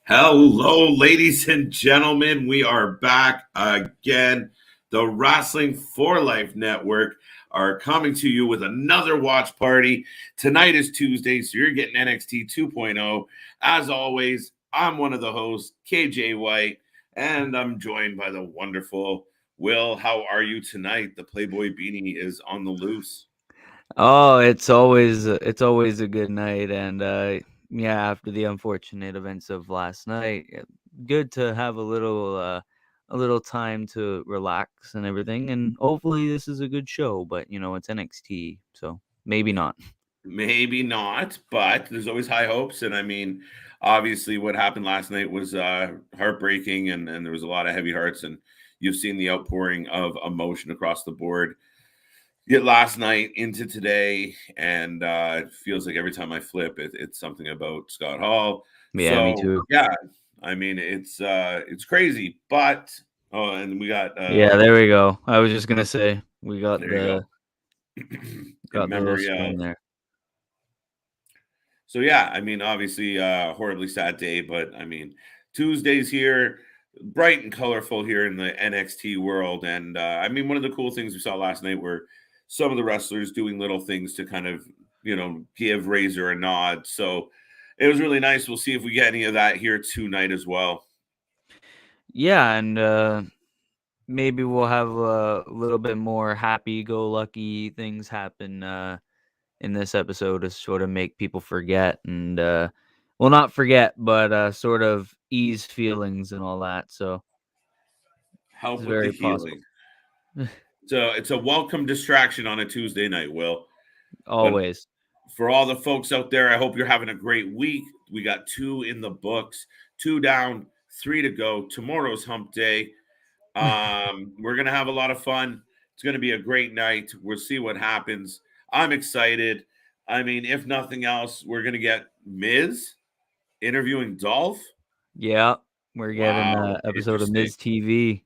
Hello, ladies and gentlemen. We are back again. The Wrestling for Life Network are coming to you with another watch party. Tonight is Tuesday, so you're getting NXT 2.0. As always, I'm one of the hosts, KJ White, and I'm joined by the wonderful Will. How are you tonight? The Playboy beanie is on the loose. Oh, it's always a good night, and yeah, after the unfortunate events of last night, good to have a little time to relax and everything, and hopefully this is a good show. But it's NXT, so maybe not. Maybe not, but there's always high hopes. And I mean, obviously, what happened last night was heartbreaking, and there was a lot of heavy hearts. And you've seen the outpouring of emotion across the board. Yet last night into today, and it feels like every time I flip, it's something about Scott Hall. Yeah, me So too. yeah, I mean, it's crazy, but oh, and we got Yeah, there we go. I was just gonna say we got there you go. the In got the little memory of. screen there. So yeah, I mean, obviously, horribly sad day, but I mean, Tuesday's here, bright and colorful here in the NXT world, and I mean, one of the cool things we saw last night were some of the wrestlers doing little things to kind of give Razor a nod. So it was really nice. We'll see if we get any of that here tonight as well. Yeah, and maybe we'll have a little bit more happy-go-lucky things happen. In this episode to sort of make people forget and well, not forget, but sort of ease feelings and all that. So it's Help with the very possible. healing. So it's a welcome distraction on a Tuesday night, Will. But Always. for all the folks out there, I hope you're having a great week. We got 2 in the books, 2 down, 3 to go. Tomorrow's hump day. We're gonna have a lot of fun. It's gonna be a great night. We'll see what happens. I'm excited. I mean, if nothing else, we're gonna get Miz interviewing Dolph. Yeah, we're getting Wow, an episode of interesting. Ms. TV.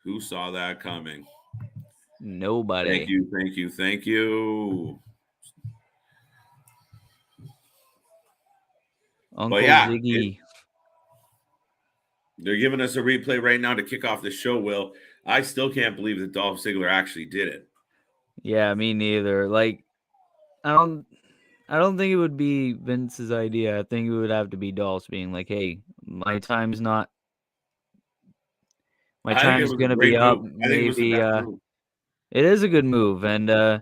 Who saw that coming? Thank Nobody. you, thank you, thank you. But Uncle yeah, Ziggy. they're giving us a replay right now to kick off the show. Will I still can't believe that Dolph Ziggler actually did it. Yeah, me neither. Like, I don't. I don't think it would be Vince's idea. I think it would have to be Dolph's being like, "Hey, my I think it time's was a gonna be great up. move. I think it was the Maybe best move. it is a good move, and I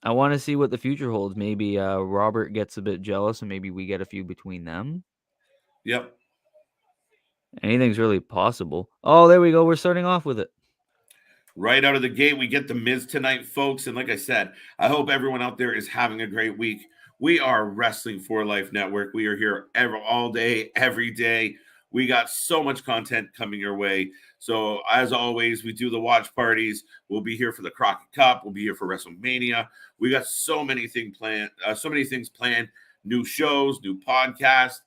want to see what the future holds. Maybe Robert gets a bit jealous, and maybe we get a feud between them. Yep. Anything's really possible. Oh, there we go. We're starting off with it. Right out of the gate, we get the Miz tonight, folks. And like I said, I hope everyone out there is having a great week. We are Wrestling for Life Network. We are here all day, every day. We got so much content coming your way. So as always, we do the watch parties. We'll be here for the Crockett Cup. We'll be here for WrestleMania. We got so many things planned. New shows, new podcasts,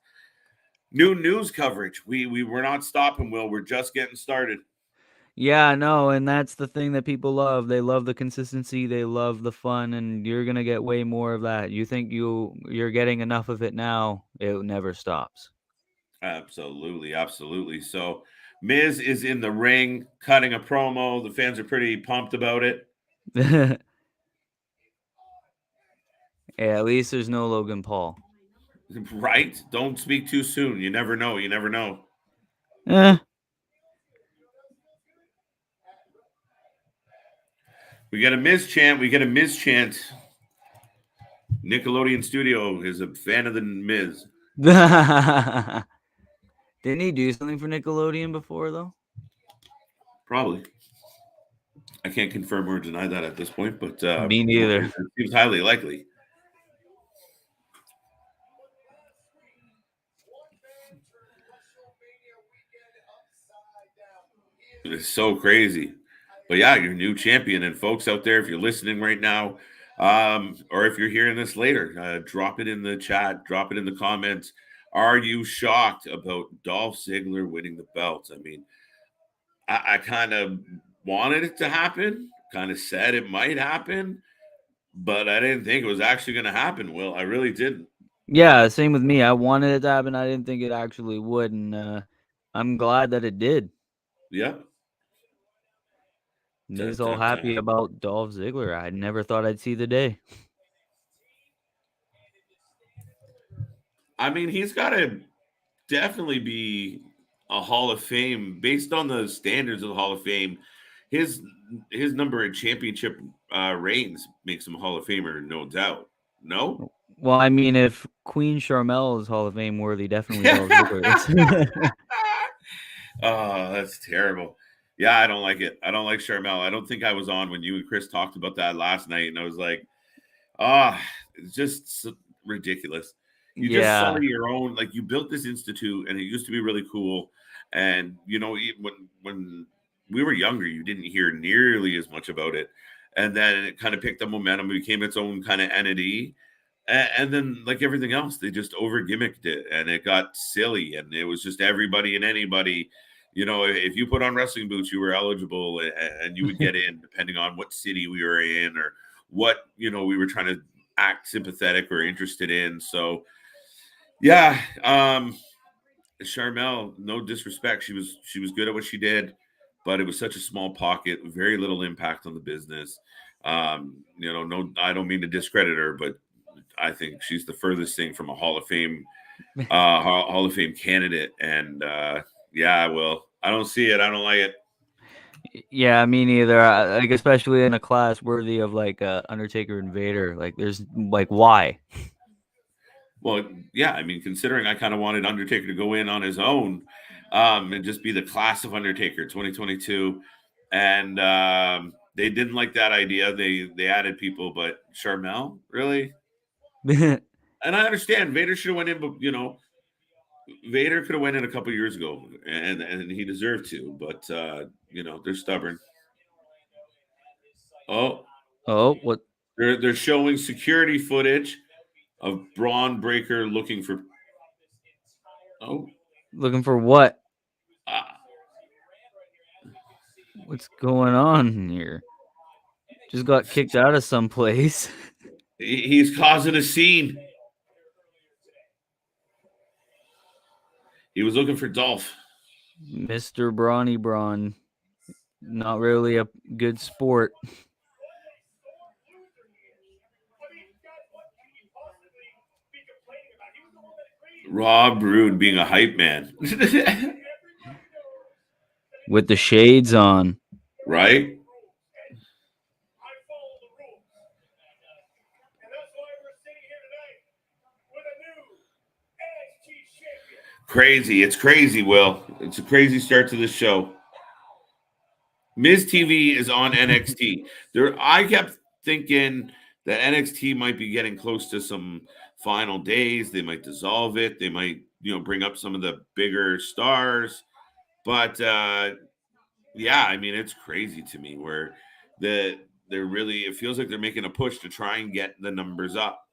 new news coverage. We were not stopping. Will We're just getting started. Yeah, no, and that's the thing that people love. They love the consistency. They love the fun, and you're gonna get way more of that. You think you're getting enough of it now? It never stops. Absolutely, absolutely. So Miz is in the ring cutting a promo. The fans are pretty pumped about it. Yeah, at least there's no Logan Paul. Right? Don't speak too soon. You never know. You never know. Eh. We get a Miz chant. We get a Miz chant. Nickelodeon Studio is a fan of the Miz. Didn't he do something for Nickelodeon before though? Probably. I can't confirm or deny that at this point, but Me neither. it seems highly likely. It's so crazy. But yeah, your new champion. And folks out there, if you're listening right now, or if you're hearing this later, drop it in the chat, drop it in the comments. Are you shocked about Dolph Ziggler winning the belt? I mean, I kind of wanted it to happen, kind of said it might happen, but I didn't think it was actually going to happen, Will. I really didn't. Yeah, same with me. I wanted it to happen. I didn't think it actually would, and I'm glad that it did. Yep. Niggas Dun, all dun, happy dun. about Dolph Ziggler. I never thought I'd see the day. I mean, he's got to definitely be a Hall of Fame based on the standards of the Hall of Fame. His his number of championship reigns makes him a Hall of Famer, no doubt. No. Well, I mean, if Queen Charmel is Hall of Fame worthy, definitely Dolph Ziggler is. Oh, that's terrible. Yeah, I don't like it. I don't like Charmel. I don't think I was on when you and Chris talked about that last night, and I was like, ah, it's just ridiculous. You just saw Yeah. your own, like you built this institute, and it used to be really cool. And you know, when we were younger, you didn't hear nearly as much about it, and then it kind of picked up momentum, became its own kind of entity, and then like everything else, they just over gimmicked it, and it got silly, and it was just everybody and anybody. You know, if you put on wrestling boots, you were eligible, and you would get in, depending on what city we were in or what we were trying to act sympathetic or interested in. So yeah, Charmel, no disrespect, she was good at what she did, but it was such a small pocket, very little impact on the business. No, I don't mean to discredit her, but I think she's the furthest thing from a Hall of Fame Hall of Fame candidate. And yeah, well, I don't see it. I don't like it. Yeah, me neither. Like, especially in a class worthy of like Undertaker and Vader. Like, there's like why? Well, yeah, I mean, considering I kind of wanted Undertaker to go in on his own, and just be the class of Undertaker 2022, and they didn't like that idea. They added people, but Charmel, really? And I understand Vader should have went in, but Vader could have went in a couple years ago, and he deserved to, but they're stubborn. Oh, Oh, what? they're showing security footage of Braun Breaker looking for. Oh, Looking for what? uh, What's going on here? Just got kicked out of some place. he's causing a scene. He was looking for Dolph. Mr. Brawny Braun. Not really a good sport. Rob Roode being a hype man. With the shades on. Right? Crazy. It's crazy, Will. It's a crazy start to the show. Miz TV is on NXT. I kept thinking that NXT might be getting close to some final days. They might dissolve it. They might, bring up some of the bigger stars. But yeah, I mean, it's crazy to me where they're really. It feels like they're making a push to try and get the numbers up.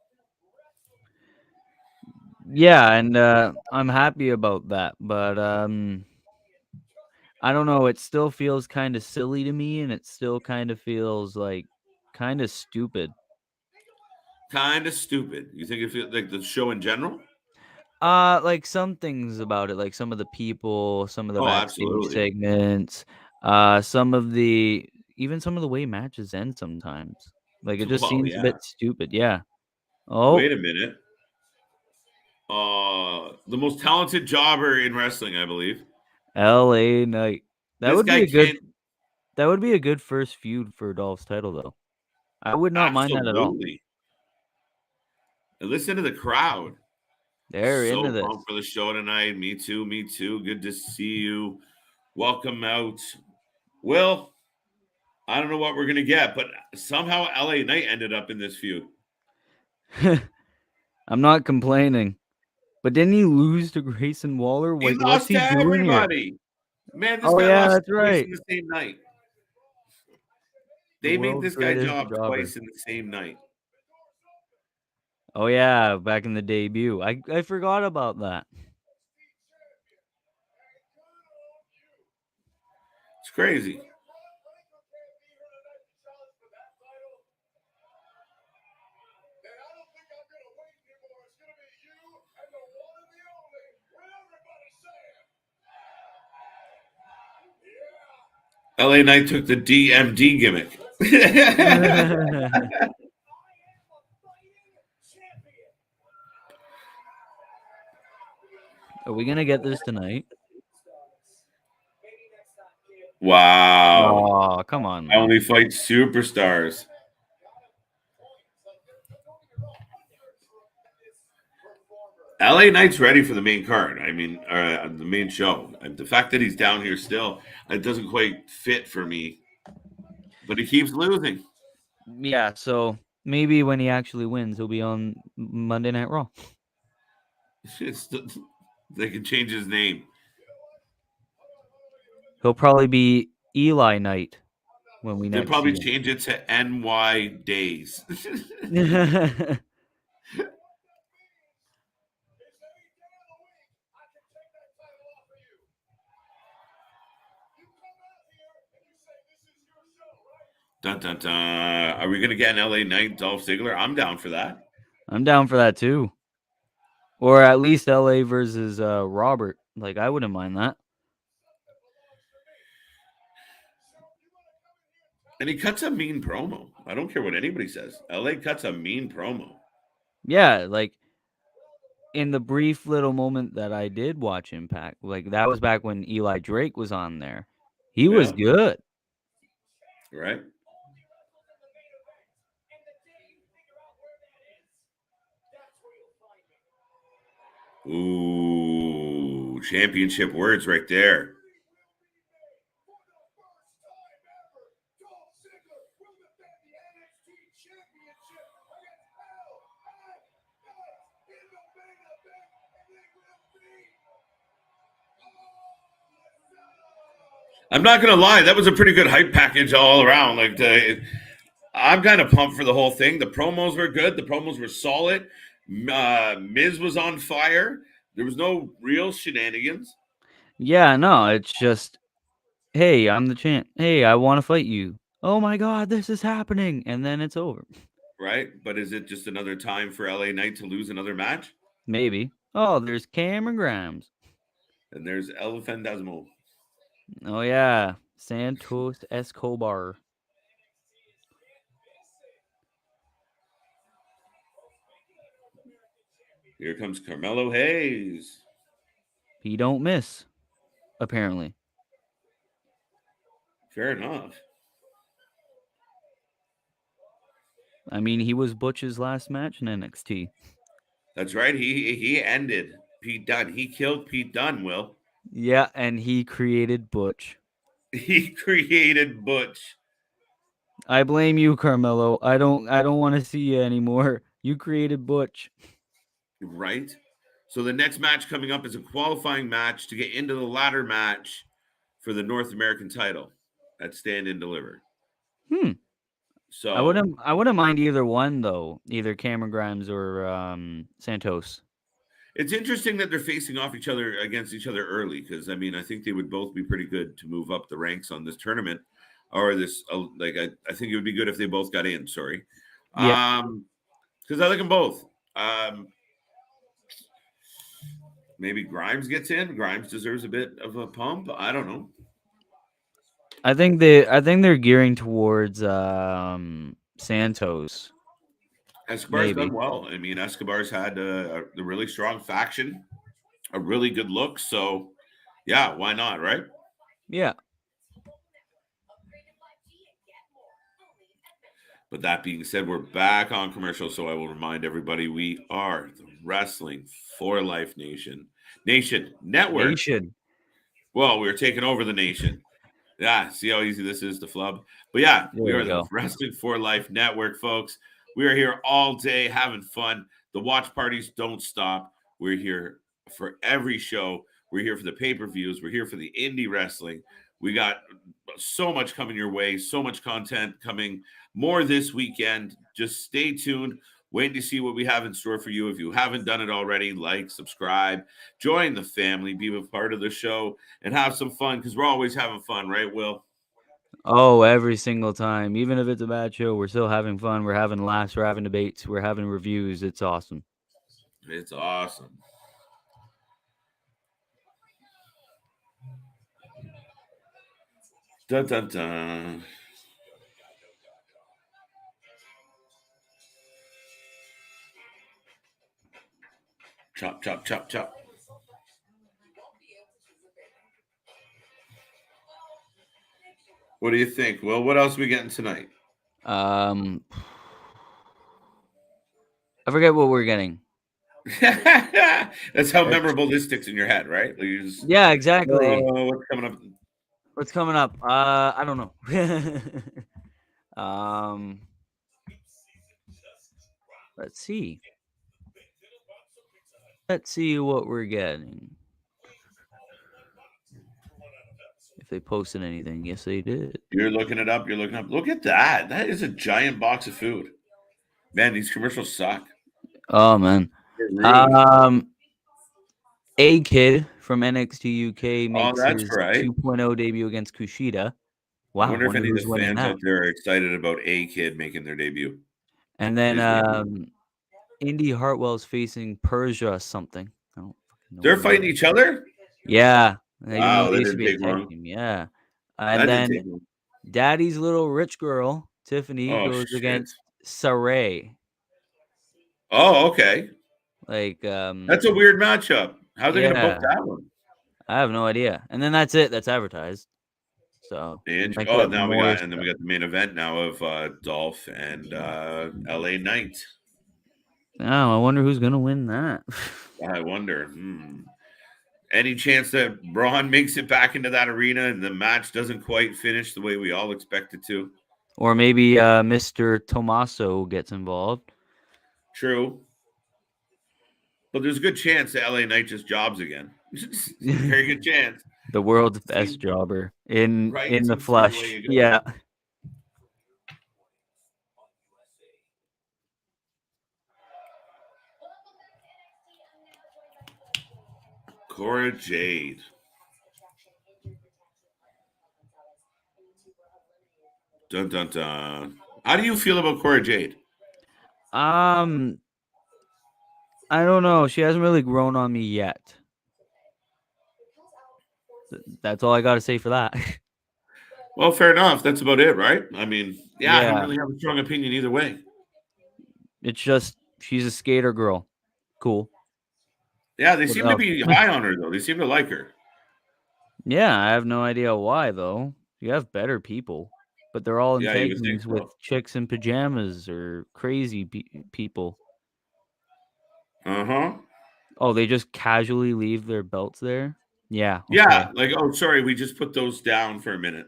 Yeah, and I'm happy about that. But I don't know, it still feels kind of silly to me, and it still kind of feels like kind of stupid. Kind of stupid. You think it feels like the show in general? Like some things about it, like some of the people, some of the Oh, backstage absolutely. segments, even some of the way matches end sometimes. Like it just Well, seems a yeah. bit stupid. Yeah. Oh, Wait a minute. The most talented jobber in wrestling, I believe. LA Knight. That This would be guy a good can't. that would be a good first feud for Dolph's title though. I would not mind that at all. Absolutely. And listen to the crowd. They're into So this. pumped for the show tonight. Me too. Me too. Good to see you. Welcome out. Will, I don't know what we're gonna get, but somehow LA Knight ended up in this feud. I'm not complaining. But didn't he lose to Grayson Waller? He Like, what's lost he to doing here? everybody. Man, this Oh guy yeah, lost that's twice right. in the same night. The They made world's this guy greatest job jobber. twice in the same night. Oh yeah, back in the debut. I forgot about that. It's crazy. LA Knight took the DMD gimmick. Are we gonna get this tonight? Wow. Oh, come on, I man. only fight superstars. LA Knight's ready for the main card. I mean, the main show. The fact that he's down here still, it doesn't quite fit for me. But he keeps losing. Yeah, so maybe when he actually wins, he'll be on Monday Night Raw. It's, they can change his name. He'll probably be Eli Knight when we They'll next probably see him. change it to NY Days. Dun dun dun. Are we gonna get an LA Knight Dolph Ziggler? I'm down for that. I'm down for that too. Or at least LA versus Robert. Like, I wouldn't mind that. And he cuts a mean promo. I don't care what anybody says. LA cuts a mean promo. Yeah, like in the brief little moment that I did watch Impact, like that was back when Eli Drake was on there. He was Yeah, good. right. Ooh, championship words right there. I'm not gonna lie, that was a pretty good hype package all around. I'm kind of pumped for the whole thing. The promos were good. The promos were solid. Miz was on fire. There was no real shenanigans, Yeah, no, it's just, hey, I'm the champ. Hey, I want to fight you. Oh my God, this is happening. And then it's over. right? But is it just another time for LA Knight to lose another match? Maybe. Oh, there's Cameron Grimes. And there's El Fantasmo. Oh, yeah. Santos Escobar. Here comes Carmelo Hayes. He don't miss, apparently. Fair enough. I mean, he was Butch's last match in NXT. That's right. He ended Pete Dunne. He killed Pete Dunne, Will. Yeah, and he created Butch. He created Butch. I blame you, Carmelo. I don't want to see you anymore. You created Butch. Right? So the next match coming up is a qualifying match to get into the ladder match for the North American title at Stand and Deliver. Hmm. So I wouldn't mind either one though. Either Cameron Grimes or Santos. it's interesting that they're facing off each other against each other early because I mean I think they would both be pretty good to move up the ranks on this tournament or this I think it would be good if they both got in. Sorry, Yeah. because I like them both. Maybe Grimes gets in. Grimes deserves a bit of a pump. I don't know. I think they're gearing towards Santos. Escobar's done Maybe. well. I mean, Escobar's had a really strong faction, a really good look. So, yeah, why not, right? Yeah. But that being said, we're back on commercial. So I will remind everybody we are the Wrestling for Life Nation Network. Nation. Well, we're taking over the nation. Yeah, see how easy this is to flub. But yeah, There we we are the go. Wrestling for Life Network, folks. We are here all day having fun. The watch parties don't stop. We're here for every show. We're here for the pay-per-views. We're here for the indie wrestling. We got so much coming your way, so much content coming more this weekend. Just stay tuned. Wait to see what we have in store for you. If you haven't done it already, like, subscribe, join the family, be a part of the show, and have some fun because we're always having fun, right, Will? Oh, every single time. Even if it's a bad show, we're still having fun. We're having laughs. We're having debates. We're having reviews. It's awesome. It's awesome. Dun dun dun. Chop chop chop chop. What do you think? Well, what else are we getting tonight? I forget what we're getting. That's how It's, memorable this sticks in your head, right? Like you just, yeah, exactly. what's coming up? What's coming up? I don't know. Let's see. Let's see what we're getting. If they posted anything, yes, they did. You're looking it up. You're looking up. Look at that. That is a giant box of food. Man, these commercials suck. Oh man. They're rude. Um, A Kid from NXT UK Oh, makes that's his right. 2.0 debut against Kushida. I Wow, wonder if wonder any of who's the winning fans that. out there are excited about A Kid making their debut. And then His debut. Indy Hartwell's facing Persia something. I don't fucking know They're what it is. fighting each other. Yeah, they Wow, that used to didn't be a take tag long. team. Yeah, and That didn't then take long. Daddy's little rich girl Tiffany Oh goes shit. against Saray. Oh, okay. Like, That's a weird matchup. How are they gonna book yeah, that one? I have no idea. And then that's it. That's advertised. So we might Oh, get now we more got, and then we stuff. got the main event now of Dolph and LA Knight. Oh, I wonder who's gonna win that. I wonder. Any chance that Braun makes it back into that arena and the match doesn't quite finish the way we all expect it to? Or maybe Mr. Tommaso gets involved. True. But there's a good chance that LA Knight just jobs again. Very good chance. The world's Seems, best jobber in right? the Seems to be the way flesh. you go. Yeah. Cora Jade. Dun dun dun. How do you feel about Cora Jade? I don't know. She hasn't really grown on me yet. That's all I got to say for that. Well, fair enough. That's about it, right? I mean, yeah, I don't Yeah. really have a strong opinion either way. It's just she's a skater girl. Cool. Yeah, they What seem to else? be high on her though. They seem to like her. Yeah, I have no idea why though. You have better people, but they're all in Yeah, you tag would think teams with so. chicks in pajamas or crazy people. Uh huh. Oh, they just casually leave their belts there? Yeah, okay. Yeah, like oh, sorry, we just put those down for a minute.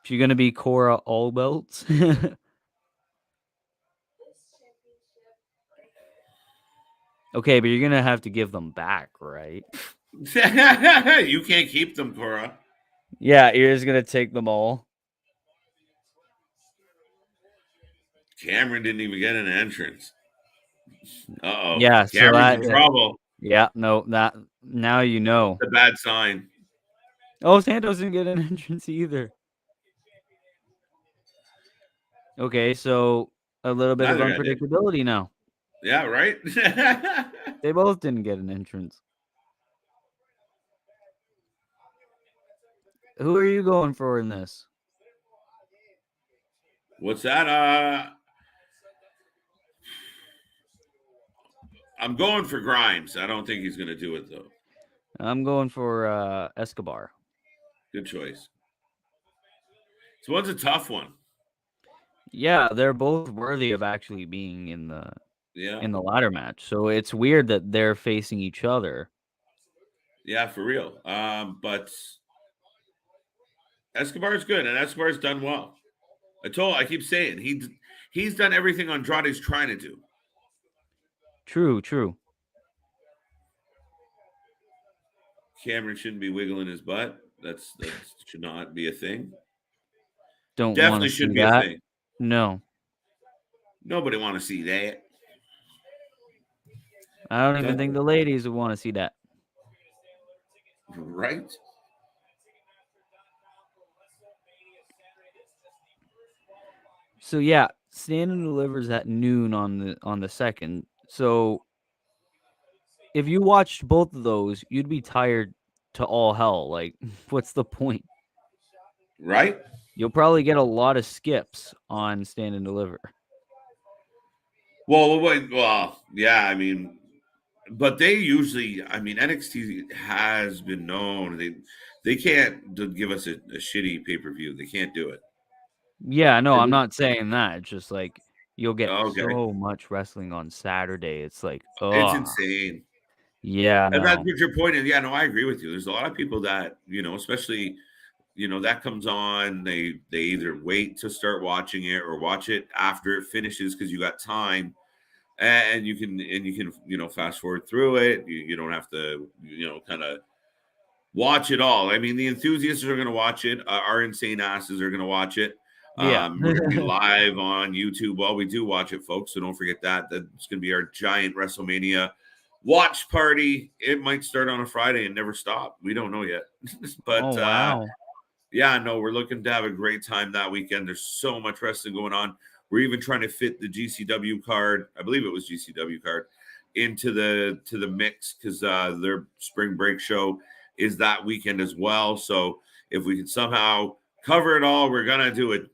She gonna be Cora all belts? Okay, but you're gonna have to give them back, right? You can't keep them, Cora. Yeah, you're just gonna take them all. Cameron didn't even get an entrance. Uh oh, Yeah, so Cameron's that in trouble. yeah, no, that now you know. It's a bad sign. Oh, Santos didn't get an entrance either. Okay, so a little bit of Neither guy did. unpredictability now. Yeah, right. They both didn't get an entrance. Who are you going for in this? What's that? I'm going for Grimes. I don't think he's going to do it though. I'm going for Escobar. Good choice. So one's a tough one. Yeah, they're both worthy of actually being in the Yeah, ladder match. So it's weird that they're facing each other. yeah, for real. But Escobar's good, and Escobar's done well. I keep saying he's done everything Andrade's trying to do. True, true. Cameron shouldn't be wiggling his butt. That should not be a thing. Don't want Definitely to see shouldn't be a that. thing. No. Nobody want to see that. I don't even think the ladies would want to see that. Right? So yeah, Stand and Delivers at noon on the second. So if you watched both of those, you'd be tired to all hell. Like, what's the point? Right? You'll probably get a lot of skips on Stand and Deliver. Well, yeah. I mean, but they usually, I mean, NXT has been known they can't give us a shitty pay per view. They can't do it. Yeah, no, I'm not saying that. It's just like you'll get Okay, so much wrestling on Saturday. It's like, it's oh, insane. yeah, And that's no. what your point is. Yeah, no, I agree with you. There's a lot of people that, especially, that comes on, they either wait to start watching it or watch it after it finishes because you got time and you can fast forward through it. You don't have to, kind of watch it all. I mean, the enthusiasts are going to watch it. Our insane asses are going to watch it. Yeah. We're going to be live on YouTube while we do watch it, folks. So don't forget that. That's going to be our giant WrestleMania watch party. It might start on a Friday and never stop. We don't know yet. Oh, But wow. yeah, no, we're looking to have a great time that weekend. There's so much wrestling going on. We're even trying to fit the GCW card. I believe it was GCW card into the mix because their spring break show is that weekend as well. So if we can somehow cover it all, we're gonna do it.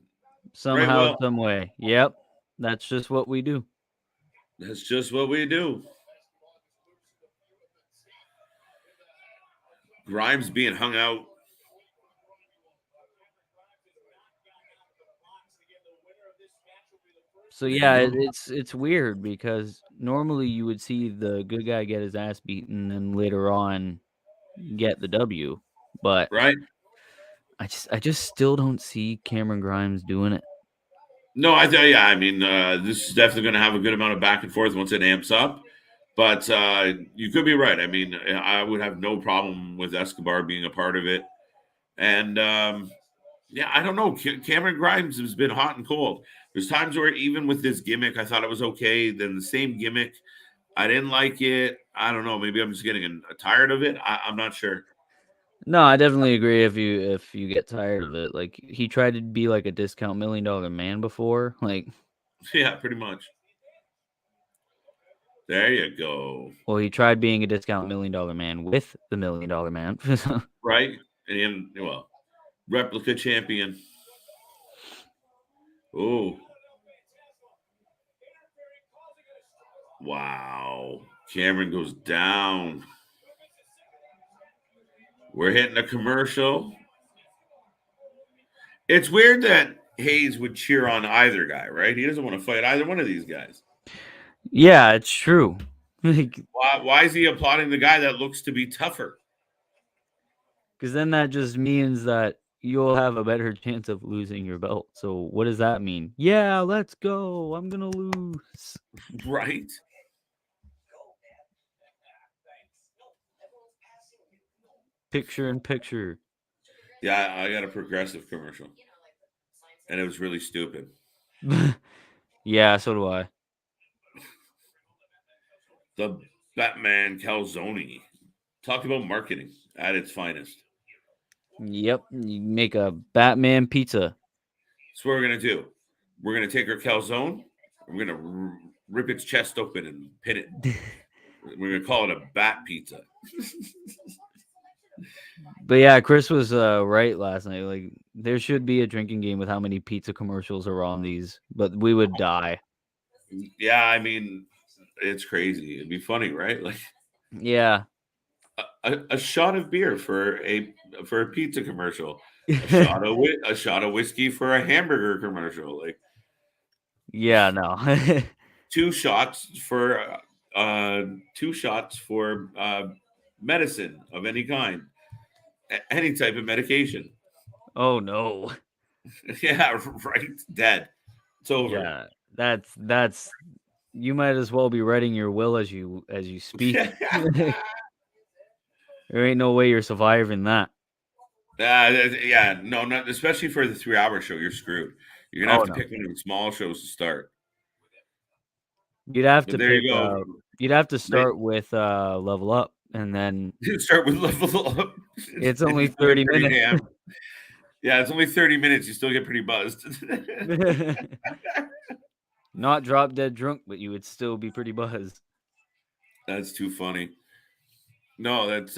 Right, Somehow, Will? some way. Yep. That's just what we do. That's just what we do. Grimes being hung out. So There you yeah, go. it's weird because normally you would see the good guy get his ass beaten and later on get the W. But Right? I just still don't see Cameron Grimes doing it. No, yeah. I mean, this is definitely going to have a good amount of back and forth once it amps up. But you could be right. I mean, I would have no problem with Escobar being a part of it. And yeah, I don't know. Cameron Grimes has been hot and cold. There's times where even with this gimmick, I thought it was okay. Then the same gimmick, I didn't like it. I don't know. Maybe I'm just getting tired of it. I'm not sure. No, I definitely agree if you get tired of it. Like he tried to be like a discount $1 million man before. Like, Yeah, pretty much. There you go. well, he tried being a discount $1 million man with the $1 million man. Right? And well, replica champion. Oh, wow. Cameron goes down. We're hitting a commercial. It's weird that Hayes would cheer on either guy, right? He doesn't want to fight either one of these guys. Yeah, it's true. Like, Why is he applauding the guy that looks to be tougher? because then that just means that you'll have a better chance of losing your belt. So what does that mean? Yeah, let's go. I'm gonna lose. Right? Picture in picture. Yeah, I got a progressive commercial. And it was really stupid. Yeah, so do I. The Batman Calzone. Talk about marketing at its finest. Yep, you make a Batman pizza. That's what we're gonna do. We're gonna take our calzone. We're gonna rip its chest open and pin it. We're gonna call it a bat pizza. But yeah, Chris was right last night. Like there should be a drinking game with how many pizza commercials are on these, but we would die. Yeah, I mean, it's crazy. It'd be funny, right? Like Yeah. a shot of beer for a pizza commercial, a shot of whiskey for a hamburger commercial, like Yeah, no. two shots for two shots for medicine of any kind, any type of medication. Oh no. Yeah, right. Dead. It's over. Yeah. That's you might as well be writing your will as you speak. There ain't no way you're surviving that. Yeah, no, not especially for the 3 hour show. You're screwed. You're gonna Oh have to no. pick one of the small shows to start. You'd have But to there pick you go. you'd have to Right. start with level up and then Start with level up. it's And only you still get 30 pretty minutes. ham. Yeah, it's only 30 minutes. You still get pretty buzzed. Not drop dead drunk, but you would still be pretty buzzed. That's too funny. No, that's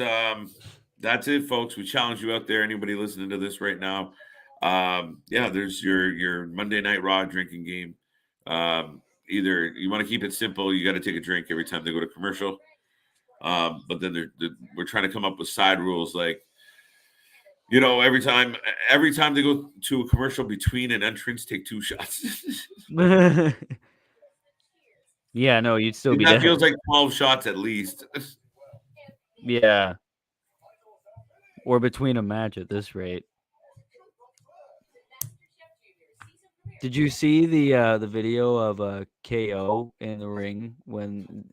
That's it, folks. We challenge you out there. Anybody listening to this right now? Yeah, there's your Monday Night Raw drinking game. Either you want to keep it simple, you got to take a drink every time they go to commercial. But then we're trying to come up with side rules like every time they go to a commercial between an entrance, take 2 shots. Yeah, no, you'd still be That dead. feels like 12 shots at least. Yeah. Or between a match at this rate. Did you see the video of KO in the ring when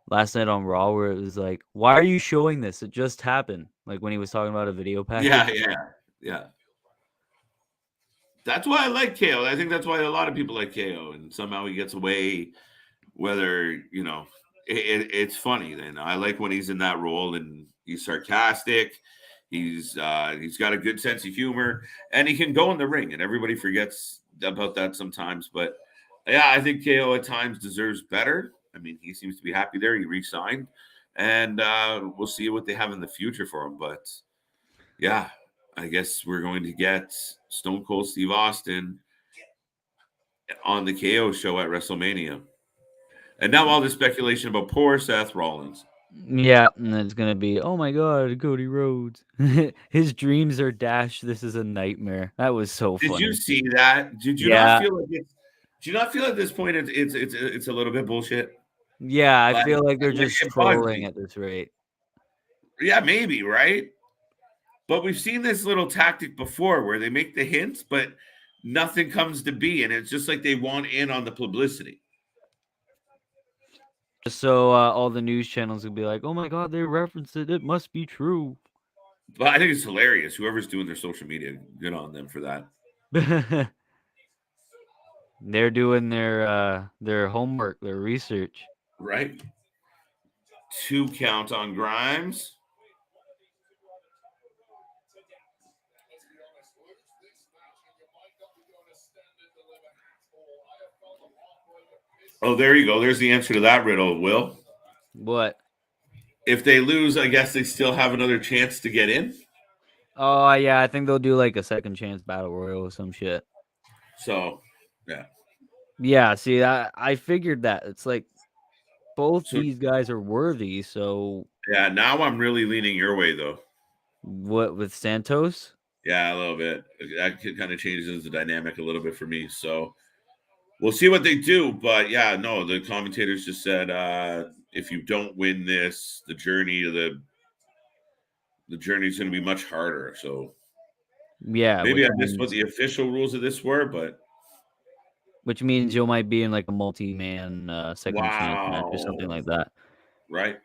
last night on Raw where it was like, why are you showing this? It just happened. Like when he was talking about a video Yeah, package. yeah. That's why I like KO. I think that's why a lot of people like KO, and somehow he gets away. Whether it's funny. Then I like when he's in that role and he's sarcastic. He's got a good sense of humor, and he can go in the ring, and everybody forgets about that sometimes. But yeah, I think KO at times deserves better. I mean, he seems to be happy there. He re-signed, and we'll see what they have in the future for him. But yeah, I guess we're going to get Stone Cold Steve Austin on the KO show at WrestleMania. And now all this speculation about poor Seth Rollins. Yeah, and it's gonna be, oh my god, Cody Rhodes. His dreams are dashed. This is a nightmare. That was so Did you funny. see that? Did you not Yeah, feel like it's? Do you not feel at this point it's a little bit bullshit? yeah, I Like, feel like they're like just it bugs trolling me. at this rate. Yeah, maybe right. But we've seen this little tactic before where they make the hints, but nothing comes to be, and it's just like they want in on the publicity. Just so all the news channels would be like, oh my god, they referenced it. It must be true. But I think it's hilarious. Whoever's doing their social media, good on them for that. They're doing their homework, their research. Right? 2 count on Grimes. Oh, there you go. There's the answer to that riddle, Will. What? If they lose, I guess they still have another chance to get in. Oh yeah, I think they'll do like a second chance battle royal or some shit. So, yeah. Yeah, see, I figured that. It's like both So, these guys are worthy, so yeah, now I'm really leaning your way, though. what with Santos? Yeah, a little bit. That kind of changes the dynamic a little bit for me. So, we'll see what they do. But yeah, no, the commentators just said if you don't win this, the journey is going to be much harder. So, Yeah, maybe I missed what the official rules of this were, but which means you might be in like a multi-man second chance match or something wow. like that. Right?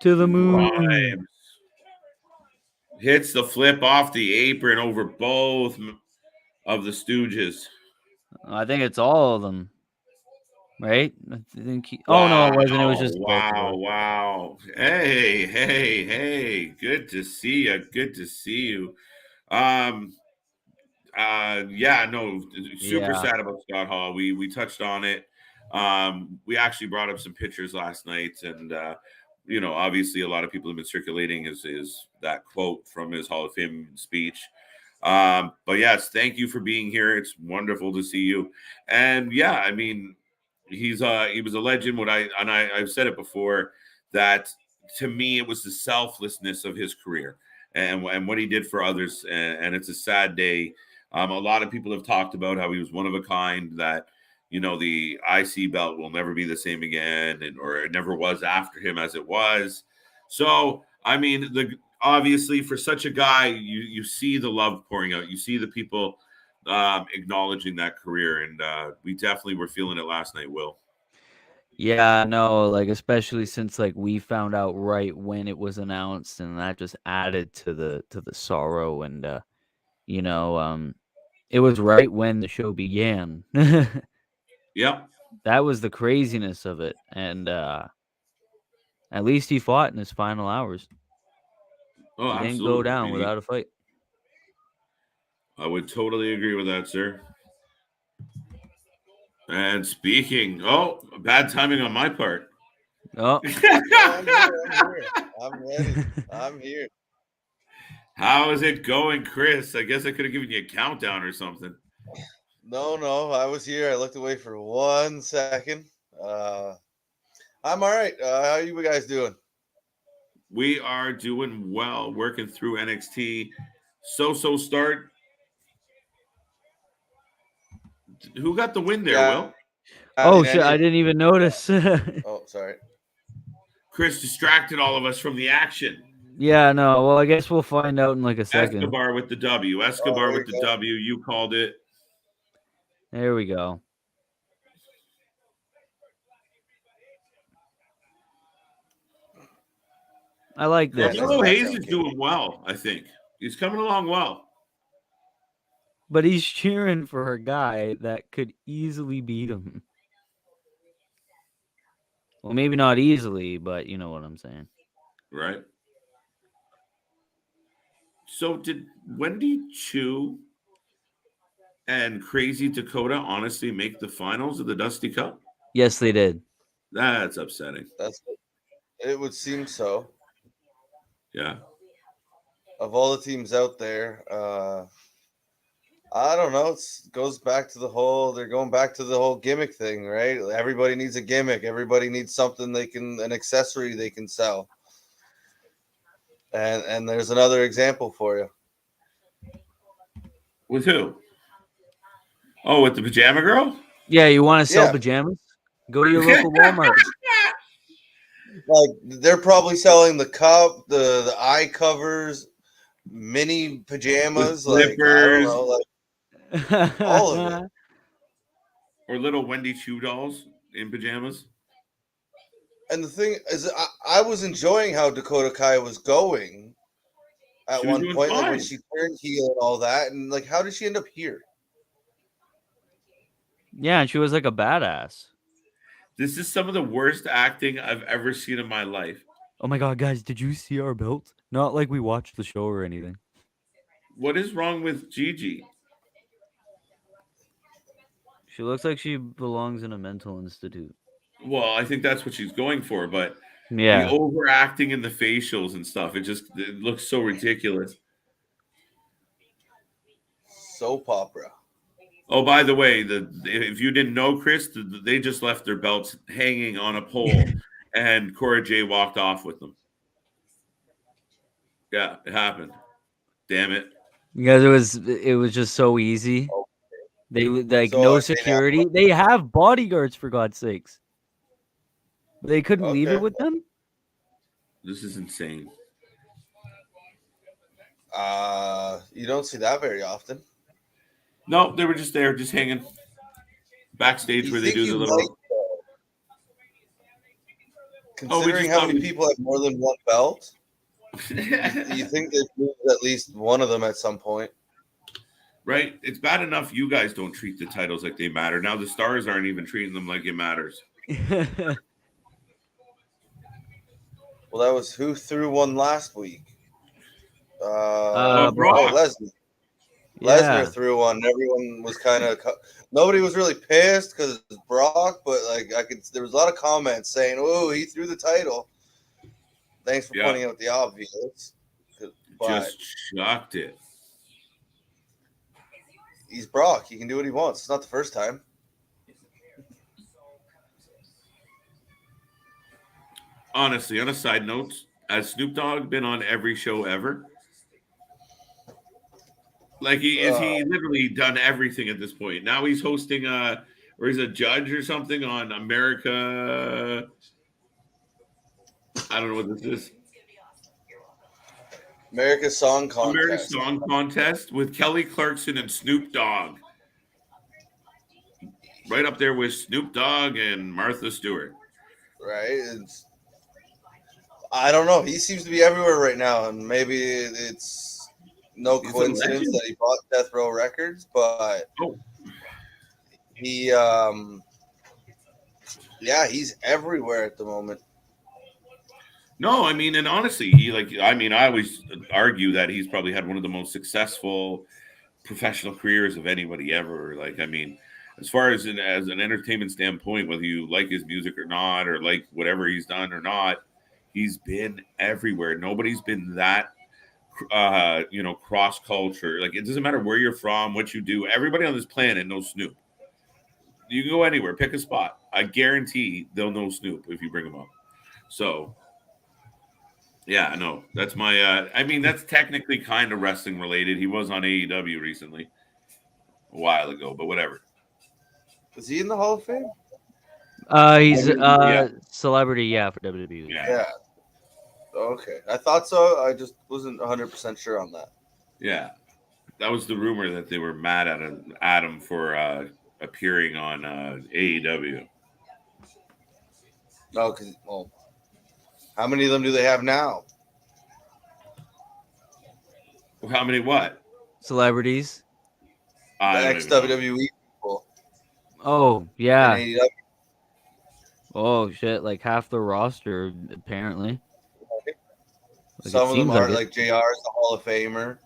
To the moon. Grimes hits the flip off the apron over both of the Stooges. I think it's all of them, right? I think oh no, it Wow, wasn't. It was just wow, Baltimore. wow. Hey. Good to see you. Good to see you. Um, yeah, no, super Yeah, sad about Scott Hall. We touched on it. We actually brought up some pictures last night, and obviously a lot of people have been circulating is that quote from his Hall of Fame speech. But yes, thank you for being here. It's wonderful to see you. And yeah, I mean, he was a legend. I've said it before that to me it was the selflessness of his career and what he did for others. And it's a sad day. A lot of people have talked about how he was one of a kind, that the IC belt will never be the same again, or it never was after him as it was. So I mean, obviously for such a guy, you see the love pouring out. You see the people acknowledging that career, and we definitely were feeling it last night, Will. yeah, no, like especially since like we found out right when it was announced, and that just added to the sorrow, and you know, it was right when the show began. Yep. That was the craziness of it, and at least he fought in his final hours. Oh, He didn't go absolutely. I down mean, without a fight. I would totally agree with that, sir. And speaking, bad timing on my part. Oh. No, I'm here. I'm here. I'm ready. I'm here. How is it going, Chris? I guess I could have given you a countdown or something. No, I was here. I looked away for 1 second. Uh, I'm all right. How you guys doing? We are doing well, working through NXT. So start. Who got the win there, Yeah. Will? Oh shit! I didn't even notice. Oh, sorry. Chris distracted all of us from the action. Yeah, no. Well, I guess we'll find out in like a second. Escobar with the W. Escobar with the W. You called it. There we go. I like this. Carmelo Hayes is doing well, I think. He's coming along well. But he's cheering for a guy that could easily beat him. Well, maybe not easily, but you know what I'm saying. Right. So did Wendy Chu and Crazy Dakota honestly make the finals of the Dusty Cup? Yes, they did. That's upsetting. It would seem so. Yeah. Of all the teams out there, I don't know. It goes back to they're going back to the whole gimmick thing, right? Everybody needs a gimmick. Everybody needs something an accessory they can sell. And there's another example for you. With who? Oh, with the pajama girl? Yeah, you want to sell pajamas? Go to your local Walmart. Like they're probably selling the cup, the eye covers, mini pajamas, like I don't know, like all of it. Or little Wendy Chu dolls in pajamas. And the thing is, I was enjoying how Dakota Kai was going at one point, like when she turned heel and all that. And like, how did she end up here? Yeah, and she was like a badass. This is some of the worst acting I've ever seen in my life. Oh my god, guys, did you see our belt? Not like we watched the show or anything. What is wrong with Gigi? She looks like she belongs in a mental institute. Well, I think that's what she's going for, but yeah, the overacting in the facials and stuff, it looks so ridiculous. Soap opera. Oh, by the way, if you didn't know, Chris, they just left their belts hanging on a pole, and Cora Jade walked off with them. Yeah, it happened. Damn it! Because it was just so easy. They no security. They have bodyguards, for God's sakes. They couldn't leave it with them. This is insane. You don't see that very often. No, they were just there, just hanging backstage where they do the little. Considering how many people have more than one belt, you think they've moved at least one of them at some point. Right? It's bad enough you guys don't treat the titles like they matter. Now the stars aren't even treating them like it matters. Well, that was who threw one last week? Brock. Lesnar. Yeah. Lesnar threw one. Everyone was kind of nobody was really pissed because it's Brock, but like there was a lot of comments saying, "Oh, he threw the title." Thanks for pointing out the obvious. Just shocked it. He's Brock. He can do what he wants. It's not the first time. Honestly, on a side note, has Snoop Dogg been on every show ever? Like he's literally done everything at this point. Now he's hosting or he's a judge or something on America. I don't know what this is. America's Song Contest. America's Song Contest with Kelly Clarkson and Snoop Dogg. Right up there with Snoop Dogg and Martha Stewart. Right. I don't know. He seems to be everywhere right now, and maybe it's no coincidence that he bought Death Row Records, but he, he's everywhere at the moment. No, I mean, and honestly, I always argue that he's probably had one of the most successful professional careers of anybody ever. Like, I mean, as far as an entertainment standpoint, whether you like his music or not, or like whatever he's done or not, he's been everywhere. Nobody's been that cross culture. Like, it doesn't matter where you're from, what you do. Everybody on this planet knows Snoop. You can go anywhere, pick a spot. I guarantee they'll know Snoop if you bring them up. So, yeah, no, that's my. I mean, that's technically kind of wrestling related. He was on AEW recently, a while ago, but whatever. Is he in the Hall of Fame? He's Yeah. celebrity, for WWE. Yeah. Okay, I thought so. I just wasn't 100% sure on that. Yeah, that was the rumor that they were mad at Adam for appearing on AEW. No, because how many of them do they have now? How many what? Celebrities. The ex-WWE people. Oh, yeah. in AEW. Oh, shit. Like half the roster, apparently. Like, Some of them are like like JR is the Hall of Famer.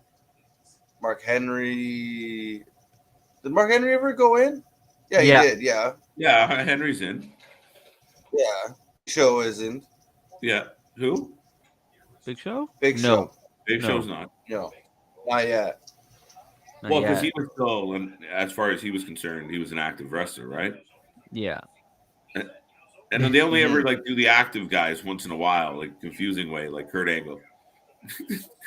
Mark Henry. Did Mark Henry ever go in? Yeah, he did. Yeah. Yeah, Henry's in. Yeah. Show isn't. Yeah. Who? Big Show? Big No. Show. Big No. Show's not. No. Not yet. Not Well, because yet. he was still, as far as he was concerned, he was an active wrestler, right? Yeah. And then they only ever like do the active guys once in a while, like confusing way, like Kurt Angle.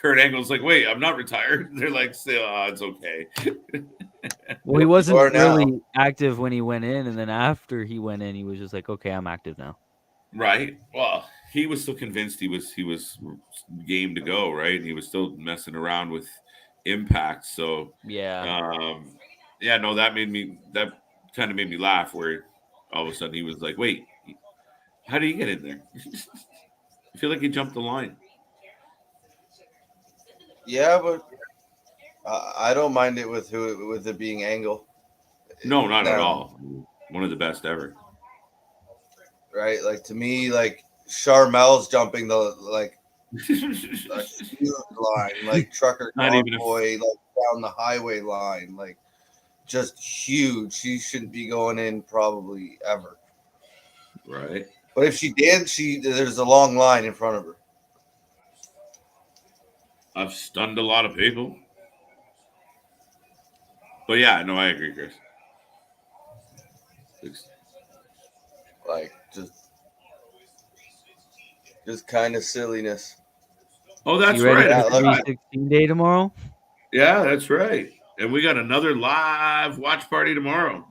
Kurt Angle's like, wait, I'm not retired. They're like, it's okay. Well, he wasn't Or now. really active when he went in, and then after he went in, he was just like, okay, I'm active now. Right. Well, he was still convinced he was game to go, right? And he was still messing around with Impact. So Yeah. no, that kind of made me laugh, where all of a sudden he was like, wait, how did he get in there? I feel like he jumped the line. Yeah, but I don't mind it with it being Angle. No, not at all. One of the best ever. Right? Like, to me, like Charmel's jumping the like a huge line, like Trucker Not even Convoy, like down the highway line, like just huge. She shouldn't be going in probably ever. Right. But if she did, there's a long line in front of her. I've stunned a lot of people. But yeah, no, I agree, Chris. Like, just kind of silliness. Oh, that's You ready right. for 316 day tomorrow? Yeah, that's right. And we got another live watch party tomorrow.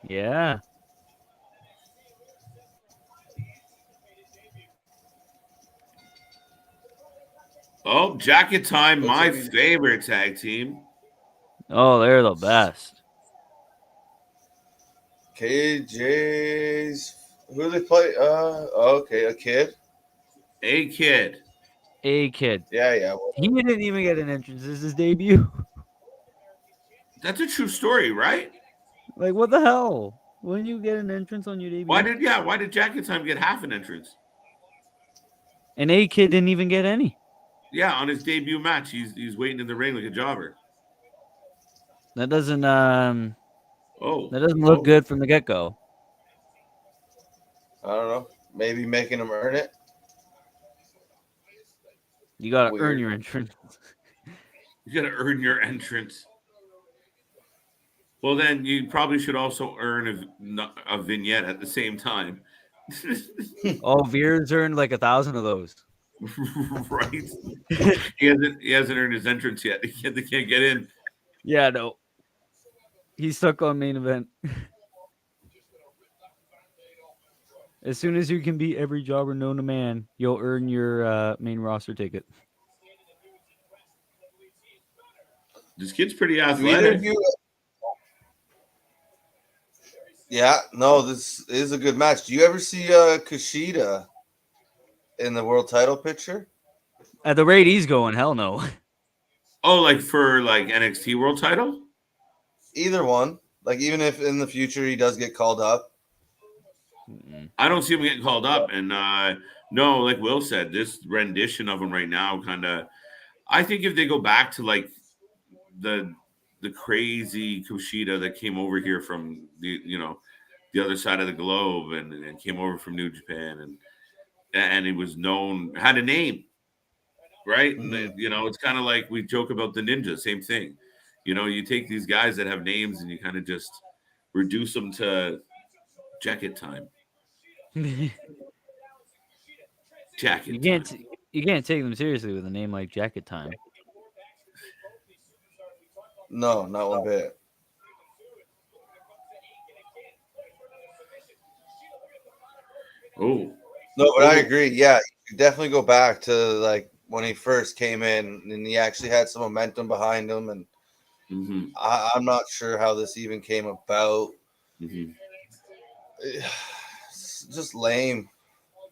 Yeah. Oh, Jacket Time, my favorite tag team. Oh, they're the best. KJ's, who do they play? Okay, a kid. A Kid. A Kid. Yeah. He didn't even get an entrance. This is his debut. That's a true story, right? Like, what the hell? Wouldn't you get an entrance on your debut? Why did Jacket Time get half an entrance? And A Kid didn't even get any. Yeah, on his debut match, he's waiting in the ring like a jobber. That doesn't look good from the get-go. I don't know. Maybe making him earn it. You gotta earn your entrance. You gotta earn your entrance. Well, then you probably should also earn a vignette at the same time. Oh, Veer's earned like 1,000 of those. Right. He hasn't earned his entrance yet. They can't get in. Yeah, no. He's stuck on main event. As soon as you can beat every jobber known to man, you'll earn your main roster ticket. This kid's pretty athletic. Yeah, no, this is a good match. Do you ever see Kushida in the world title picture? At the rate he's going, hell no. Oh, like for like NXT world title? Either one. Like, even if in the future he does get called up. I don't see him getting called up. And no, like Will said, this rendition of him right now kind of, I think if they go back to like the the crazy Kushida that came over here from the other side of the globe and came over from New Japan and he was known, had a name, right? Mhm. It's kind of like we joke about the ninja, same thing. You take these guys that have names and you kind of just reduce them to jacket time. Jacket You time. can't take them seriously with a name like Jacket Time. No, not one bit. Oh. No, but I agree. Yeah, you definitely go back to like when he first came in and he actually had some momentum behind him. And I'm not sure how this even came about. It's just lame.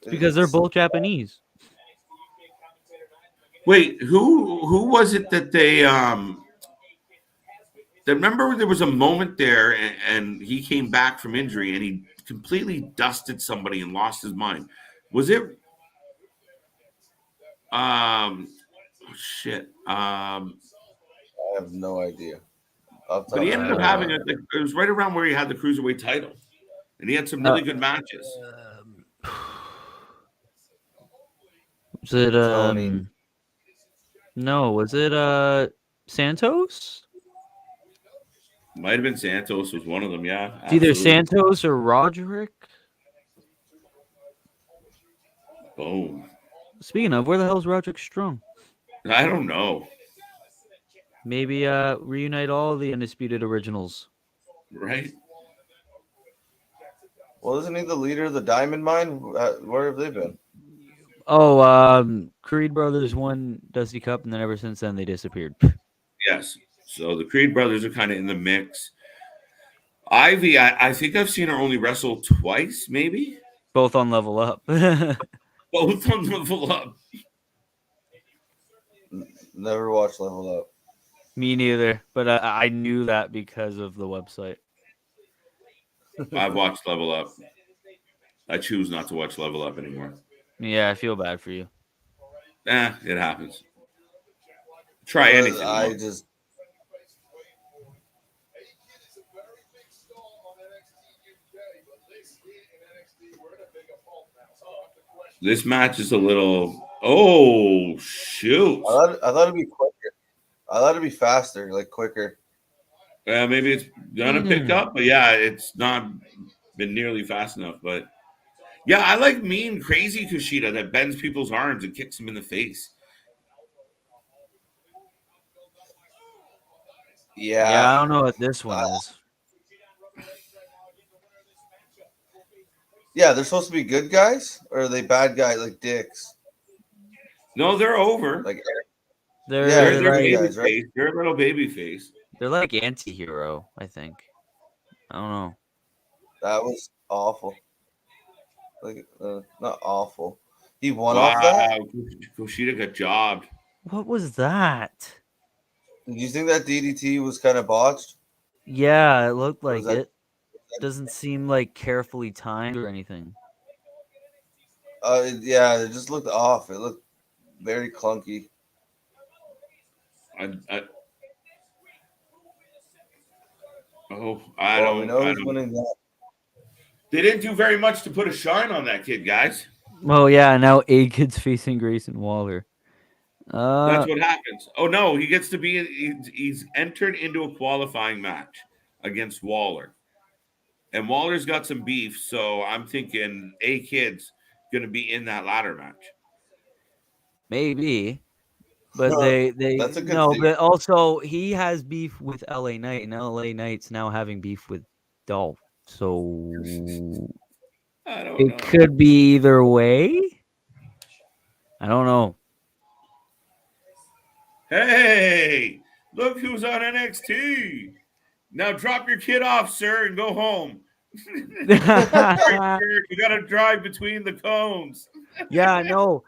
It's because they're both Japanese. Wait, who was it that they remember there was a moment there and he came back from injury and he completely dusted somebody and lost his mind. Was it shit. I have no idea. But he ended up having it was right around where he had the cruiserweight title. And he had some really good matches. Was it no, was it Santos? Might have been Santos was one of them, yeah. It's either Santos or Roderick. Boom. Speaking of, where the hell's Roderick Strong? I don't know. Maybe reunite all the Undisputed Originals. Right? Well, isn't he the leader of the Diamond Mine? Where have they been? Oh, Creed Brothers won Dusty Cup, and then ever since then they disappeared. Yes. So the Creed brothers are kind of in the mix. Ivy, I think I've seen her only wrestle twice, maybe. Both on Level Up. Both on Level Up. Never watched Level Up. Me neither, but I knew that because of the website. I've watched Level Up. I choose not to watch Level Up anymore. Yeah, I feel bad for you. It happens. Try anything. This match is a little. Oh shoot! I thought it'd be quicker. I thought it'd be faster, like quicker. Maybe it's gonna pick up, but yeah, it's not been nearly fast enough. But yeah, I like mean, crazy Kushida that bends people's arms and kicks them in the face. Yeah, I don't know what this one is. Yeah, they're supposed to be good guys, or are they bad guys like dicks? No, they're over. Like they're baby guys, right? face. They're a little baby face. They're like anti-hero, I think. I don't know. That was awful. Like not awful. He won off that. Kushida got jobbed. What was that? Did you think that DDT was kind of botched? Yeah, it looked like it. Doesn't seem like carefully timed or anything. Yeah, it just looked off. It looked very clunky. I don't. Winning that. They didn't do very much to put a shine on that kid, guys. Oh yeah, now A-Kid's facing Grayson Waller. That's what happens. Oh no, he gets to be. He's entered into a qualifying match against Waller, and Waller's got some beef. So I'm thinking A-Kid's going to be in that ladder match. Maybe, but they that's a good no. thing. But also he has beef with LA Knight, and LA Knight's now having beef with Dolph. So I don't know. It could be either way. I don't know. Hey, look who's on NXT. Now drop your kid off, sir, and go home. You got to drive between the cones. Yeah, no.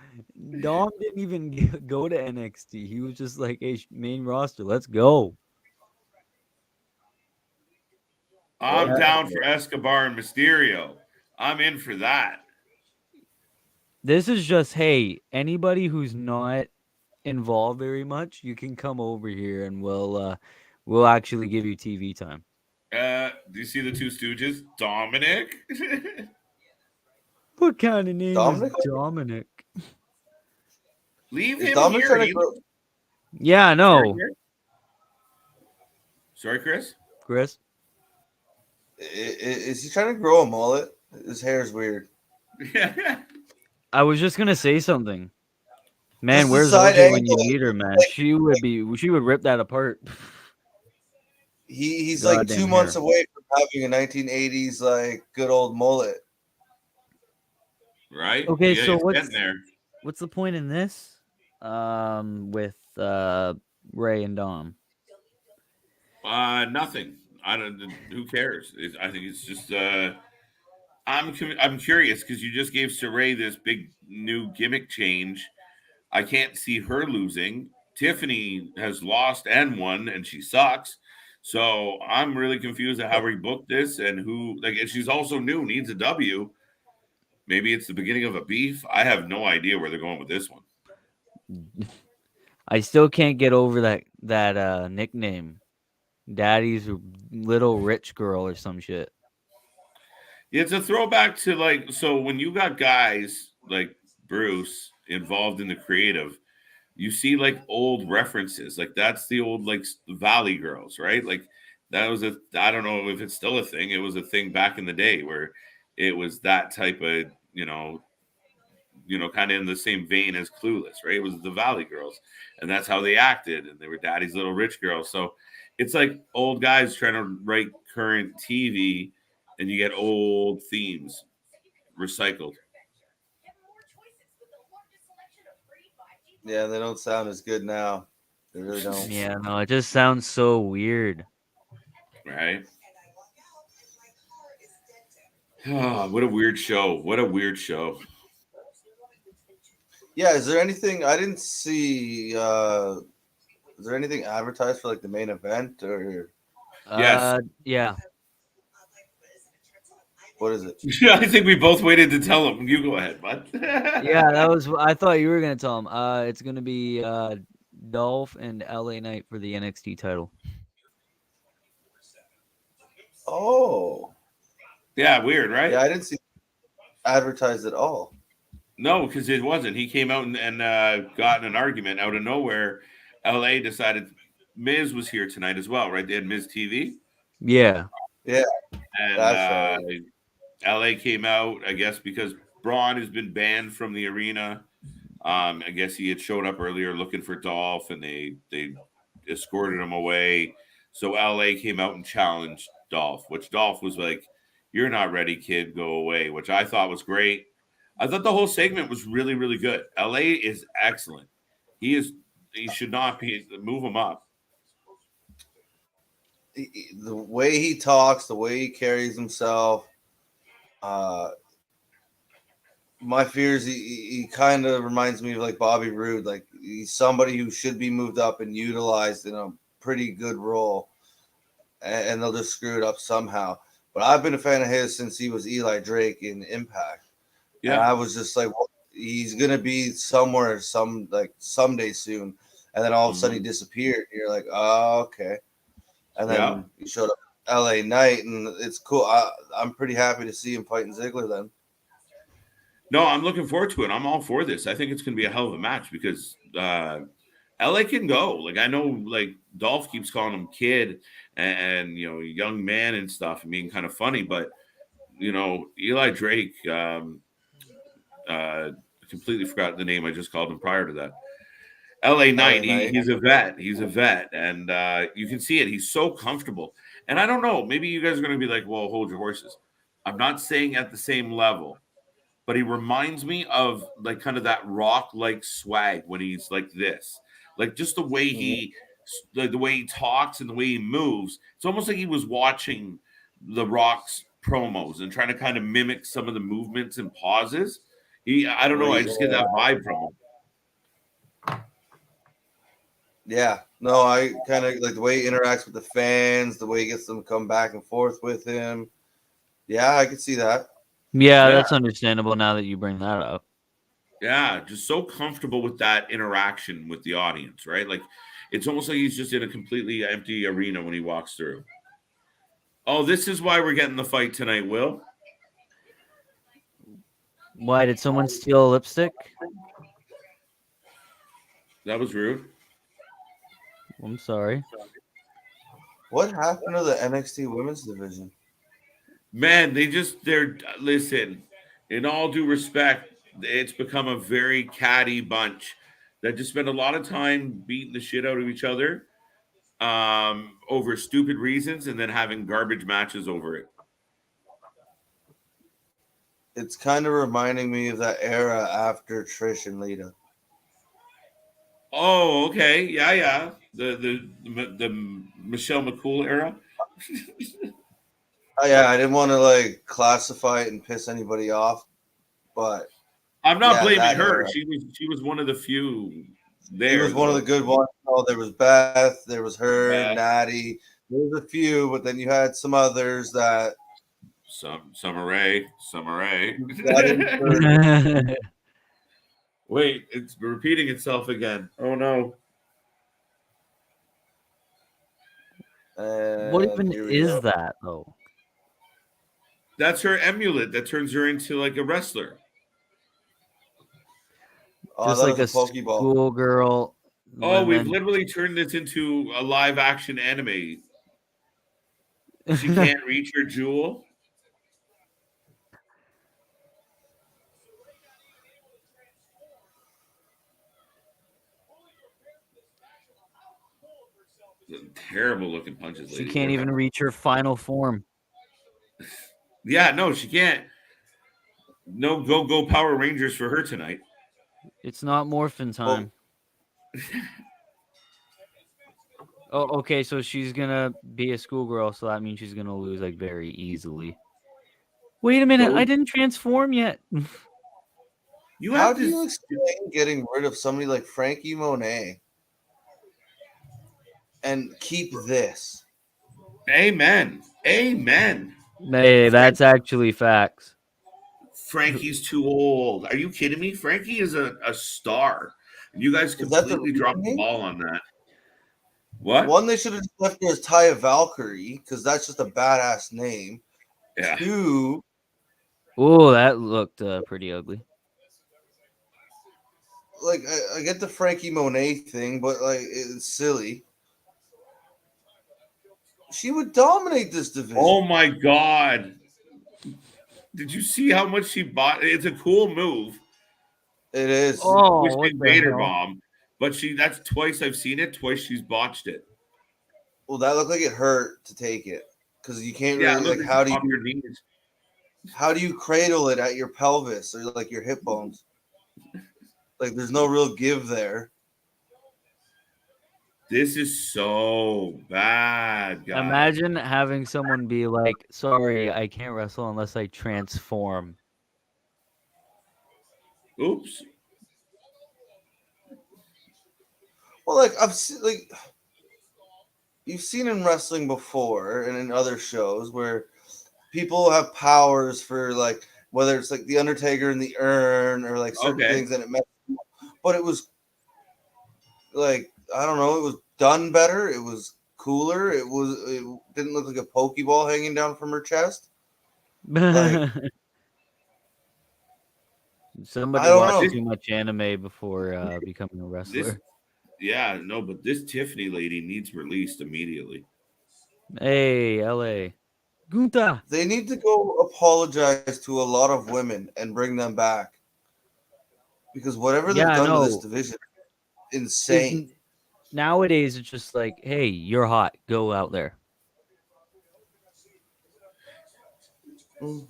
Dom didn't even go to NXT. He was just like, hey, main roster, let's go. I'm down for Escobar and Mysterio. I'm in for that. This is just, hey, anybody who's not involved very much, you can come over here and we'll We'll actually give you TV time. Do you see the two Stooges? Dominic. What kind of name Dominic? is Dominic? Leave Is him Dominic here. trying to grow? Yeah, I know. Sorry, Chris. Chris? Is he trying to grow a mullet? His hair is weird. I was just gonna say something. Man, Just the where's side OJ when angle, you need her, man? like- She would rip that apart. He's like Goddamn 2 months hair. away from having a 1980s like good old mullet. Right? Okay, Yeah, so it's getting there. what's the point in this? With Ray and Dom. Nothing. I don't. Who cares? I think it's just. I'm curious because you just gave Saray this big new gimmick change. I can't see her losing. Tiffany has lost and won, and she sucks. So I'm really confused at how we booked this and who. Like, and she's also new, needs a W. Maybe it's the beginning of a beef. I have no idea where they're going with this one. I still can't get over that nickname. Daddy's little rich girl or some shit. It's a throwback to like, so when you got guys like Bruce involved in the creative, you see like old references. Like that's the old like Valley Girls, right? Like that was I don't know if it's still a thing. It was a thing back in the day where it was that type of, kind of in the same vein as Clueless, right? It was the Valley Girls, and that's how they acted, and they were daddy's little rich girls. So it's like old guys trying to write current TV, and you get old themes recycled. Yeah, they don't sound as good now. They really don't. Yeah, no, it just sounds so weird. Right? Oh, what a weird show. What a weird show. Yeah, is there anything I didn't see? Is there anything advertised for like the main event or? Yes. Yeah. What is it? Yeah, I think we both waited to tell him. You go ahead, bud. Yeah, that was. I thought you were gonna tell him. It's gonna be Dolph and LA Knight for the NXT title. Oh. Yeah, weird, right? Yeah, I didn't see advertised at all. No, because it wasn't. He came out and got in an argument out of nowhere. LA decided Miz was here tonight as well, right? They had Miz TV. Yeah. Yeah. And LA came out, I guess, because Braun has been banned from the arena. I guess he had showed up earlier looking for Dolph, and they escorted him away. So LA came out and challenged Dolph, which Dolph was like, "You're not ready, kid. Go away," which I thought was great. I thought the whole segment was really, really good. LA is excellent. He should not be. Move him up. The way he talks, the way he carries himself. My fears, he kind of reminds me of like Bobby Roode. Like he's somebody who should be moved up and utilized in a pretty good role, and they'll just screw it up somehow. But I've been a fan of his since he was Eli Drake in Impact. Yeah, and I was just like, well, he's gonna be somewhere, someday soon, and then all of a sudden he disappeared. And you're like, oh, okay. And then he showed up LA Knight, and it's cool. I'm pretty happy to see him fighting Ziggler then. No, I'm looking forward to it. I'm all for this. I think it's going to be a hell of a match because LA can go. Like I know, like Dolph keeps calling him kid and young man and stuff and being kind of funny, but Eli Drake. Completely forgot the name I just called him prior to that. LA Knight. He's a vet. He's a vet, and you can see it. He's so comfortable. And I don't know. Maybe you guys are going to be like, "Well, hold your horses." I'm not saying at the same level. But he reminds me of like kind of that Rock-like swag when he's like this, like just the way the way he talks and the way he moves. It's almost like he was watching the Rock's promos and trying to kind of mimic some of the movements and pauses. I don't know. I just get that vibe from him. Yeah, no, I kind of like the way he interacts with the fans, the way he gets them to come back and forth with him. Yeah, I could see that. Yeah, that's understandable now that you bring that up. Yeah, just so comfortable with that interaction with the audience, right? Like it's almost like he's just in a completely empty arena when he walks through. Oh, this is why we're getting the fight tonight, Will. Why did someone steal a lipstick? That was rude. I'm sorry. What happened to the NXT women's division? Man, they're listen, in all due respect, it's become a very catty bunch that just spend a lot of time beating the shit out of each other over stupid reasons and then having garbage matches over it. It's kind of reminding me of that era after Trish and Lita. Oh, okay. Yeah. The Michelle McCool era. Oh, yeah, I didn't want to like classify it and piss anybody off, but I'm not blaming that her. era. She was one of the few there. She was one of the good ones. Oh, there was Beth, there was her, Natty. There was a few, but then you had some others that Summer Rae. Wait, it's repeating itself again. Oh no. What even is that though? That's her amulet that turns her into like a wrestler. Just like a schoolgirl. Oh, we've literally turned this into a live action anime. She can't reach her jewel. Terrible looking punches. She can't even reach her final form. Yeah, no, she can't. No go Power Rangers for her tonight. It's not morphin time. Oh, okay, so she's gonna be a schoolgirl, so that means she's gonna lose like very easily. Wait a minute, I didn't transform yet. How do you explain getting rid of somebody like Frankie Monet and keep this? Amen. Hey, that's actually facts. Frankie's too old. Are you kidding me? Frankie is a star. You guys completely dropped the ball on that. What? One, they should have left her as Taya Valkyrie because that's just a badass name. Yeah. Two. Oh, that looked pretty ugly. Like I get the Frankie Monet thing, but like it's silly. She would dominate this division. Oh my god. Did you see how much she bought? It's a cool move. It is. Oh, Twisted Vader bomb. But that's twice I've seen it. Twice she's botched it. Well, that looked like it hurt to take it. Because you can't really how do you cradle it at your pelvis or like your hip bones? Like there's no real give there. This is so bad, guys. Imagine having someone be like, sorry, I can't wrestle unless I transform. Oops. Well, like I've seen, like you've seen in wrestling before and in other shows where people have powers for like whether it's like the Undertaker and the urn or like certain things and it messes up. But it was like I don't know, it was done better. It was cooler. It didn't look like a Pokeball hanging down from her chest. Like, somebody watched too much anime before becoming a wrestler. But this Tiffany lady needs released immediately. Hey, LA. Gunta. They need to go apologize to a lot of women and bring them back. Because whatever they've done to this division, insane. Nowadays, it's just like, hey, you're hot. Go out there.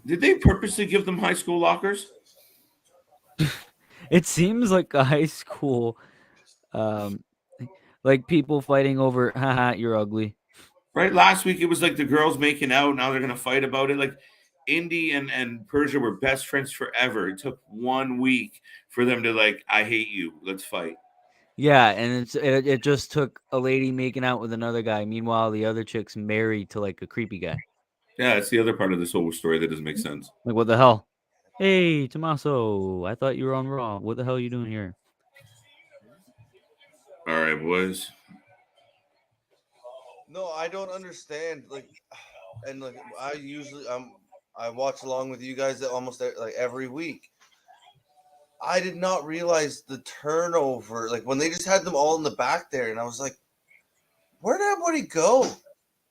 Did they purposely give them high school lockers? It seems like a high school, like people fighting over, haha, you're ugly. Right? Last week, it was like the girls making out. Now they're going to fight about it. Like Indy and Persia were best friends forever. It took 1 week for them to like, I hate you. Let's fight. Yeah, and it just took a lady making out with another guy. Meanwhile, the other chick's married to like a creepy guy. Yeah, it's the other part of this whole story that doesn't make sense. Like, what the hell? Hey, Tommaso, I thought you were on Raw. What the hell are you doing here? All right, boys. No, I don't understand. Like, and like I watch along with you guys almost like every week. I did not realize the turnover. Like when they just had them all in the back there, and I was like, "Where did everybody go?"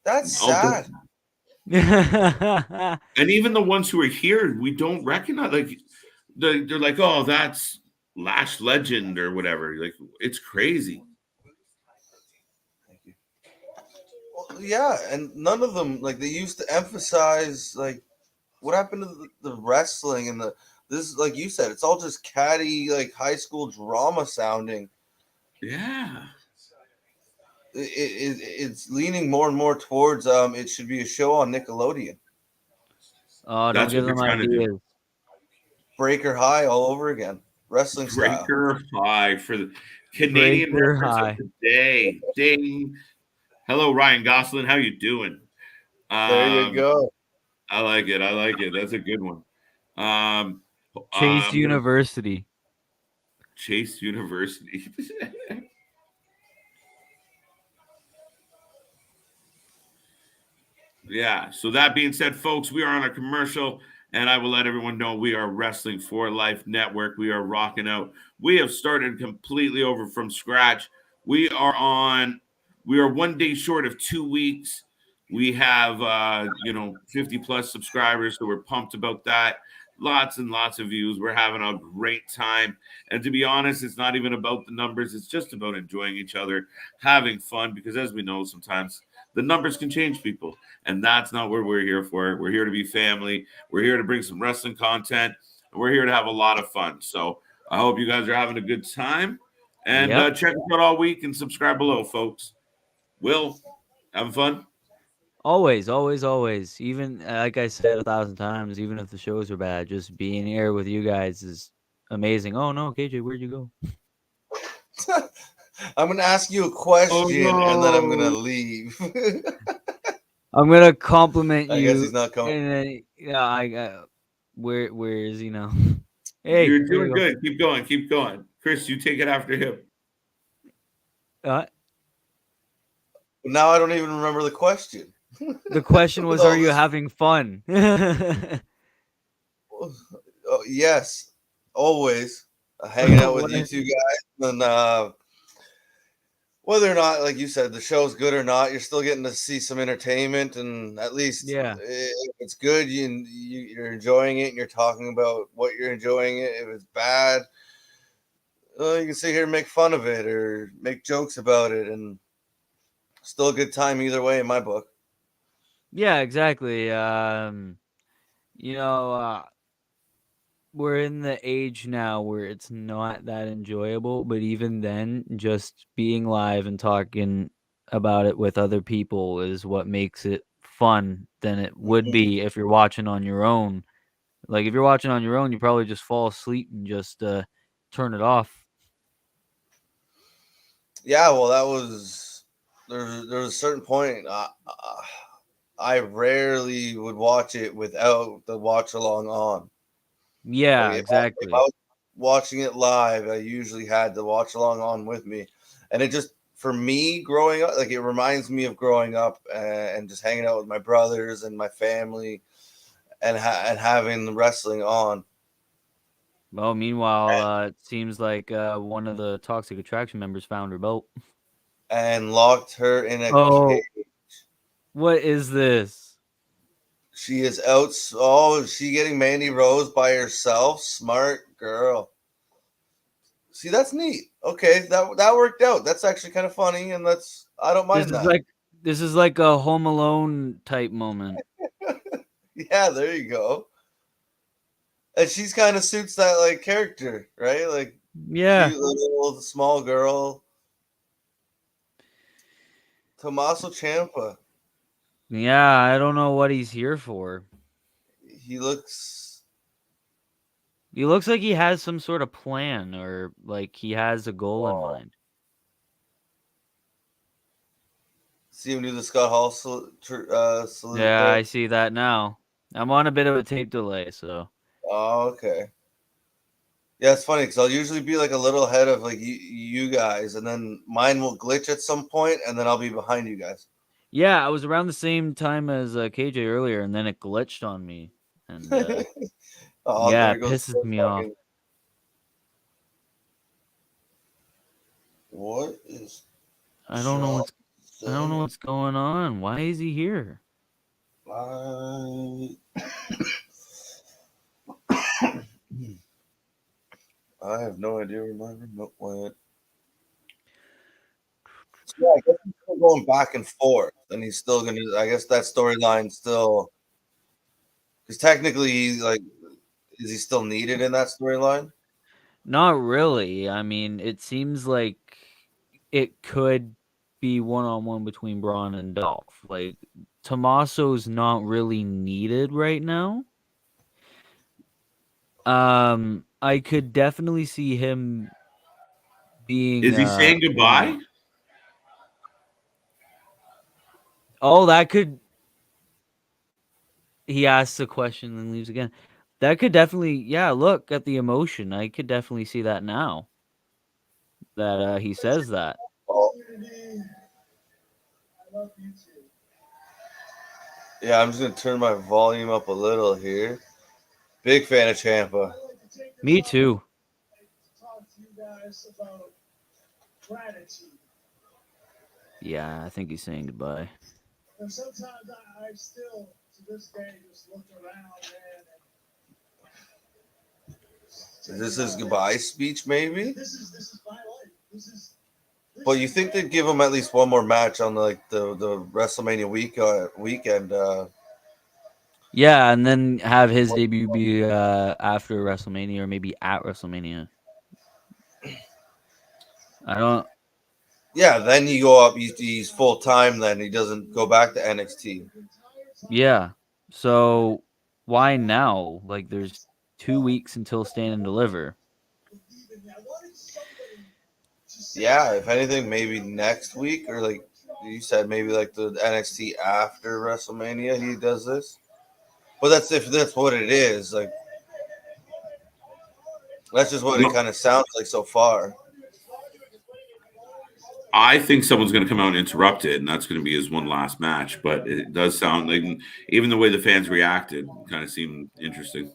That's sad. And even the ones who are here, we don't recognize. Like they're like, "Oh, that's Lash Legend or whatever." Like it's crazy. Thank you. Well, yeah, and none of them like they used to emphasize like what happened to the wrestling and the this like you said, it's all just catty like high school drama sounding. Yeah. It's leaning more and more towards it should be a show on Nickelodeon. Oh, don't That's give what they're them trying to do. ideas. Breaker High all over again, wrestling style. Breaker High for the Canadian Breaker reference High. of the day. Ding. Hello, Ryan Gosselin. How you doing? There you go. I like it. I like it. That's a good one. Chase University. Chase University. Yeah. So that being said, folks, we are on a commercial, and I will let everyone know we are Wrestling for Life Network. We are rocking out. We have started completely over from scratch. We are 1 day short of 2 weeks. We have 50 plus subscribers, so we're pumped about that. Lots and lots of views. We're having a great time. And to be honest, it's not even about the numbers, it's just about enjoying each other, having fun, because as we know, sometimes the numbers can change people. And that's not what we're here for. We're here to be family. We're here to bring some wrestling content. And we're here to have a lot of fun. So I hope you guys are having a good time. And check us out all week and subscribe below, folks. Will, having fun? Always, always, always. Even like I said 1,000 times, even if the shows are bad, just being here with you guys is amazing. Oh no, KJ, where'd you go? I'm gonna ask you a question and then I'm gonna leave. I'm gonna compliment you. I guess he's not coming. And then, where is he now? Hey, you're doing good. Keep going. Keep going. Chris, you take it after him. Now I don't even remember the question. The question was, are you having fun? Yes, always hanging out with you two guys, and whether or not, like you said, the show's good or not, you're still getting to see some entertainment, and at least if it's good, you're enjoying it, and you're talking about what you're enjoying it. If it's bad, you can sit here and make fun of it or make jokes about it, and still a good time either way in my book. Yeah, exactly. We're in the age now where it's not that enjoyable, but even then, just being live and talking about it with other people is what makes it fun than it would be if you're watching on your own. Like if you're watching on your own, you probably just fall asleep and just turn it off. Yeah, well, that was there was a certain point. I rarely would watch it without the watch along on. Yeah, like exactly. If I was watching it live, I usually had the watch along on with me, and it just for me growing up, like it reminds me of growing up and just hanging out with my brothers and my family, and having the wrestling on. Well, meanwhile, it seems like one of the Toxic Attraction members found her belt and locked her in a cage. What is this? She is out. Oh, is she getting Mandy Rose by herself? Smart girl. See, that's neat. Okay, that worked out. That's actually kind of funny, and I don't mind that. This is like a Home Alone type moment. Yeah, there you go. And she's kind of suits that like character, right? Like cute little small girl. Tommaso Ciampa. Yeah, I don't know what he's here for. He looks like he has some sort of plan, or like he has a goal in mind. See him do the Scott Hall salute. Yeah, I see that now. I'm on a bit of a tape delay, so Oh, okay. Yeah, it's funny because I'll usually be like a little ahead of like you guys, and then mine will glitch at some point, and then I'll be behind you guys. Yeah, I was around the same time as KJ earlier, and then it glitched on me, and Oh, yeah, there it goes pisses me off. What is? I don't know what's going on. Why is he here? I have no idea where my remote went. So yeah, I guess he's still going back and forth, and he's still gonna. I guess that storyline still, because technically, he's like, is he still needed in that storyline? Not really. I mean, it seems like it could be one-on-one between Braun and Dolph. Like, Tommaso's not really needed right now. I could definitely see him being. Is he saying goodbye? Oh, that could. He asks a question and leaves again. That could definitely, yeah. Look at the emotion. I could definitely see that now. That he says that. Yeah, I'm just gonna turn my volume up a little here. Big fan of Ciampa. Me too. Yeah, I think he's saying goodbye. And sometimes I still, to this day, just look around, man. Is this his goodbye speech, maybe? This is my life. But you think they'd give him at least one more match on the WrestleMania weekend? Yeah, and then have his debut be after WrestleMania or maybe at WrestleMania. I don't. Yeah, then you go up. He's full time. Then he doesn't go back to NXT. Yeah. So why now? Like, there's 2 weeks until Stand and Deliver. Yeah, if anything, maybe next week or like you said, maybe like the NXT after WrestleMania, he does this. But that's if that's what it is. Like that's just what it kind of sounds like so far. I think someone's going to come out and interrupt it, and that's going to be his one last match. But it does sound like, even the way the fans reacted, kind of seemed interesting.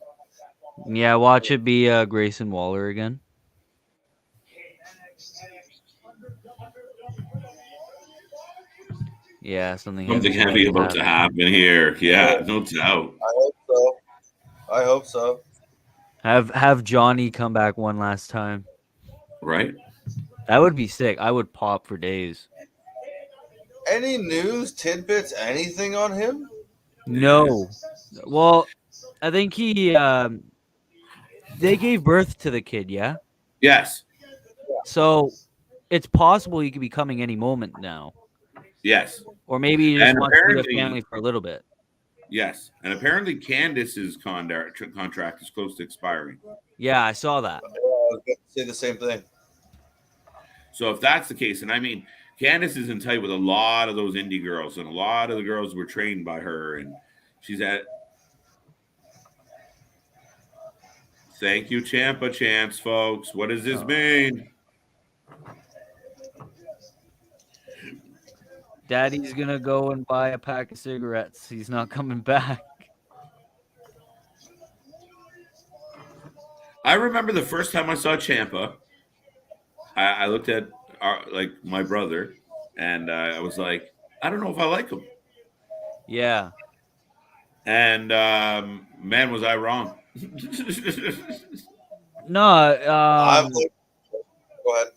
Yeah, watch it be Grayson Waller again. Yeah, something heavy about to happen here. Yeah, no doubt. I hope so. Have Johnny come back one last time. Right. That would be sick. I would pop for days. Any news, tidbits, anything on him? No. Well, I think he they gave birth to the kid, yeah? Yes. So it's possible he could be coming any moment now. Yes. Or maybe he just wants to be with family for a little bit. Yes. And apparently Candice's contract is close to expiring. Yeah, I saw that. I was going to say the same thing. So if that's the case, and I mean, Candice is in tight with a lot of those indie girls, and a lot of the girls were trained by her, and she's at. Thank you, Ciampa Chance, folks. What does this mean? Daddy's gonna go and buy a pack of cigarettes. He's not coming back. I remember the first time I saw Ciampa. I looked at my brother, and I was like, I don't know if I like him. Yeah. And man, was I wrong. No. Go ahead.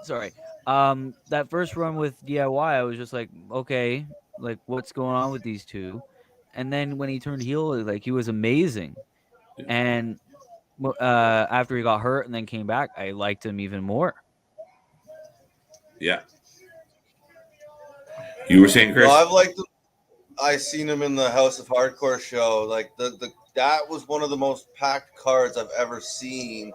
Sorry. That first run with DIY, I was just like, okay, like what's going on with these two? And then when he turned heel, like he was amazing. And after he got hurt and then came back, I liked him even more. Yeah. You were saying, Chris? No, I've liked him. I seen him in the House of Hardcore show. Like that was one of the most packed cards I've ever seen,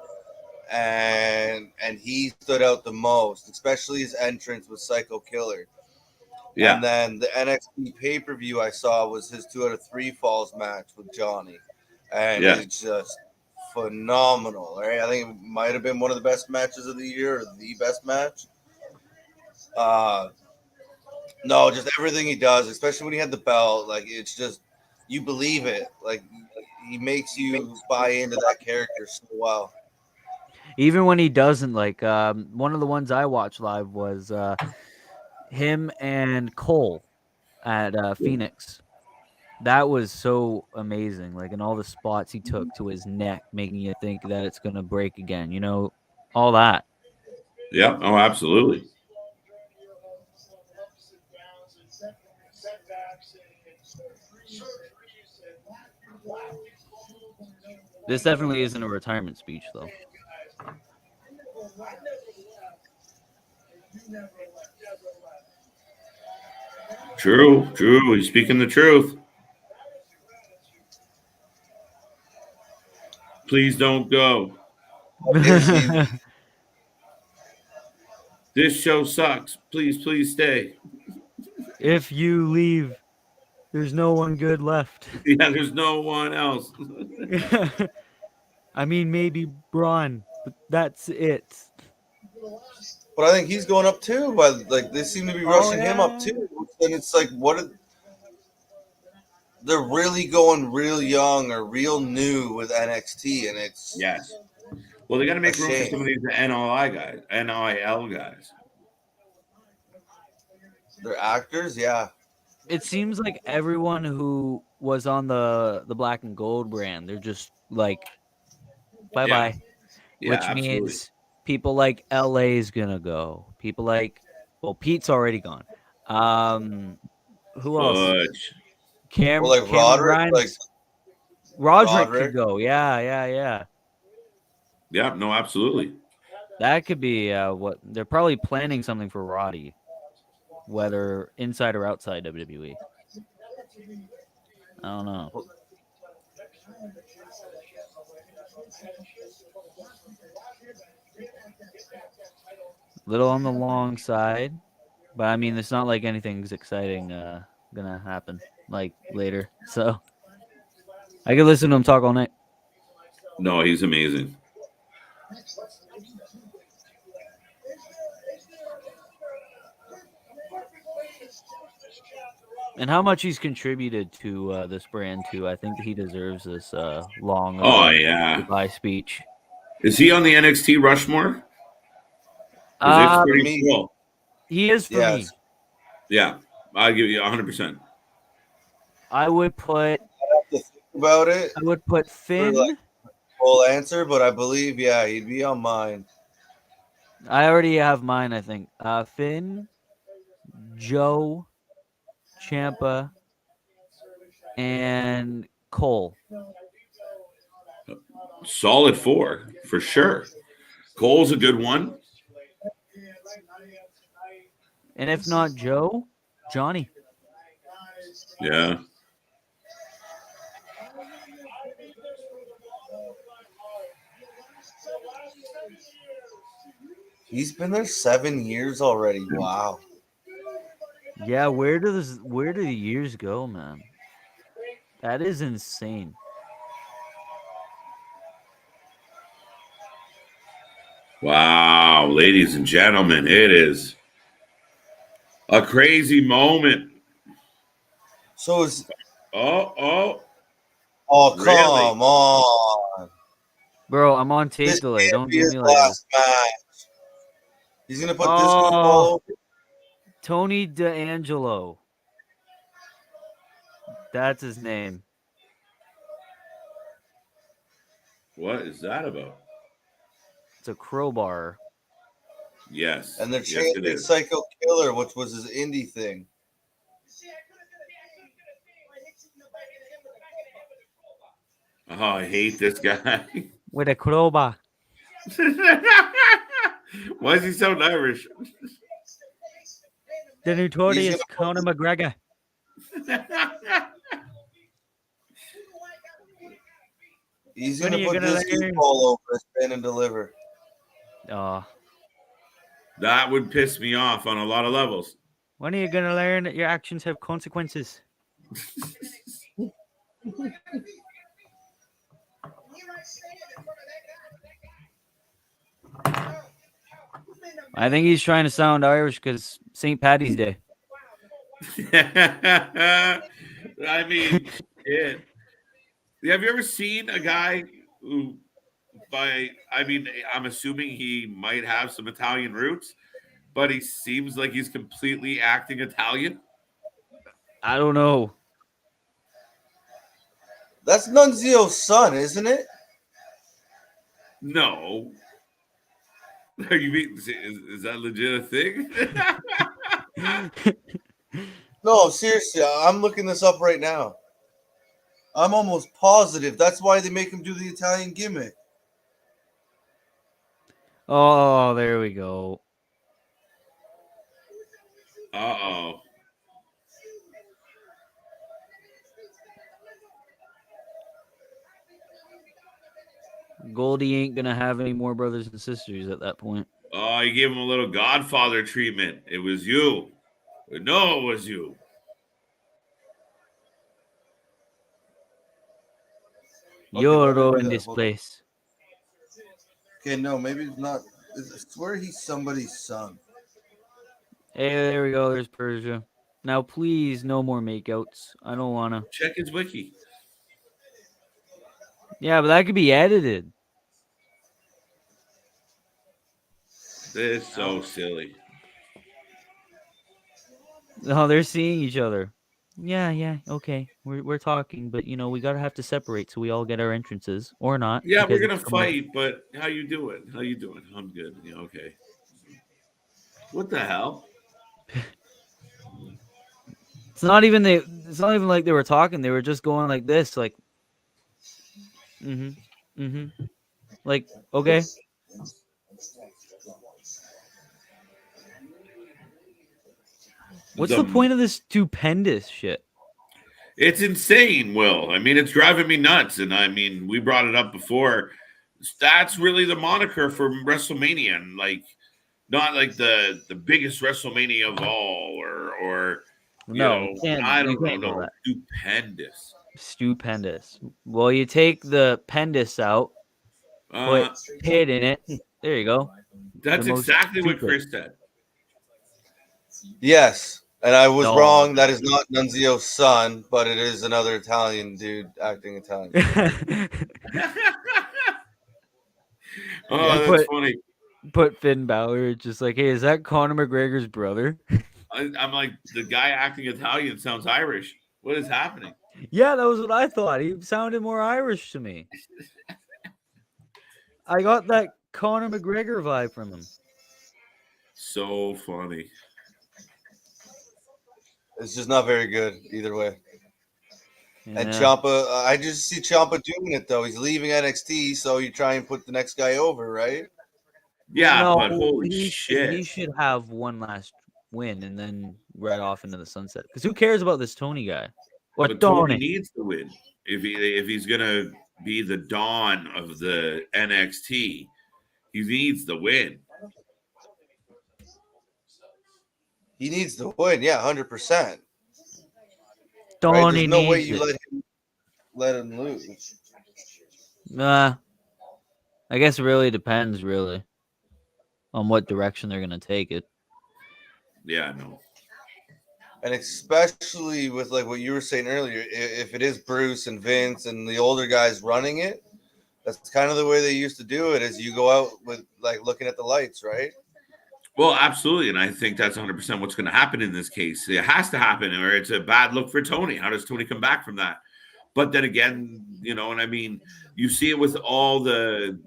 and he stood out the most, especially his entrance with Psycho Killer. Yeah. And then the NXT pay-per-view I saw was his 2 out of 3 falls match with Johnny, and it's just phenomenal. Right, I think it might have been one of the best matches of the year, or the best match. No, just everything he does, especially when he had the belt, like it's just you believe it. Like he makes you buy into that character so well. Even when he doesn't, like one of the ones I watched live was him and Cole at Phoenix. That was so amazing. Like, in all the spots he took to his neck, making you think that it's gonna break again. You know, all that. Yeah. Oh, absolutely. This definitely isn't a retirement speech, though. True. True. He's speaking the truth. Please don't go. This show sucks. Please stay. If you leave, there's no one good left. Yeah, there's no one else. I mean, maybe Braun, but that's it. But I think he's going up too. But like they seem to be rushing him up too. And it's like, they're really going real young or real new with NXT, and it's Yes. Well, they got to make room for some of these NIL guys. They're actors, yeah. It seems like everyone who was on the black and gold brand, they're just like, bye-bye. Yeah, Which absolutely. means people like LA's gonna go. People like, well, Pete's already gone. Who else? Butch. Well, like Cameron Roderick, Grimes. Roderick could go. Yeah. Yeah, no, absolutely. That could be what they're probably planning something for Roddy, whether inside or outside WWE. I don't know. Little on the long side, but I mean, it's not like anything's exciting gonna happen like later. So I could listen to him talk all night. No, he's amazing. And how much he's contributed to this brand too. I think he deserves this long goodbye speech. Is he on the NXT Rushmore? It's pretty cool. He is for me. Yeah, I'll give you 100%. I would put. I have to think about it. I would put Finn. Like full answer, but I believe, yeah, he'd be on mine. I already have mine. I think Finn, Joe, Ciampa, and Cole. Solid 4 for sure. Cole's a good one. And if not Joe, Johnny. Yeah. He's been there 7 years already. Wow. Yeah, where do the years go, man? That is insane. Wow, ladies and gentlemen, it is a crazy moment. So is Oh, come really? on. Bro, I'm on tape This delay. can't Don't be give his me like last this. match. He's gonna put this one all over. Tony D'Angelo. That's his name. What is that about? It's a crowbar. Yes. And they're yes, changing it is. Psycho Killer, which was his indie thing. Oh, I hate this guy. With a crowbar. Why is he so Irish? The notorious Conor McGregor. He's going to put this all over Spin and Deliver. Oh. That would piss me off on a lot of levels. When are you going to learn that your actions have consequences? I think he's trying to sound Irish because St. Paddy's Day. I mean, shit. Have you ever seen a guy who, I'm assuming he might have some Italian roots, but he seems like he's completely acting Italian? I don't know. That's Nunzio's son, isn't it? No. Are you being, is that legit a thing? No, seriously, I'm looking this up right now. I'm almost positive. That's why they make him do the Italian gimmick. Oh, there we go. Uh-oh. Goldie ain't gonna have any more brothers and sisters at that point. Oh, you gave him a little Godfather treatment. It was you. No, it was you. You're in this place. Okay, no, maybe it's not. I swear he's somebody's son. Hey, there we go. There's Persia. Now, please, no more makeouts. I don't wanna. Check his wiki. Yeah, but that could be edited. This is so silly. No, they're seeing each other. Yeah, okay. We're talking, but we gotta have to separate so we all get our entrances or not. Yeah, we're because gonna it's commercial. fight, but how you doing? How you doing? I'm good. Yeah, okay. What the hell? It's not even like they were talking. They were just going like this, like, like, okay. What's the point of this stupendous shit? It's insane, Will. I mean, it's driving me nuts. And I mean, we brought it up before. That's really the moniker for WrestleMania, and like not like the biggest WrestleMania of all, or No, I don't know. go No, that. stupendous. Stupendous. Well, you take the pendus out, put pit in it. There you go. That's exactly what Chris said. Yes, and I was wrong. That is not Nunzio's son, but it is another Italian dude acting Italian. That's funny. Put Finn Balor just like, hey, is that Conor McGregor's brother? I'm like, the guy acting Italian sounds Irish. What is happening? Yeah, that was what I thought. He sounded more Irish to me. I got that Conor McGregor vibe from him. So funny. It's just not very good either way. Yeah. And Ciampa, I just see Ciampa doing it though. He's leaving NXT, so you try and put the next guy over, right? Yeah, no, but holy shit. He should have one last win and then right off into the sunset. Because who cares about this Tony guy? But Tony needs to win. If he's gonna be the dawn of the NXT, he needs the win. He needs to win, yeah, 100%. Tony There's no way needs you it. let him lose. I guess it really depends, really, on what direction they're gonna take it. Yeah, I know. And especially with like what you were saying earlier, if it is Bruce and Vince and the older guys running it, that's kind of the way they used to do it. Is you go out with like looking at the lights, right? Well, absolutely, and I think that's 100% what's going to happen in this case. It has to happen, or it's a bad look for Tony. How does Tony come back from that? But then again, and I mean, you see it with all the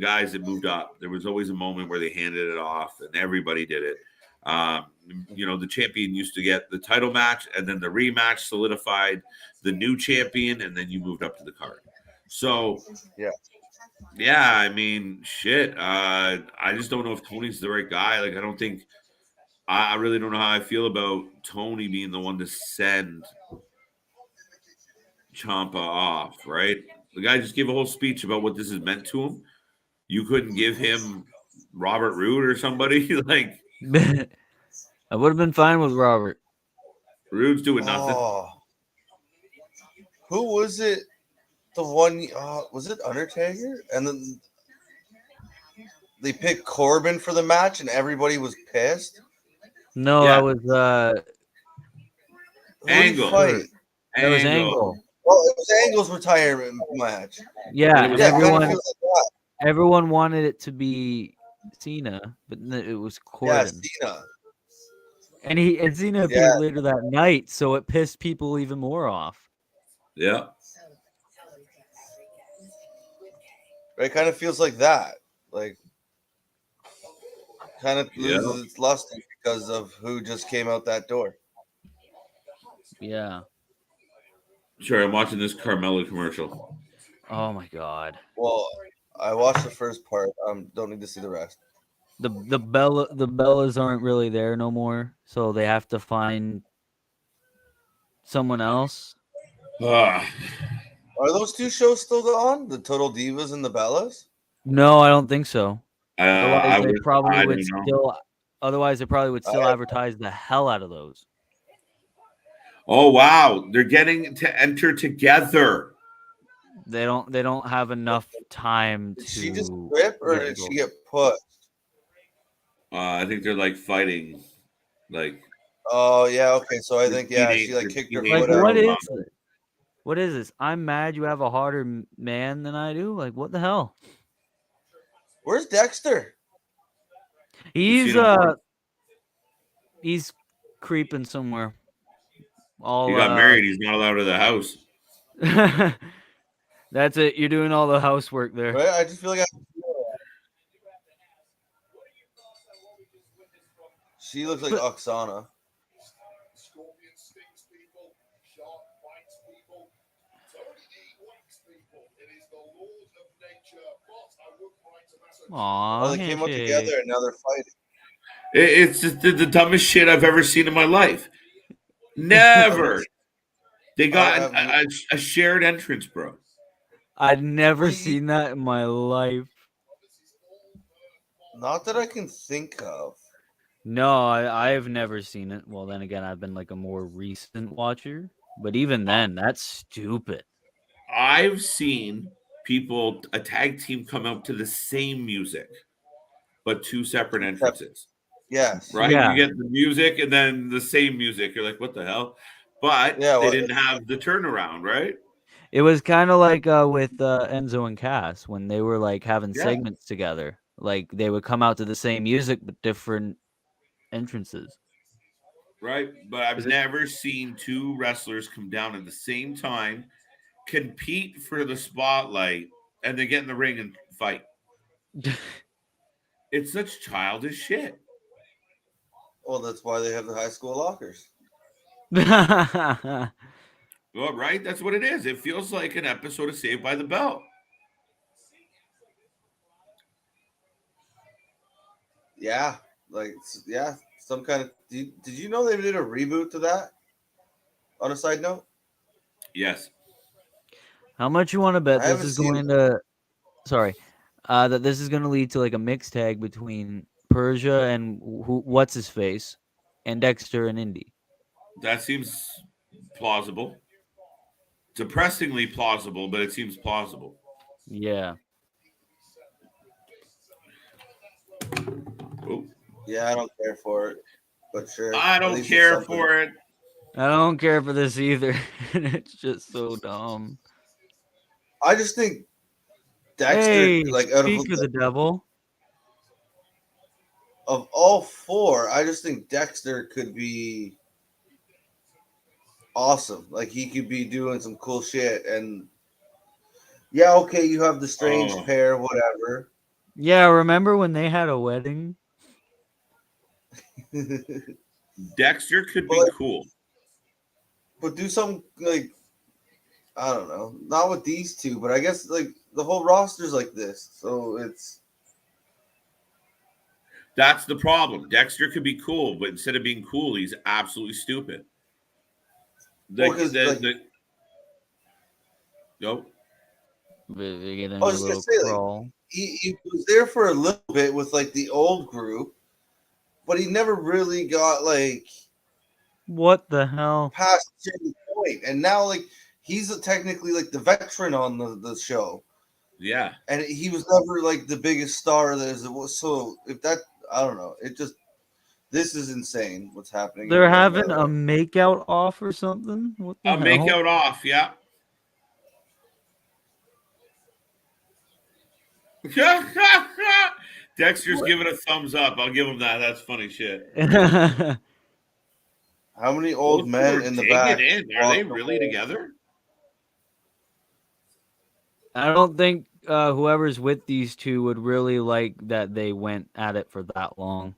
guys that moved up. There was always a moment where they handed it off, and everybody did it. The champion used to get the title match, and then the rematch solidified the new champion, and then you moved up to the card. So, yeah, I mean, shit. I just don't know if Tony's the right guy. Like, I really don't know how I feel about Tony being the one to send Ciampa off, right? The guy just gave a whole speech about what this has meant to him. You couldn't give him Robert Roode or somebody like. I would have been fine with Robert. Roode's doing nothing. Who was it? The one was it Undertaker? And then they picked Corbin for the match and everybody was pissed. No, Yeah. that was Who did he Angle. fight? that was Angle. Well, it was Angle's retirement match. Yeah, And it and was Yeah, it kind of everyone feels like that. everyone wanted it to be Cena, but it was Yeah, Corbin. Cena. And Cena appeared Yeah. later that night, so it pissed people even more off. Yeah. It kind of feels like that. Like, kind of Yeah. loses its luster because of who just came out that door. Yeah. Sorry, I'm watching this Carmelo commercial. Oh my god. Well, I watched the first part. Don't need to see the rest. The Bellas aren't really there no more, so they have to find someone else. Ah, Are those two shows still on? The Total Divas and the Bellas? No, I don't think so. Otherwise, I they probably I would don't know. still. Otherwise, they probably would still I- advertise the hell out of those. Oh wow, they're getting to enter together. They don't have enough time Did to. she just rip or get did she involved. get put? I think they're like fighting, like Oh yeah, okay. So I They're think she teenage- like they're kicked her teenage foot Like, out. what girls. is it? What is this? I'm mad you have a harder man than I do. Like, what the hell? Where's Dexter? He's seen him he's creeping somewhere. All he got married. He's not allowed to the house. That's it. You're doing all the housework there. Right? I just feel like she looks like Oksana. Aw, Oh, they came out handshake. together and now they're fighting. It's just the dumbest shit I've ever seen in my life. Never. They got a shared entrance, bro. I've never Well, seen that in my life. Not that I can think of. No, I've never seen it. Well, then again, I've been like a more recent watcher. But even then, that's stupid. I've seen a tag team come out to the same music, but two separate entrances. Yes. Right? Yeah. You get the music and then the same music. You're like, what the hell? But Yeah, they well, didn't have the turnaround, right? It was kind of like with Enzo and Cass when they were like having Yeah. segments together. Like they would come out to the same music but different entrances. Right? But I've Is it- never seen two wrestlers come down at the same time, compete for the spotlight, and then get in the ring and fight. It's such childish shit. Well, that's why they have the high school lockers. Well, right? That's what it is. It feels like an episode of Saved by the Bell. Yeah. Like, yeah. Some kind of. Did you know they did a reboot to that? On a side note? Yes. How much you want to bet I this haven't is seen going to? Sorry, that this is going to lead to like a mixed tag between Persia and what's his face, and Dexter and Indy. That seems plausible. Depressingly plausible, but it seems plausible. Yeah. Oh. Yeah, I don't care for it. But sure. I at don't least care it's something. for it. I don't care for this either. It's just so dumb. I just think Dexter, Hey, like, out speak of the devil. of all four, I just think Dexter could be awesome. Like, he could be doing some cool shit. And yeah, okay, you have the strange pair, whatever. Yeah, remember when they had a wedding? Dexter could be But- cool. But do something like, I don't know, not with these two, but I guess like the whole roster's like this, so it's That's the problem. Dexter could be cool, but instead of being cool, he's absolutely stupid. Well, 'cause, like- Nope. They get in I a was gonna little say, like, crawl. he was there for a little bit with like the old group, but he never really got like What the hell? past a certain point. And now like he's technically like the veteran on the show. Yeah. And he was never like the biggest star that is. So if that, I don't know. It just, this is insane. What's happening? They're having a makeout off or something. What the A hell? makeout off, yeah. Dexter's giving a thumbs up. I'll give him that. That's funny shit. How many old Both men are in the digging back? in. Are they really together? I don't think whoever's with these two would really like that they went at it for that long.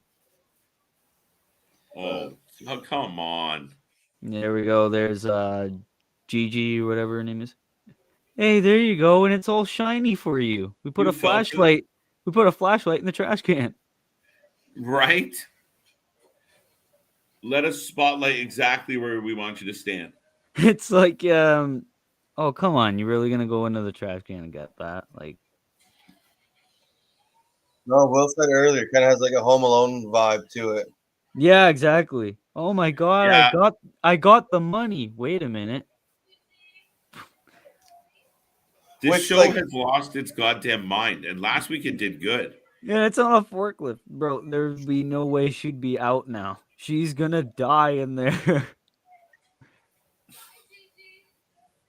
Oh, come on. There we go. There's Gigi or whatever her name is. Hey, there you go, and it's all shiny for you. We put You a felt good. flashlight. We put a flashlight in the trash can. Right? Let us spotlight exactly where we want you to stand. It's like, oh come on, you really gonna go into the trash can and get that? Like, No, Will said earlier, kind of has like a Home Alone vibe to it. yeah, exactly. Oh my god, Yeah. I got the money. Wait a minute. This show has lost its goddamn mind, and last week it did good. Yeah, it's on a forklift, bro. There'd be no way she'd be out now. She's gonna die in there.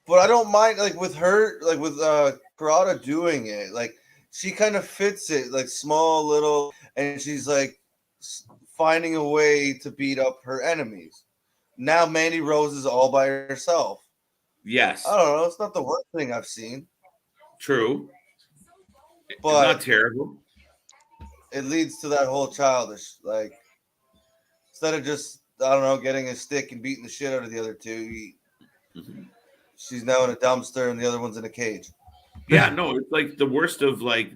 But I don't mind, like with her, like with Karada doing it, like she kind of fits it, like small little, and she's like finding a way to beat up her enemies. Now Mandy Rose is all by herself. Yes. I don't know. It's not the worst thing I've seen. True. But it's not terrible. It leads to that whole childish, like, instead of just, I don't know, getting a stick and beating the shit out of the other two, she's now in a dumpster and the other one's in a cage. Yeah, no, it's like the worst of like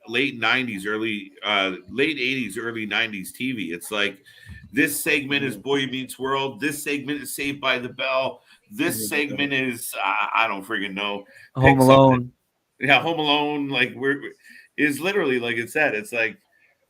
late 90s, late 80s, early 90s TV. It's like this segment is Boy Meets World. This segment is Saved by the Bell. This segment is, I don't freaking know. Home Alone. Yeah, Home Alone. Like, is literally, like it said, it's like,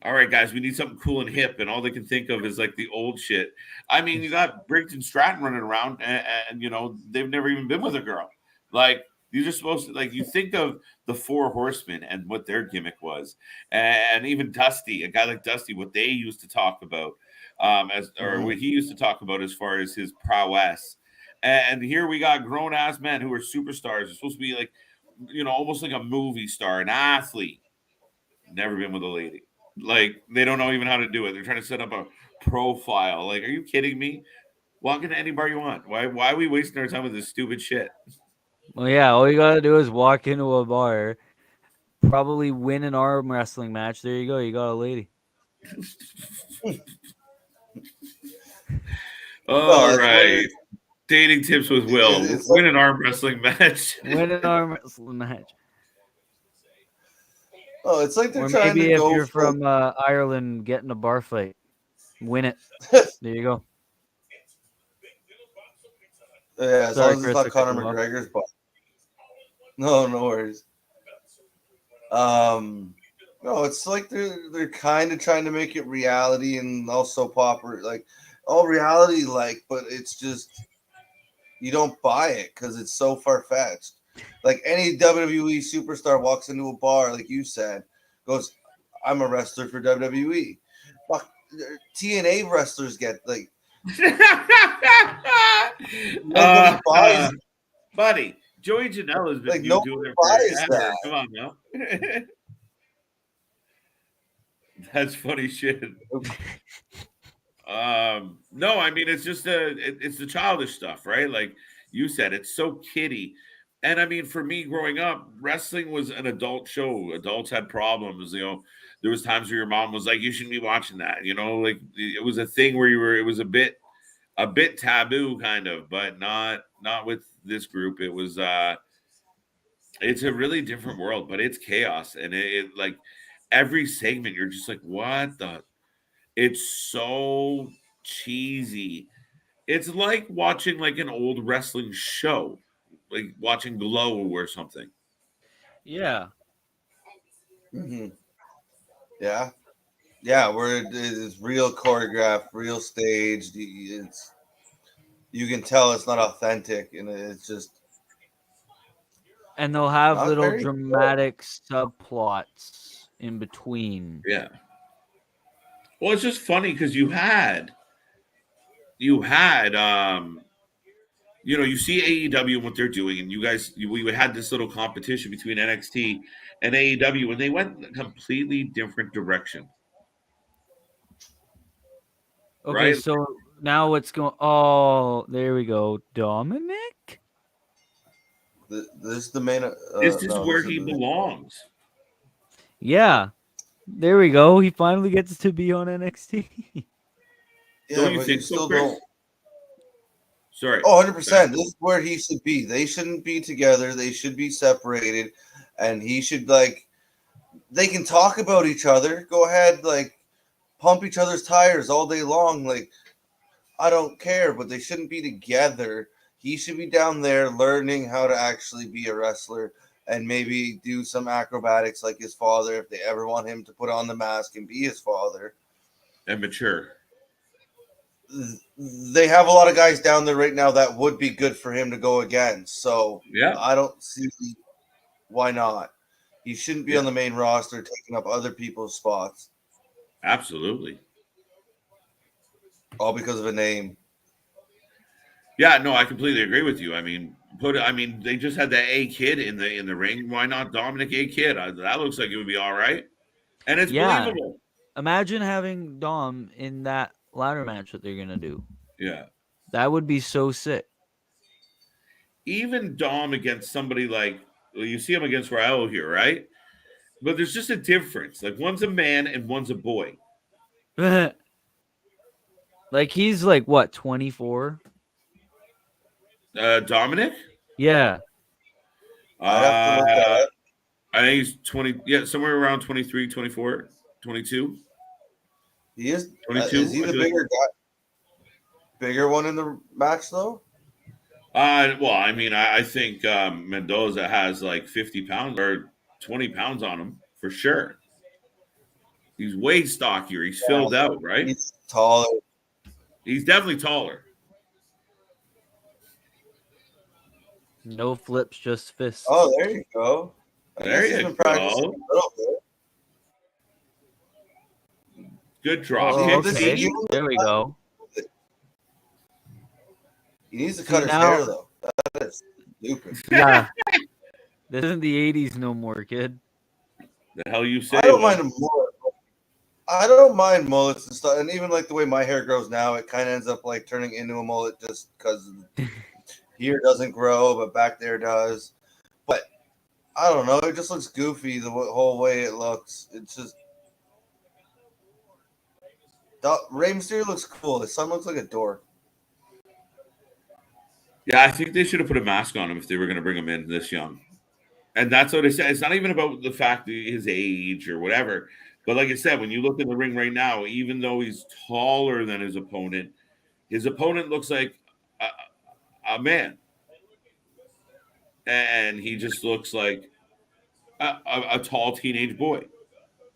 all right, guys, we need something cool and hip. And all they can think of is like the old shit. I mean, you got Briggs and Stratton running around and you know, they've never even been with a girl. Like, these are supposed to, like, you think of the Four Horsemen and what their gimmick was, and even Dusty, a guy like Dusty, what they used to talk about, what he used to talk about as far as his prowess. And here we got grown ass men who are superstars. They're supposed to be like, you know, almost like a movie star, an athlete. Never been with a lady. Like, they don't know even how to do it. They're trying to set up a profile. Like, are you kidding me? Walk into any bar you want. Why are we wasting our time with this stupid shit? Well, yeah, all you gotta do is walk into a bar, probably win an arm wrestling match. There you go. You got a lady. All right. Dating tips with Will. Win an arm wrestling match. Win an arm wrestling match. Oh, it's like they're or trying maybe to if go you're from Ireland, get in a bar fight. Win it. There you go. Yeah, as long as it's not Conor McGregor's bar. No worries. No, it's like they're kind of trying to make it reality and also proper, like all reality, like, but it's just you don't buy it because it's so far fetched. Like any WWE superstar walks into a bar, like you said, goes, "I'm a wrestler for WWE." Fuck, TNA wrestlers get like. Nobody buys it. Buddy, Joey Janela has been like, doing it forever. That. Come on now. That's funny shit. No, I mean, it's just it's the childish stuff, right? Like you said, it's so kiddie. And I mean, for me growing up, wrestling was an adult show. Adults had problems. You know, there was times where your mom was like, "You shouldn't be watching that." You know, like it was a thing where it was a bit taboo, kind of, but not with this group. It was it's a really different world, but it's chaos, and it like every segment, you're just like, what the? It's so cheesy. It's like watching like an old wrestling show, like watching Glow or something. Yeah. Mm-hmm. Yeah. Where it's real choreographed, real staged. You can tell it's not authentic, and it's just And they'll have Not little very good. dramatic subplots in between. Yeah. Well, it's just funny because you had you see AEW and what they're doing, and we had this little competition between NXT and AEW, and they went a completely different direction. Okay, Right? so now what's going? Oh, there we go, Dominic. This is the main. This is no, where this he is the- belongs. Yeah, there we go. He finally gets to be on NXT. Yeah, Don't you but think you so, still Chris? don't. Sorry. Oh, 100%. This is where he should be. They shouldn't be together. They should be separated. And he should, like, they can talk about each other. Go ahead, like, pump each other's tires all day long. Like, I don't care, but they shouldn't be together. He should be down there learning how to actually be a wrestler and maybe do some acrobatics like his father if they ever want him to put on the mask and be his father. And mature. They have a lot of guys down there right now that would be good for him to go against. So Yeah. I don't see why not. He shouldn't be Yeah. on the main roster taking up other people's spots, Absolutely. all because of a name. Yeah, no, I completely agree with you. I mean, they just had that A Kid in the ring. Why not Dominic A Kid? That looks like it would be all right, and it's Yeah. believable. Imagine having Dom in that ladder match that they're gonna do. Yeah, That would be so sick. even Dom against somebody like you see him against Raul here, right? But there's just a difference. Like one's a man and one's a boy. Like he's like what, 24? Dominic? Yeah. I'd have to look that up. I think he's 20. Yeah, somewhere around 23, 24, 22. He is. 22. Is he the bigger guy? Bigger one in the match, though? Well, I mean, I think Mendoza has like 50 pounds or 20 pounds on him for sure. He's way stockier. He's filled out, right? He's taller. He's definitely taller. No flips, just fists. Oh, there you go. I There guess he's you been practicing go. a little bit. Good drop Oh, kick. okay. There we go. He needs to cut his now- hair, though. That is stupid. Yeah. This isn't the 80s no more, kid. The hell you say? I don't mind a mullet. I don't mind mullets and stuff. And even like the way my hair grows now, it kind of ends up like turning into a mullet just because here doesn't grow, but back there does. But I don't know. It just looks goofy the whole way it looks. It's just. Rey Mysterio looks cool. His son looks like a dork. Yeah, I think they should have put a mask on him if they were going to bring him in this young. And that's what I said. It's not even about the fact that his age or whatever. But like I said, when you look in the ring right now, even though he's taller than his opponent looks like a man. And he just looks like a tall teenage boy.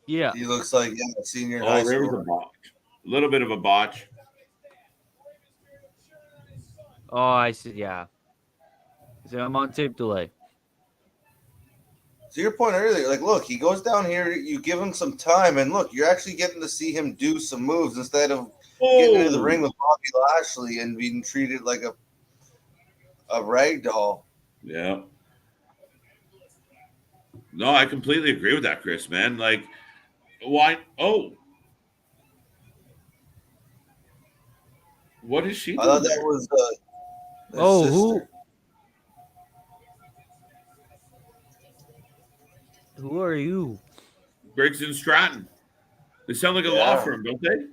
Yeah. He looks like a senior in high there was school. a botch. A little bit of a botch. Oh, I see. Yeah. So I'm on tape delay. To your point earlier, like, look, he goes down here, you give him some time, and look, you're actually getting to see him do some moves instead of getting into the ring with Bobby Lashley and being treated like a rag doll. Yeah. No, I completely agree with that, Chris, man. Like, why? Oh. What is she doing? I thought that there? was Oh, sister. Who are you? Briggs and Stratton. They sound like a law firm, don't they?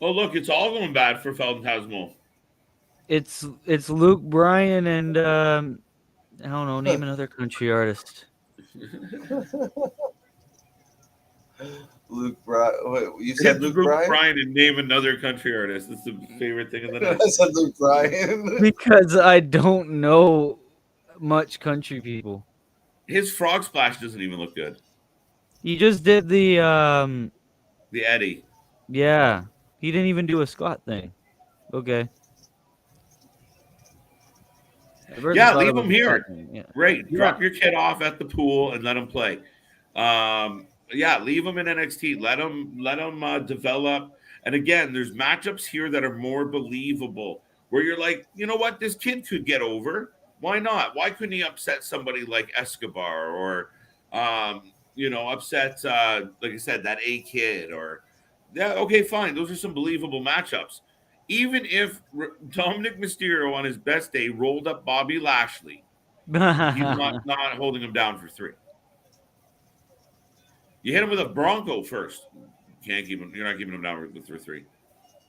Oh, look, it's all going bad for Phantasmal. It's Luke Bryan and I don't know, name another country artist. Luke Bryan. Wait, you It's said Luke Bryan? Bryan and name another country artist. That's the favorite thing of the night. I said Luke Bryan. Because I don't know much country people. His frog splash doesn't even look good. He just did the The Eddie. yeah. He didn't even do a Scott thing. Okay. Yeah, leave them here. Yeah. Great. Drop your kid off at the pool and let them play. Yeah, leave them in NXT. Let them develop. And again, there's matchups here that are more believable, where you're like, you know what, this kid could get over. Why not? Why couldn't he upset somebody like Escobar or, upset, like I said, that A kid or, yeah, okay, fine. Those are some believable matchups. Even if Dominic Mysterio on his best day rolled up Bobby Lashley, he's not holding him down for 3. You hit him with a Bronco first. Can't keep him. You're not keeping him down for 3.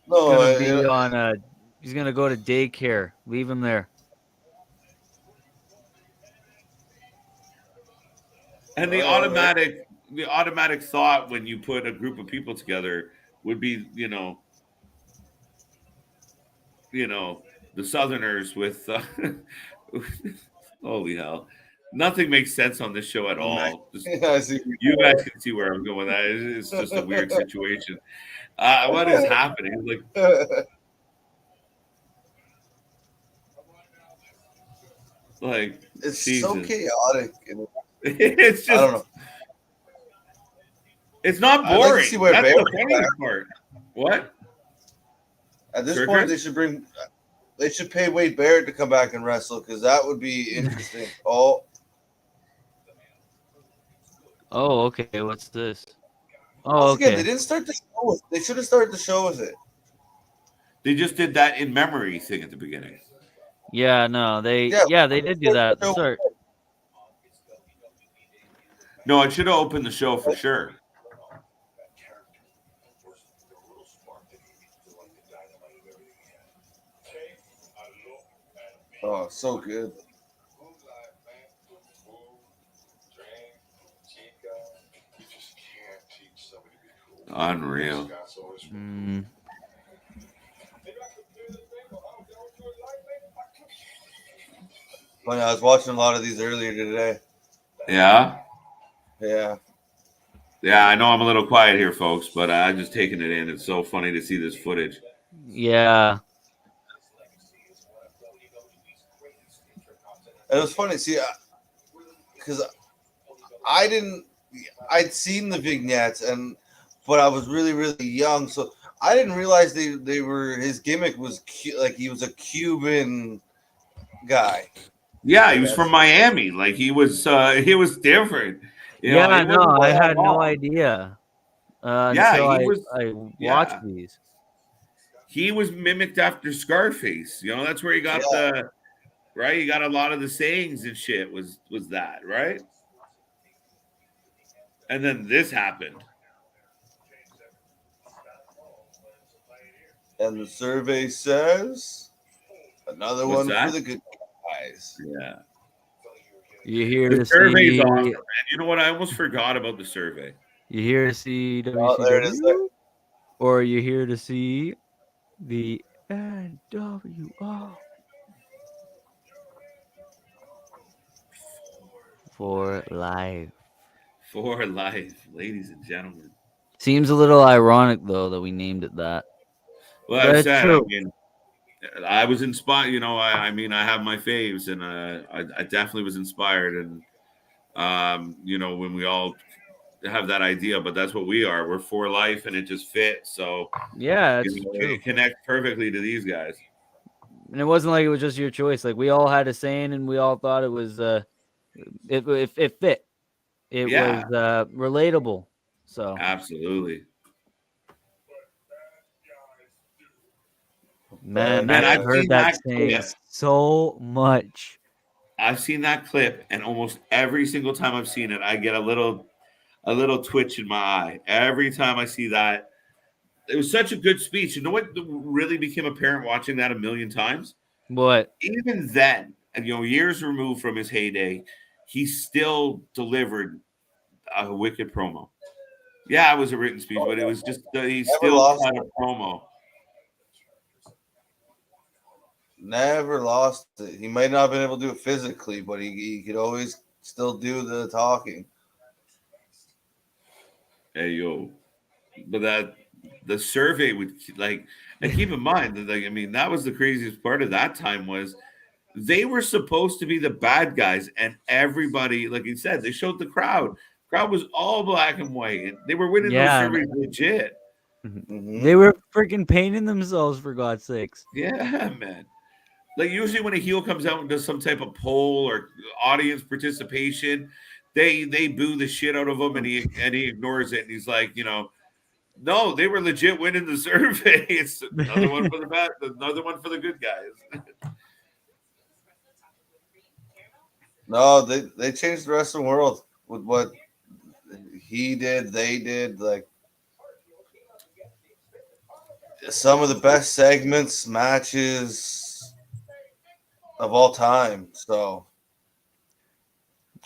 No, He's gonna go to daycare. Leave him there. And the automatic thought when you put a group of people together would be, the Southerners with holy hell. Nothing makes sense on this show at all. You guys can see where I'm going with that. It's just a weird situation. What is happening? Like it's Jesus. so chaotic. It's just, I don't know. It's not boring. I'd like to see where That's Bear the funny part. What? At this Circus? point, they should pay Wade Barrett to come back and wrestle because that would be interesting. Oh, okay. What's this? once Okay. again, they didn't start the show. They should have started the show with it. They just did that in memory thing at the beginning. Yeah, no, they did do that at the start. No, it should have opened the show for sure. Oh, so good. Unreal. Funny, I was watching a lot of these earlier today. Yeah? Yeah. Yeah, I know I'm a little quiet here, folks, but I'm just taking it in. It's so funny to see this footage. Yeah. It was funny, see, because I'd seen the vignettes, but I was really, really young, so I didn't realize they were, his gimmick was like he was a Cuban guy. Yeah, he was from Miami. Like he was different. I had no idea. Until I watched these. He was mimicked after Scarface. That's where he got right. He got a lot of the sayings and shit. Was that right? And then this happened. And the survey says another What's one that? for the good guys. Yeah. You hear The to survey's see? awesome, man. You know what? I almost forgot about the survey. You here to see WCW, Oh, there it is there. or you here to see the NWO? For life. For life, ladies and gentlemen. Seems a little ironic though that we named it that. Well, But I it's said, true. I was inspired. I have my faves, and I definitely was inspired. And when we all have that idea, but that's what we are. We're for life, and it just fits. So Yeah, it's true. it connects perfectly to these guys. And it wasn't like it was just your choice. Like we all had a saying, and we all thought it was it fit. It was relatable. So absolutely. Man, I've heard seen that that saying so much. I've seen that clip, and almost every single time I've seen it, I get a little twitch in my eye. Every time I see that, it was such a good speech. You know what really became apparent watching that a million times? What? Even then, and years removed from his heyday, he still delivered a wicked promo. Yeah, it was a written speech, but it was just he still had a promo. Never lost it. He might not have been able to do it physically, but he could always still do the talking. Hey, yo. But the survey would and keep in mind that that was the craziest part of that time was they were supposed to be the bad guys, and everybody, like you said, they showed the crowd. Crowd was all black and white, and they were winning those Yeah, surveys legit. they were freaking painting themselves, for God's sakes. Yeah, man. Like usually when a heel comes out and does some type of poll or audience participation, they boo the shit out of him, and he ignores it, and he's like, no, they were legit winning the survey. It's another one for the bad, another one for the good guys. No, they changed the wrestling world with what he did, they did. Like some of the best segments, matches of all time. So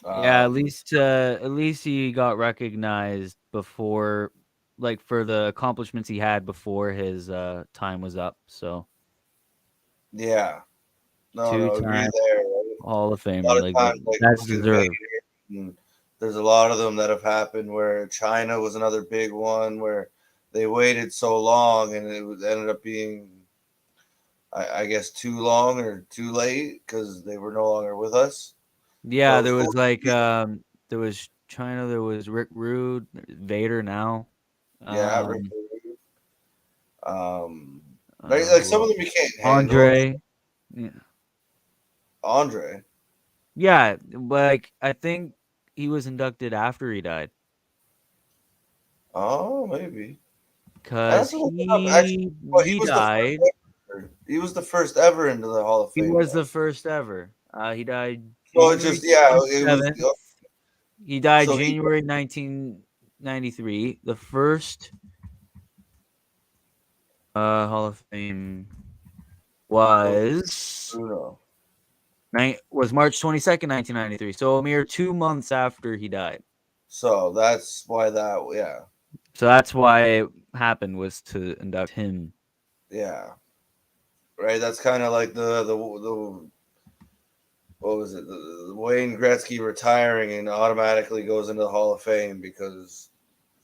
Yeah, at least he got recognized before, like for the accomplishments he had before his time was up. So yeah, no, agree two-time there. Right? Hall of A Famer, lot of like times, like that's with deserved. and there's a lot of them that have happened where China was another big one where they waited so long and ended up being, I guess, too long or too late because they were no longer with us. Yeah, So there it's was cool. like there was China, there was Rick Rude, Vader now. Yeah, Rick Rude. Like Who some of else? them you can't handle. Andre. Yeah. Andre. Yeah, like I think he was inducted after he died. Oh, maybe. Because Actually, well, he died. he was the first ever into the Hall of He Fame. was the first ever. He died So it January just it was 27th. He died so January 1993. The first Hall of Fame was Bruno. was March 22nd, 1993. So a mere 2 months after he died. So that's why that So that's why it happened, was to induct him. yeah. Right, that's kind of like the what was it? The Wayne Gretzky retiring and automatically goes into the Hall of Fame because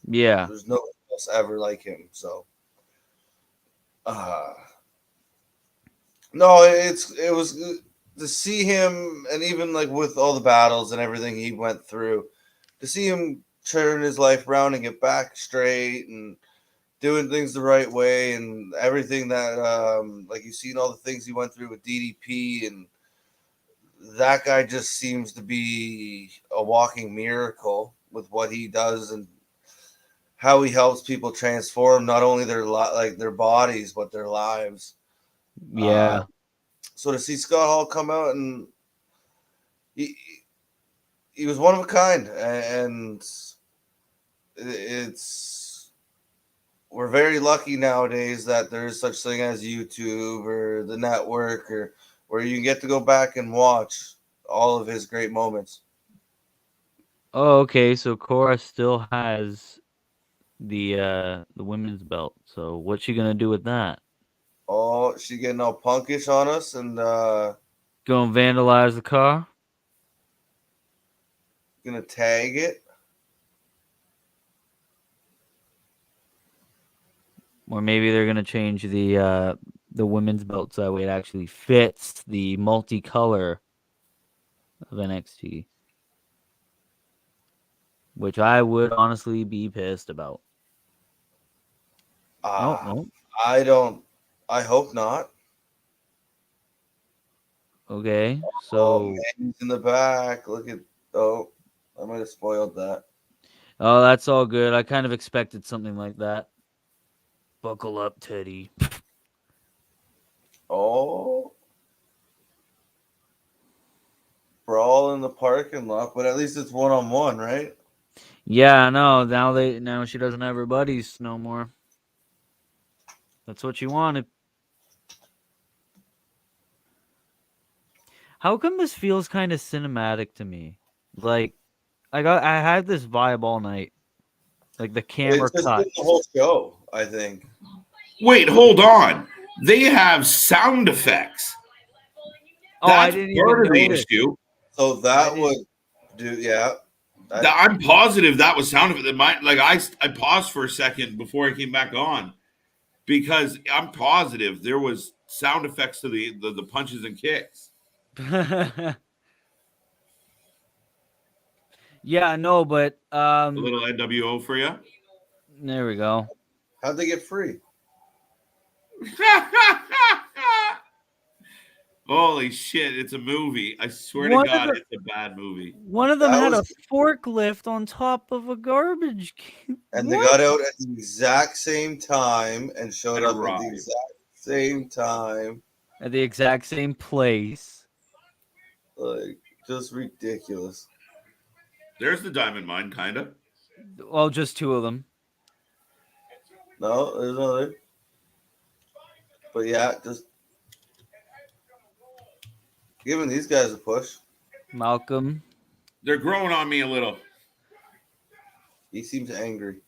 Yeah. there's no one else ever like him. So no, it was to see him, and even like with all the battles and everything he went through, to see him turn his life around and get back straight and doing things the right way and everything that like you've seen all the things he went through with DDP, and that guy just seems to be a walking miracle with what he does and how he helps people transform not only their bodies but their lives. Yeah. So to see Scott Hall come out, and he was one of a kind, and we're very lucky nowadays that there is such thing as YouTube or the network, or where you can get to go back and watch all of his great moments. Oh, okay. So Cora still has the women's belt. So what's she gonna do with that? Oh, she getting all punkish on us and Gonna vandalize the car? gonna tag it. Or maybe they're gonna change the women's belt so that way it actually fits the multicolor of NXT. Which I would honestly be pissed about. No. I hope not. Okay, Oh, so man, he's in the back. Look at I might have spoiled that. oh, that's all good. I kind of expected something like that. Buckle up, Teddy. Oh, brawl in the parking lot, but at least it's 1-on-1, right? Yeah, no. Now she doesn't have her buddies no more. That's what she wanted. How come this feels kind of cinematic to me? Like I had this vibe all night. Like the camera It's just cut. been the whole show, I think. Wait, hold on. They have sound effects. Oh, I That's didn't part even of the notice. issue. So that would do, yeah. I'm positive that was sound effect. I paused for a second before I came back on because I'm positive there was sound effects to the punches and kicks. Yeah, no, but A little NWO for you. there we go. How'd they get free? Holy shit! It's a movie. I swear One to of God, the- it's a bad movie. One of them That had was- a forklift on top of a garbage can. And they What? got out at the exact same time and showed And up at arrived. the exact same time. At the exact same place. Like, just ridiculous. There's the diamond mine, kind of. Well, just two of them. No, there's another. But yeah, just giving these guys a push. Malcolm. They're growing on me a little. He seems angry.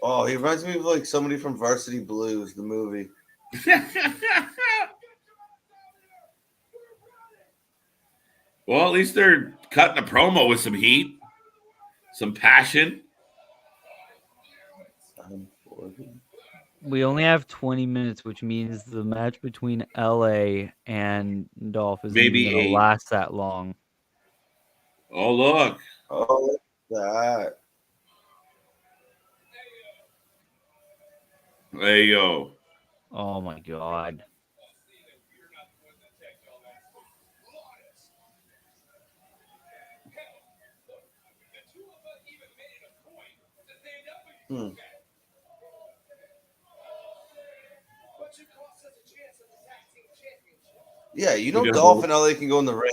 Oh, he reminds me of like somebody from Varsity Blues, the movie. Well, at least they're cutting a promo with some heat, some passion. We only have 20 minutes, which means the match between LA and Dolph isn't Maybe even going to 8. last that long. Oh, look. Oh, that. There you go. Oh my God. Yeah, you know We got Dolph both. and LA can go in the ring.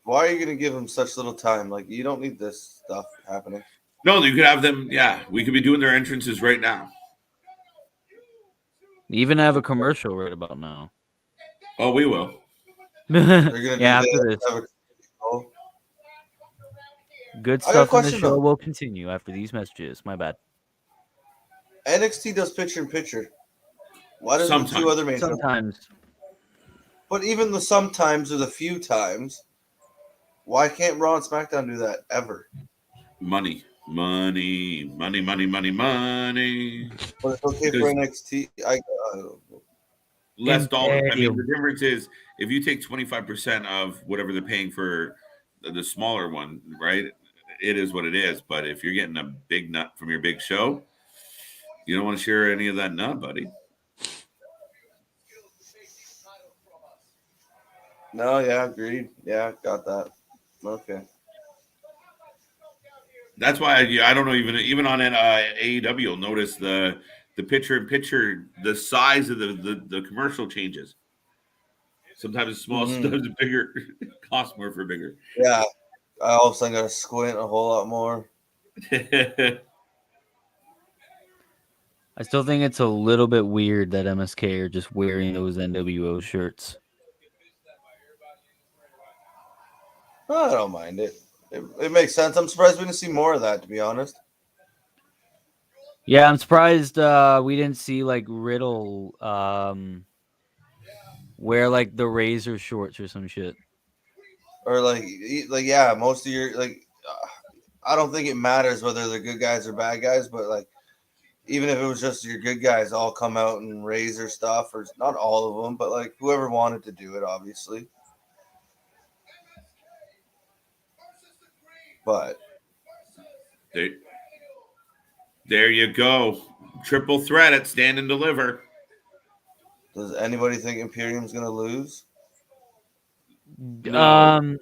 Why are you going to give them such little time? Like, you don't need this stuff happening. No, you could have them. Yeah, we could be doing their entrances right now. Even have a commercial right about now. Oh, we will. They're going to Yeah, after this. Good I got a stuff in the question, show though. will continue after these messages. My bad. NXT does picture-in-picture. Why doesn't the two Sometimes. other main shows? Sometimes. But even the sometimes or the few times, why can't Raw and SmackDown do that ever? Money. But it's okay Because- for NXT. less dollars. I mean, Imperium. the difference is if you take 25% of whatever they're paying for the smaller one, right? It is what it is. But if you're getting a big nut from your big show, you don't want to share any of that nut, buddy. No, yeah, agreed. Yeah, got that. Okay. That's why I don't know. Even on AEW, you'll notice the picture, the size of the commercial changes. Sometimes it's small, sometimes it's bigger. Costs more for bigger. Yeah, I all of a sudden got to squint a whole lot more. I still think it's a little bit weird that MSK are just wearing those NWO shirts. I don't mind it. It makes sense. I'm surprised we didn't see more of that, to be honest. Yeah, I'm surprised we didn't see like Riddle wear like the Razor shorts or some shit. Or like yeah, most of your I don't think it matters whether they're good guys or bad guys, but like even if it was just your good guys all come out and Razor stuff, or not all of them, but like whoever wanted to do it, obviously. But there you go. Triple threat at Stand and Deliver. does anybody think Imperium's gonna lose? No.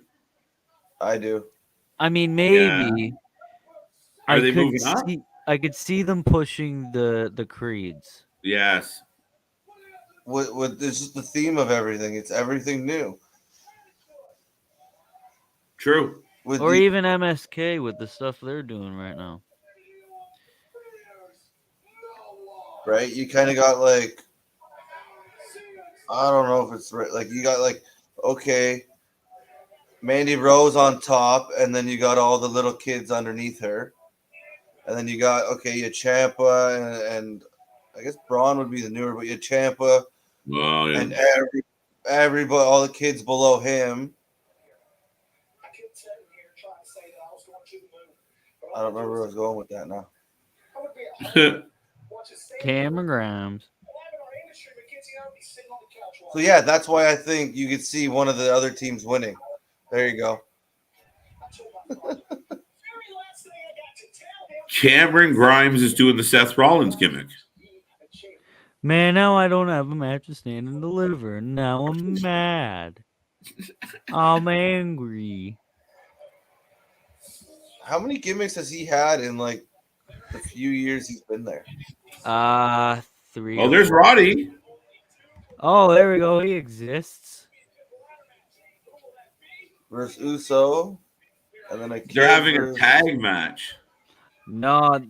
I do. I mean, maybe. Yeah. Are they moving up? I could see them pushing the Creeds. It's Yes. just the theme of everything. It's everything new. True. Or even MSK with the stuff they're doing right now. Right? You kind of got like, I don't know if it's right. Like you got like, okay, Mandy Rose on top, and then you got all the little kids underneath her. And then you got, okay, you Ciampa and I guess Braun would be the newer, but you Ciampa and everybody, all the kids below him. I don't remember where I was going with that now. Cameron Grimes. So yeah, that's why I think you could see one of the other teams winning. There you go. Cameron Grimes is doing the Seth Rollins gimmick. Man, now I don't have a match to stand and deliver. Now I'm mad. I'm angry. How many gimmicks has he had in like the few years he's been there? 3. Oh, there's Roddy. Oh, there we go. He exists. Versus Uso, and then They're having a tag match. No,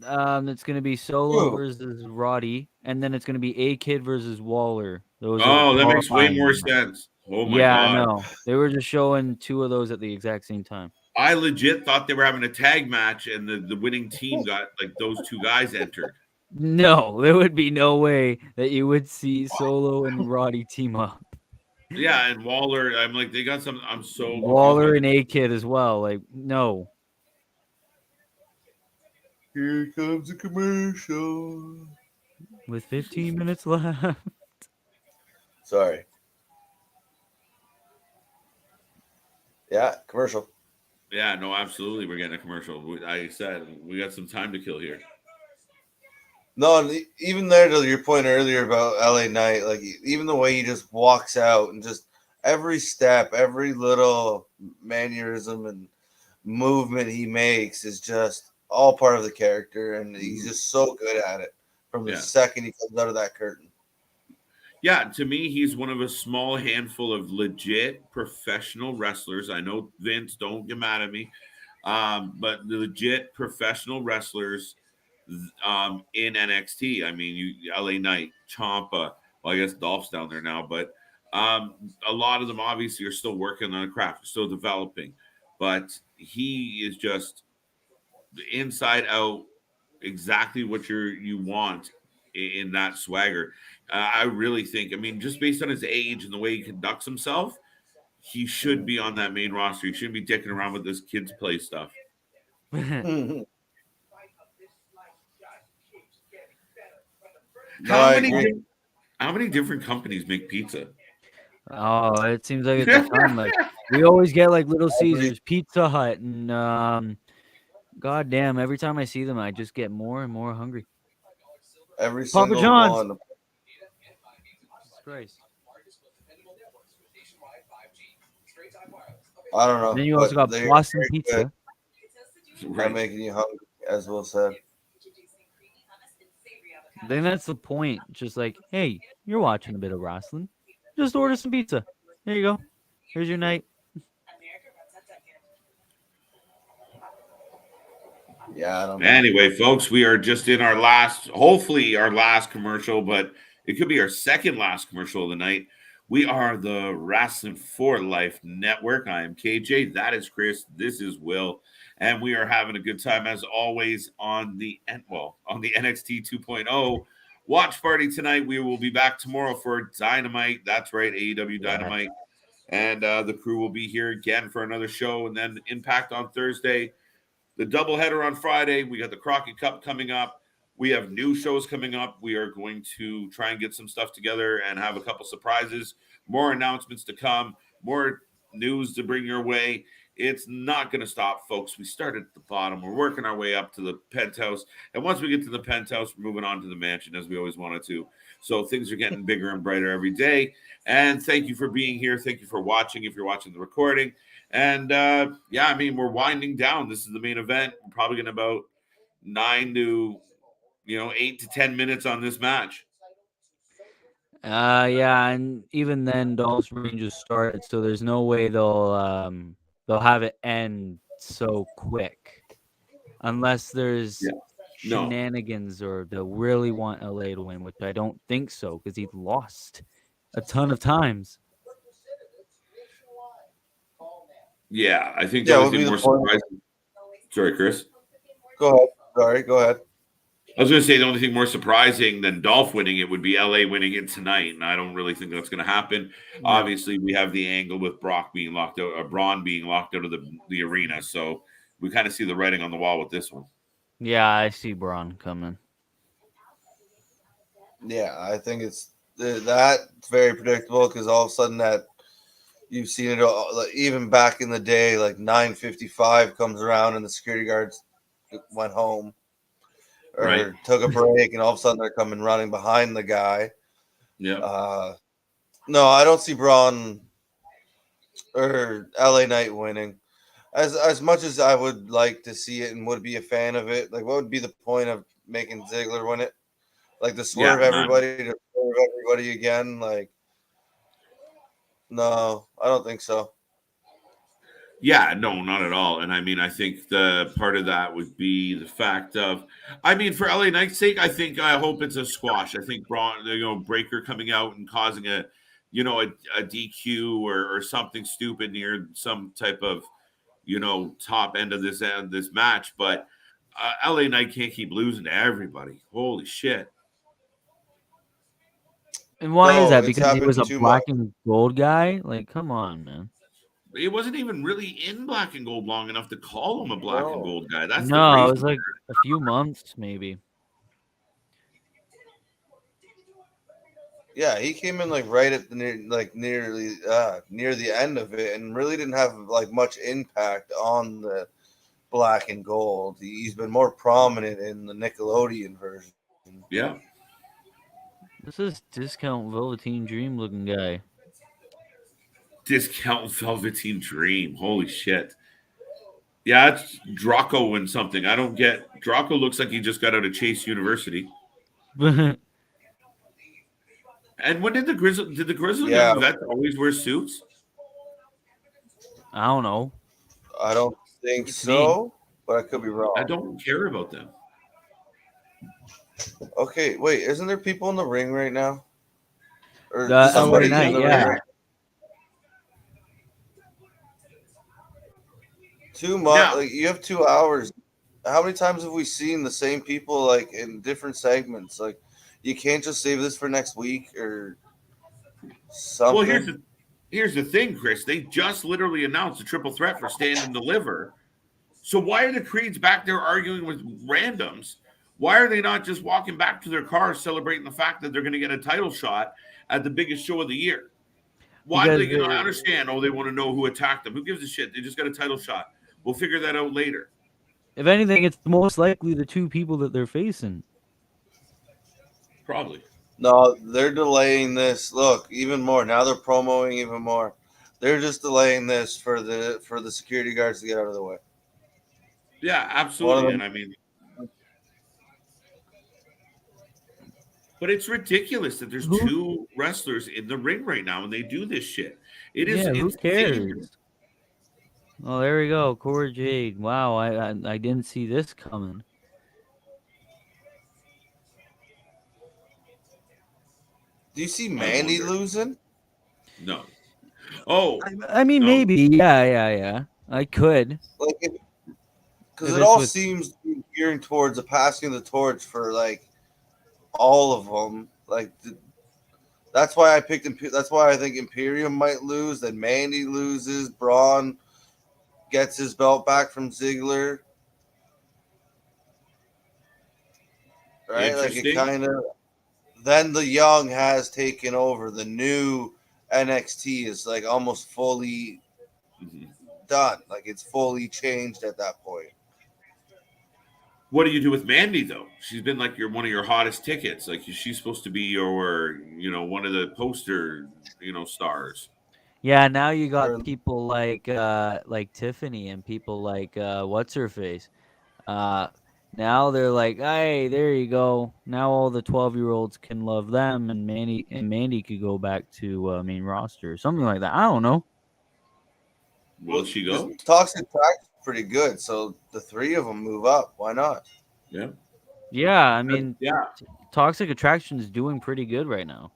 it's gonna be Solo Ooh. versus Roddy, and then it's gonna be A-Kid versus Waller. Oh, that makes way more sense. Oh my god! No, they were just showing 2 of those at the exact same time. I legit thought they were having a tag match, and the winning team got like those 2 guys entered. No, there would be no way that you would see Solo and Roddy team up. Yeah, and Waller. I'm like, they got some. I'm so Waller and A-Kid as well. Like, no. Here comes a commercial. With 15 minutes left. Sorry. Yeah, commercial. Yeah, no, absolutely. We're getting a commercial. Like I said, we got some time to kill here. No, and even there to your point earlier about LA Knight, like even the way he just walks out and just every step, every little mannerism and movement he makes is just all part of the character, and he's just so good at it from the second he comes out of that curtain. Yeah, to me, he's one of a small handful of legit professional wrestlers. I know Vince, don't get mad at me, but the legit professional wrestlers in NXT. I mean, LA Knight, Ciampa. Well, I guess Dolph's down there now, but a lot of them obviously are still working on a craft, still developing. But he is just the inside out, exactly what you want in that swagger. I really think, I mean, just based on his age and the way he conducts himself, he should be on that main roster. He shouldn't be dicking around with this kids play stuff. How many different companies make pizza? Oh, it seems like it's a ton. Like we always get like Little Caesars, Pizza Hut, and God damn, every time I see them, I just get more and more hungry. Every Papa single John's. one. Jesus Christ. I don't know. And then you also got Boston Pizza. Right. Making you hungry, as Will said. Then that's the point. Just like, hey, you're watching a bit of wrestling. Just order some pizza. There you go. Here's your night. Yeah, I don't know. Anyway, folks, we are just in hopefully our last commercial, but it could be our second last commercial of the night. We are the Wrasslin for Life Network. I am KJ. That is Chris. This is Will. And we are having a good time, as always, on the NXT 2.0 watch party tonight. We will be back tomorrow for Dynamite. That's right, AEW Dynamite. And the crew will be here again for another show. And then Impact on Thursday. The doubleheader on Friday. We got the Crockett Cup coming up. We have new shows coming up. We are going to try and get some stuff together and have a couple surprises, more announcements to come, more news to bring your way. It's not going to stop, folks. We started at the bottom. We're working our way up to the penthouse. And once we get to the penthouse, we're moving on to the mansion as we always wanted to. So things are getting bigger and brighter every day. And thank you for being here. Thank you for watching if you're watching the recording. And I mean, we're winding down. This is the main event. We're probably going to about 8 to 10 minutes on this match. And even then, Dolph's reign just started, so there's no way they'll have it end so quick, unless there's shenanigans or they'll really want LA to win, which I don't think so because he's lost a ton of times. Yeah, I think the only thing more surprising. Sorry, Chris. Go ahead. Sorry, go ahead. I was going to say the only thing more surprising than Dolph winning it would be LA winning it tonight, and I don't really think that's going to happen. No. Obviously, we have the angle with Braun being locked out of the arena, so we kind of see the writing on the wall with this one. Yeah, I see Braun coming. Yeah, I think it's that's very predictable because all of a sudden that you've seen it all, like, even back in the day, like 9:55 comes around and the security guards went home or Right. took a break, and all of a sudden they're coming running behind the guy. Yeah. No, I don't see Braun or LA Knight winning. As much as I would like to see it and would be a fan of it, like what would be the point of making Ziggler win it? Like to swerve none. everybody again? Like, no, I don't think so. Yeah, no, not at all. And I mean, I think the part of that would be the fact of, I mean, for LA Knight's sake, I hope it's a squash. I think Braun, Breaker coming out and causing a DQ or something stupid near some type of, top end of this match. But LA Knight can't keep losing to everybody. Holy shit. And why is No, that? it's Because he was happened a too black much. and gold guy? Like, come on, man. It wasn't even really in black and gold long enough to call him a black and No. gold guy. That's the No, it crazy was like a few months, maybe. Yeah, he came in like right at the near the end of it, and really didn't have like much impact on the black and gold. He's been more prominent in the Nickelodeon version. Yeah. This is Discount Velveteen Dream looking guy. Discount Velveteen Dream. Holy shit. Yeah, it's Draco and something. I don't get. Draco looks like he just got out of Chase University. I And when did the Grizzly Yeah, Young Vets always wear suits? don't know. I don't think It's me. so, but I could be I wrong. don't care about them. Okay, wait, isn't there people in the ring right now? Or The LA somebody Knight, in the yeah. ring? Too much. Now, Like you have 2 hours. How many times have we seen the same people like in different segments? Like you can't just save this for next week or something. well, here's the thing, Chris. They just literally announced a triple threat for Stand and Deliver. So why are the Creeds back there arguing with randoms? Why are they not just walking back to their cars celebrating the fact that they're going to get a title shot at the biggest show of the year? Why do Because I understand? Oh, they want to know who attacked them. Who gives a shit? They just got a title shot. We'll figure that out later. if anything, it's most likely the two people that they're facing. Probably. No, they're delaying this. Look, even more. Now they're promoting even more. They're just delaying this for the security guards to get out of the way. Yeah, One of absolutely. them- And I mean, but it's ridiculous that there's Who- two wrestlers in the ring right now and they do this shit. It is Yeah, who insane. cares? Oh, there we go. Cora Jade. Wow, I didn't see this coming. Do you see Mandy wonder. losing? No. Oh, I mean, no. maybe. Yeah. I could. Like, because If it it's all with- seems to be gearing towards the passing of the torch for like all of them. Like that's why I picked. That's why I think Imperium might lose. Then Mandy loses. Braun gets his belt back from Ziggler. Right, like it Interesting. kind of. Then the Young has taken over. The new NXT is like almost fully Mhm. done. Like it's fully changed at that point. What do you do with Mandy though? She's been like one of your hottest tickets. Like she's supposed to be your, one of the poster, stars. Yeah, now you got Or- people like Tiffany and people like what's her face. Now they're like, hey, there you go. Now all the 12-year-olds can love them, and Mandy could go back to main roster, something like that. I don't know. Will she go? This Toxic Track is pretty good, so the three of them move up. Why not? Yeah. Yeah, I mean, Yeah. Toxic Attraction is doing pretty good right now.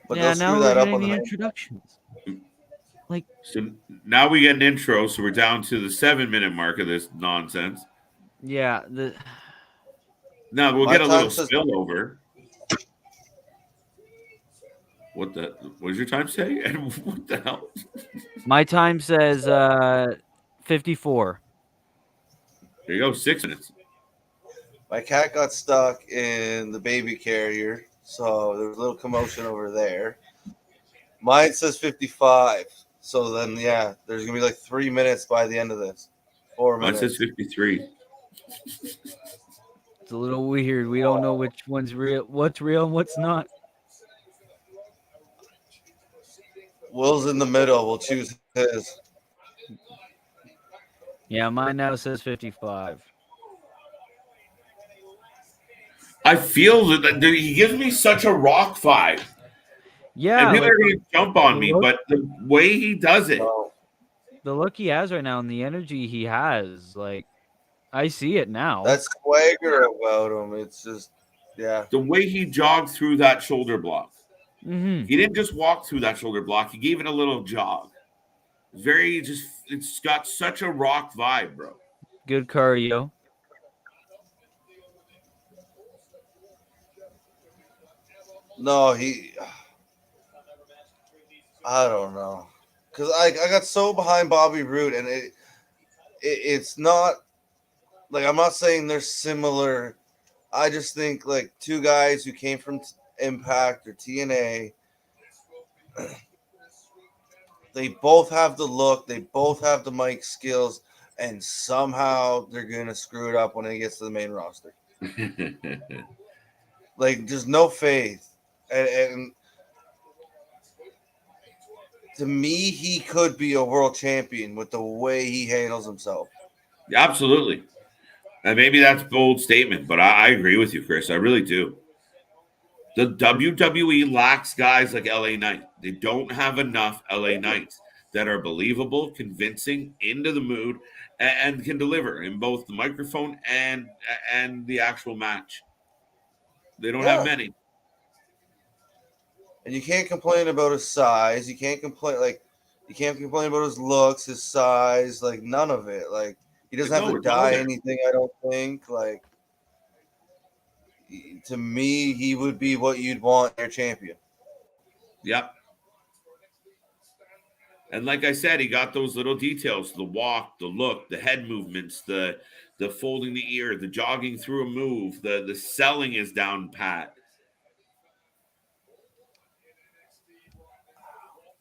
But yeah, they'll now screw we're that up getting on the the main. introductions. Like, So now we get an intro, so we're down to the 7-minute mark of this nonsense. yeah, Now we'll My get a little time says- spillover. What does your time say? And what the hell? my time says 54. There you go, 6 minutes. My cat got stuck in the baby carrier, so there was a little commotion over there. Mine says 55. So then, yeah, there's going to be like 3 minutes by the end of this. 4 Mine minutes. says 53. It's a little weird. We don't know which one's real, and what's not. Will's in the middle. We'll choose his. Yeah, mine now says 55. I feel that he gives me such a Rock vibe. Yeah, And people like are going to jump on me, look- but the way he does it, the look he has right now and the energy he has, like, I see it now. That swagger about him, it's just, yeah. the way he jogged through that shoulder block. Mm-hmm. He didn't just walk through that shoulder block. He gave it a little jog. It's got such a Rock vibe, bro. Good cardio. No, I don't know. Because I got so behind Bobby Roode, and it's not, like, I'm not saying they're similar. I just think, like, two guys who came from Impact or TNA, they both have the look, they both have the mic skills, and somehow they're going to screw it up when it gets to the main roster. Like, just no faith. And to me, he could be a world champion with the way he handles himself. Absolutely. And maybe that's a bold statement, but I agree with you, Chris. I really do. The WWE lacks guys like LA Knight. They don't have enough LA Knights that are believable, convincing, into the mood, and can deliver in both the microphone and the actual match. They don't have many. And you can't complain about his size. You can't complain about his looks, his size, like none of it. Like, he doesn't have to dye anything, I don't think. Like, to me, he would be what you'd want your champion. Yep. And like I said, he got those little details: the walk, the look, the head movements, the folding the ear, the jogging through a move, the selling is down pat.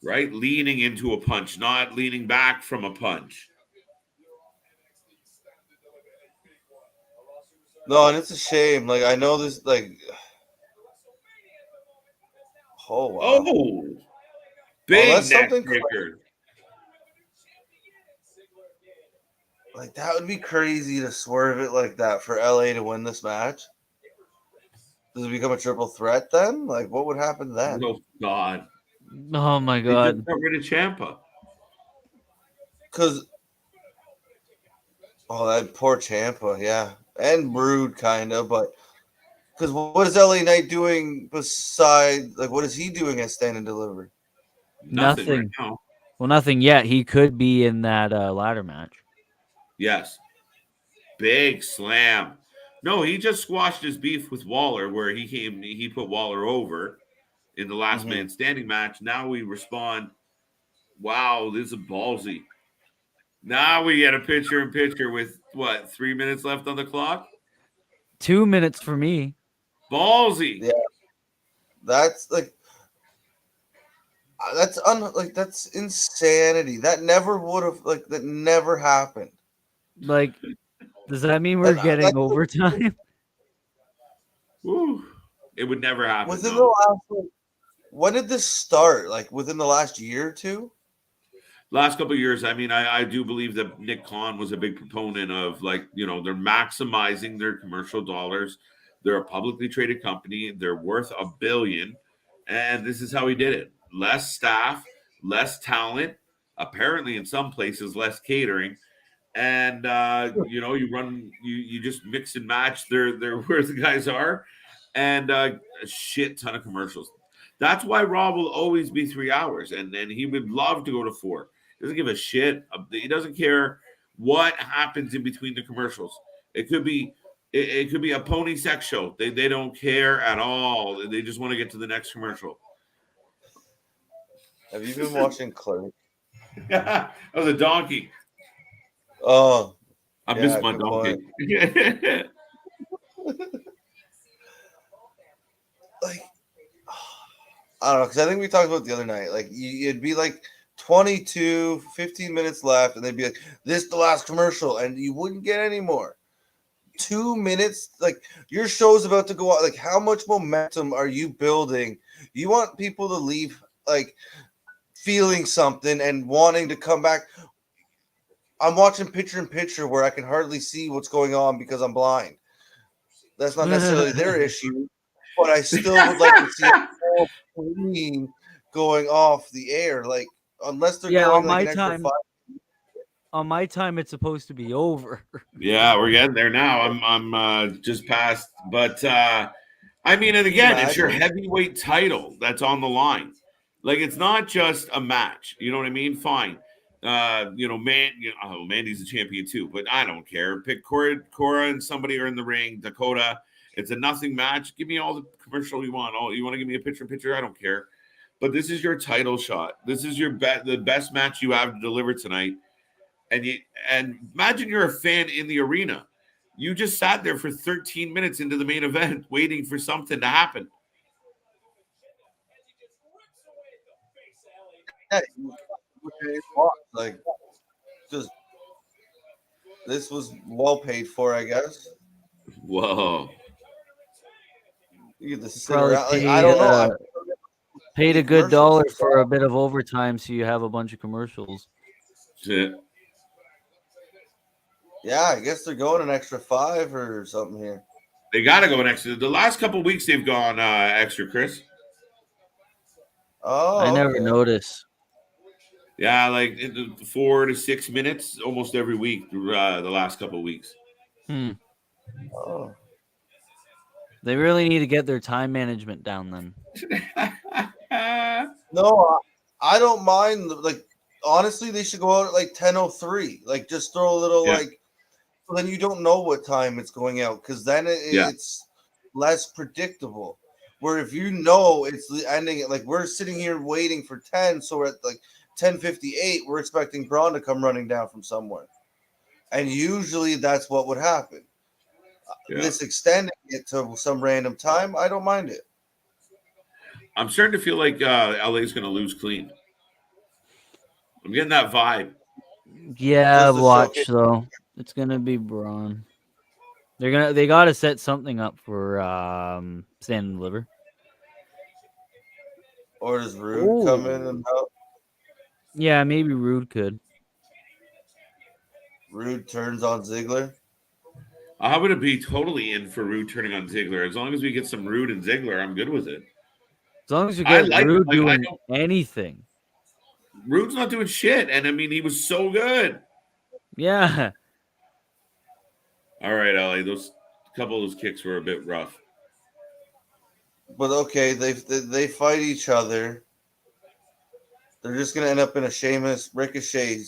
Right? Leaning into a punch, not leaning back from a punch. No, and it's a shame. Like, I know this, like, oh, wow. Oh, big neck breaker. Like, that would be crazy to swerve it like that for LA to win this match. Does it become a triple threat then? Like, what would happen then? Oh, God. Oh, my God. They just got rid of Ciampa. Because, that poor Ciampa, yeah. And Brood, kind of, but because what is LA Knight doing besides, like, what is he doing at Stand and Deliver? Nothing. Right now. Well, nothing yet. He could be in that ladder match. Yes. Big slam. No, he just squashed his beef with Waller, where he put Waller over in the last man standing match. Now we respond, wow, this is ballsy. Now we get a picture-in-picture with, 3 minutes left on the clock? 2 minutes for me. Ballsy. Yeah. That's, like, that's insanity. That never would have, like, that never happened. Like, does that mean we're getting overtime? Woo. It would never happen. Within the last, when did this start? Like, within the last year or two? Last couple of years, I mean, I do believe that Nick Khan was a big proponent of, like, they're maximizing their commercial dollars. They're a publicly traded company. They're worth $1 billion. And this is how he did it. Less staff, less talent, apparently in some places, less catering. And, you just mix and match their where the guys are, and a shit ton of commercials. That's why Raw will always be 3 hours. And he would love to go to 4. He doesn't give a shit. He doesn't care what happens in between the commercials. It could be a pony sex show. They don't care at all. They just want to get to the next commercial. Have you been watching Clerk? That was a donkey. Oh, I Yeah, miss my good donkey. Like, I don't know, because I think we talked about it the other night. Like, it'd be like 22, 15 minutes left, and they'd be like, this is the last commercial, and you wouldn't get any more. 2 minutes, like, your show's about to go out. Like, how much momentum are you building? You want people to leave, like, feeling something and wanting to come back. I'm watching picture in picture where I can hardly see what's going on because I'm blind. That's not necessarily their issue, but I still would like to see a whole screen going off the air. Like, unless they're going like an extra 5. On my time, it's supposed to be over. Yeah, we're getting there now. I'm just past, but I mean, and Can you again, it's your imagine? heavyweight title that's on the line. Like, it's not just a match. You know what I mean? Fine. Mandy's the champion too, but I don't care. Pick Cora and somebody are in the ring. Dakota. It's a nothing match. Give me all the commercial you want. Oh, you want to give me a picture? I don't care. But this is your title shot. This is the best match you have to deliver tonight. And imagine you're a fan in the arena. You just sat there for 13 minutes into the main event waiting for something to happen. Yeah, like, just this was well paid for, I guess. Whoa. You get to sit Probably around. Like, I don't know. Paid a good dollar for a bit of overtime, so you have a bunch of commercials. Shit. Yeah, I guess they're going an extra 5 or something here. They got to go an extra. The last couple of weeks they've gone extra, Chris. Oh, I never noticed. Yeah, like 4 to 6 minutes almost every week the last couple of weeks. Oh. They really need to get their time management down then. No, I don't mind. Like, honestly, they should go out at like 10:03. Like, just throw a little like. So then you don't know what time it's going out, because then it's less predictable. Where if you know it's ending at, like, we're sitting here waiting for 10, so we're at like 10:58. We're expecting Braun to come running down from somewhere, and usually that's what would happen. This extending it to some random time, I don't mind it. I'm starting to feel like LA's going to lose clean. I'm getting that vibe. Yeah, watch though. It's gonna be Braun. They gotta set something up for Stand and Deliver. Or does Rude come in and help? Yeah, maybe Rude could. Rude turns on Ziggler. I would be totally in for Rude turning on Ziggler. As long as we get some Rude and Ziggler, I'm good with it. As long as you get Rude doing anything. Rude's not doing shit, and I mean, he was so good. Yeah. All right, LA. Those couple of those kicks were a bit rough. But okay, they fight each other. They're just gonna end up in a Sheamus Ricochet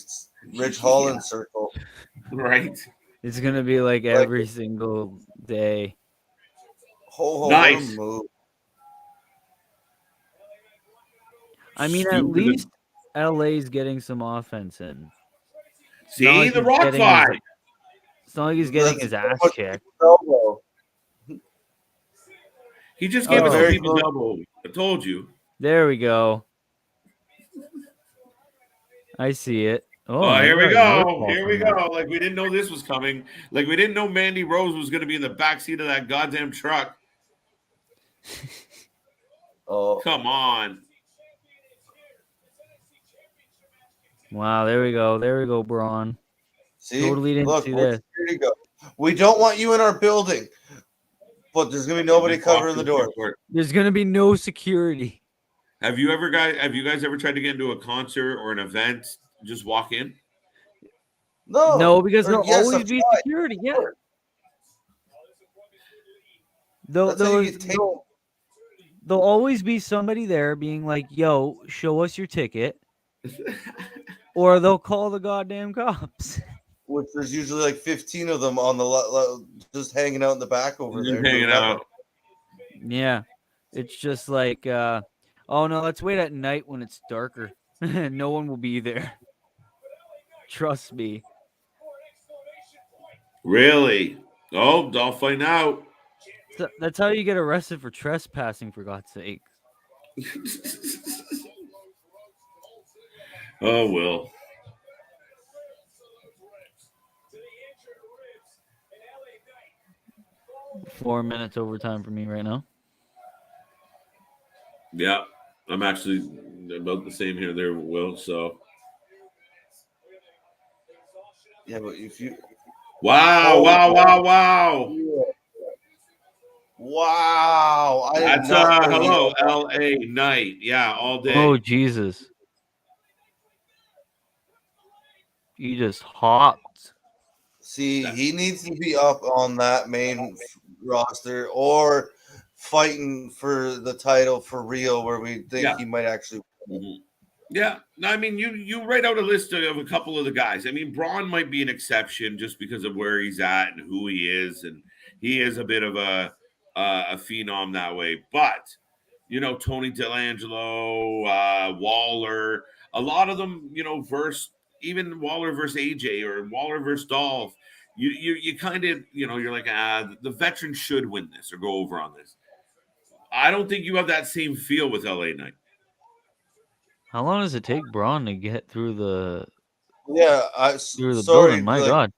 Ridge Holland circle. Right. It's gonna be like every single day. Nice. Move. I mean, at least LA's getting some offense in. See the Rock fight. It's not like he's getting his ass kicked. He just gave us a people elbow. I told you. There we go. I see it. Oh, here we go. Here we go. Like, we didn't know this was coming. Like, we didn't know Mandy Rose was going to be in the backseat of that goddamn truck. Oh, come on. Wow, there we go. There we go, Braun. See? Totally didn't see this. Here you go. We don't want you in our building, but there's going to be nobody covering the door. There's going to be no security. Have you guys ever tried to get into a concert or an event, just walk in? No, because there'll always be security. Yeah. There'll always be somebody there being like, yo, show us your ticket. Or they'll call the goddamn cops. Which there's usually like 15 of them on the just hanging out in the back over there. Hanging out. Yeah. It's just like, oh no, let's wait at night when it's darker. No one will be there. Trust me. Really? Oh, I'll find out. That's how you get arrested for trespassing, for God's sake. Oh, well. Four minutes overtime for me right now. Yeah, I'm actually about the same here there, Will. So, Yeah, but if you wow. wow, I did That's not know he hello, had that. LA Knight. Yeah, all day. Oh, Jesus. You just hopped. See, he needs to be up on that main roster or fighting for the title for real, where we think Yeah. he might actually. Mhm. Yeah, no, I mean, you write out a list of a couple of the guys. I mean, Braun might be an exception just because of where he's at and who he is, and he is a bit of a phenom that way. But Tony Delangelo, Waller, a lot of them, versus even Waller versus AJ or Waller versus Dolph. You kind of you're like the veterans should win this or go over on this. I don't think you have that same feel with LA Knight. How long does it take Braun to get through the Sorry, building? My God.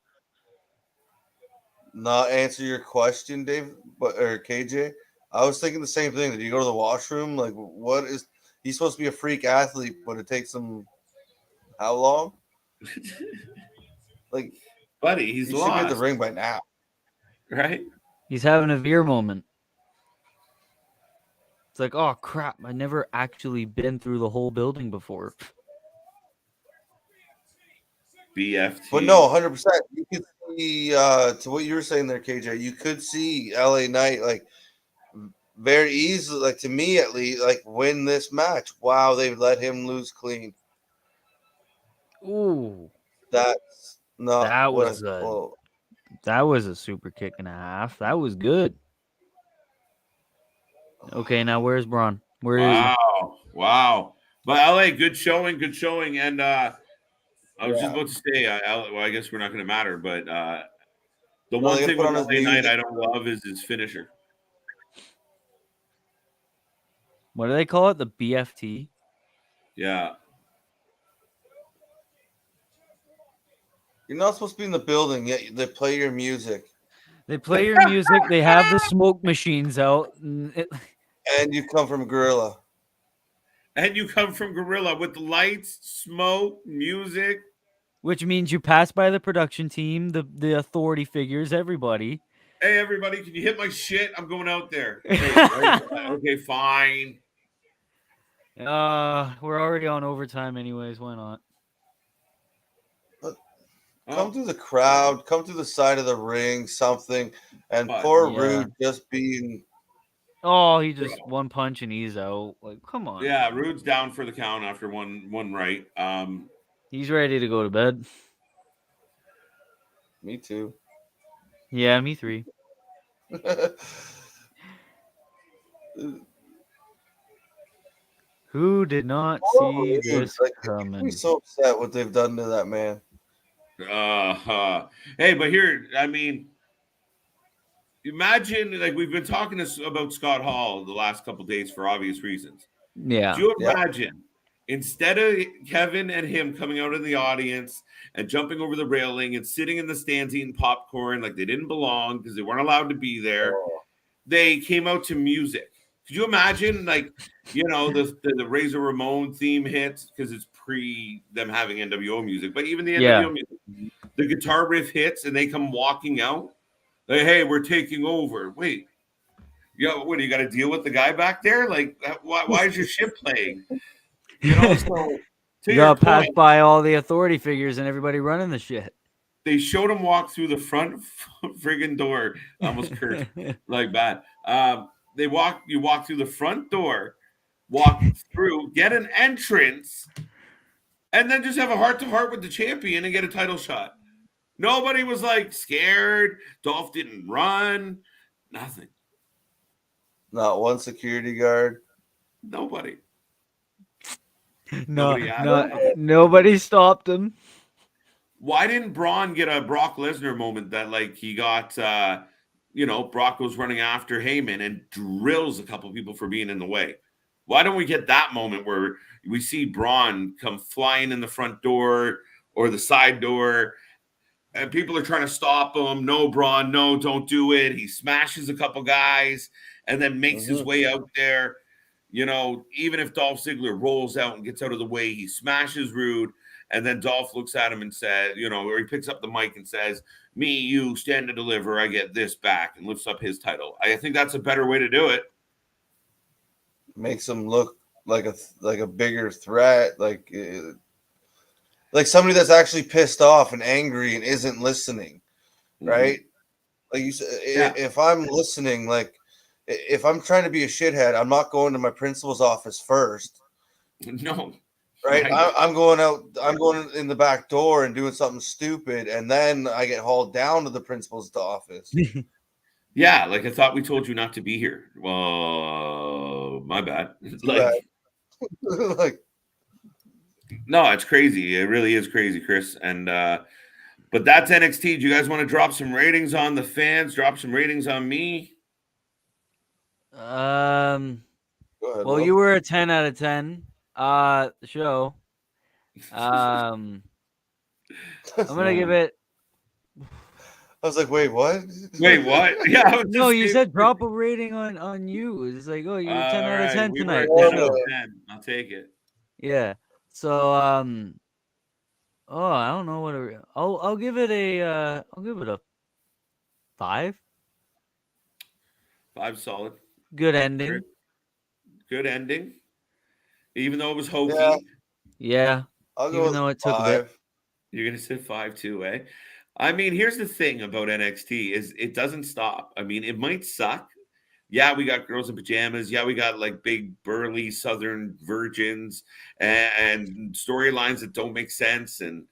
Not answer your question, Dave, or KJ. I was thinking the same thing. Did you go to the washroom? Like, what is he's supposed to be a freak athlete, but it takes him how long? Like, buddy, he's he should be at the lost, ring by now, right? He's having a veer moment. It's like, oh crap! I never actually been through the whole building before. BFT. But no, 100%. You could see to what you were saying there, KJ. You could see LA Knight like very easily, like to me at least, like win this match. Wow, they let him lose clean. Ooh, That's not that what was I. Well, that was a super kick and a half. That was good. Okay, now where's Braun? Where is he? Wow. But LA, good showing. And I was just Yeah. about to say, well, I guess we're not going to matter, but the Well, one they gotta thing put with on his LA Knight music. I don't love is his finisher. What do they call it? The BFT? Yeah. You're not supposed to be in the building yet. They play your music, They play your music. They have the smoke machines out. and you come from Gorilla. And you come from Gorilla with lights, smoke, music. Which means you pass by the production team, the authority figures, everybody. Hey, everybody, can you hit my shit? I'm going out there. Hey, okay, fine. We're already on overtime anyways. Why not? Come through the crowd, come through the side of the ring, something, and But, poor Rude just being. Oh, he just one punch and he's out. Like, come on. Yeah, Rude's down for the count after one right. He's ready to go to bed. Me too. Yeah, me three. Who did not see this coming? I'm so upset what they've done to that man. Hey, but here, I mean, imagine like we've been talking about Scott Hall the last couple of days for obvious reasons. Yeah. Do you imagine instead of Kevin and him coming out in the audience and jumping over the railing and sitting in the stands eating popcorn like they didn't belong because they weren't allowed to be there, they came out to music. Could you imagine, like, the Razor Ramon theme hits because it's pre them having NWO music, but even the NWO music, the guitar riff hits and they come walking out. Like, hey, we're taking over. Wait, what do you got to deal with the guy back there? Like, why is your shit playing? So you got to pass by all the authority figures and everybody running the shit. They showed him walk through the front friggin' door. I almost cursed like that. You walk through the front door, walk through, get an entrance, and then just have a heart-to-heart with the champion and get a title shot. Nobody was like scared. Dolph didn't run. Nothing. Not one security guard. Nobody. Nobody stopped him. Why didn't Braun get a Brock Lesnar moment that like he got Brock goes running after Heyman and drills a couple people for being in the way? Why don't we get that moment where we see Braun come flying in the front door or the side door and people are trying to stop him? No, Braun, no, don't do it. He smashes a couple guys and then makes his way out there. Even if Dolph Ziggler rolls out and gets out of the way, he smashes Rude. And then Dolph looks at him and says, or he picks up the mic and says, me, you, stand and deliver. I get this back, and lifts up his title. I think that's a better way to do it. Makes him look like a bigger threat, like somebody that's actually pissed off and angry and isn't listening, right? Like you said, if I'm listening, like if I'm trying to be a shithead, I'm not going to my principal's office first. No. Right. I'm going out. I'm going in the back door and doing something stupid, and then I get hauled down to the principal's office. Yeah, like I thought we told you not to be here. Well, my bad. Like, no, it's crazy. It really is crazy, Chris. And but that's NXT. Do you guys want to drop some ratings on the fans? Drop some ratings on me. go ahead, Well, Will. you were a 10 out of 10. Show. I'm gonna give it. I was like, wait, what? Wait, what? Yeah. No, you said drop a rating on you. It's like, oh, you're 10 out of 10 tonight. We 10 out of 10. I'll take it. Yeah. So I don't know what I'll give it a 5. 5 solid. Good ending. Good ending. Even though it was hokey. Yeah. I'll go even though it took 5. a bit. You're gonna say 5 too, eh? I mean, here's the thing about NXT is it doesn't stop. I mean, it might suck. Yeah, we got girls in pajamas. Yeah, we got like big burly Southern virgins and storylines that don't make sense and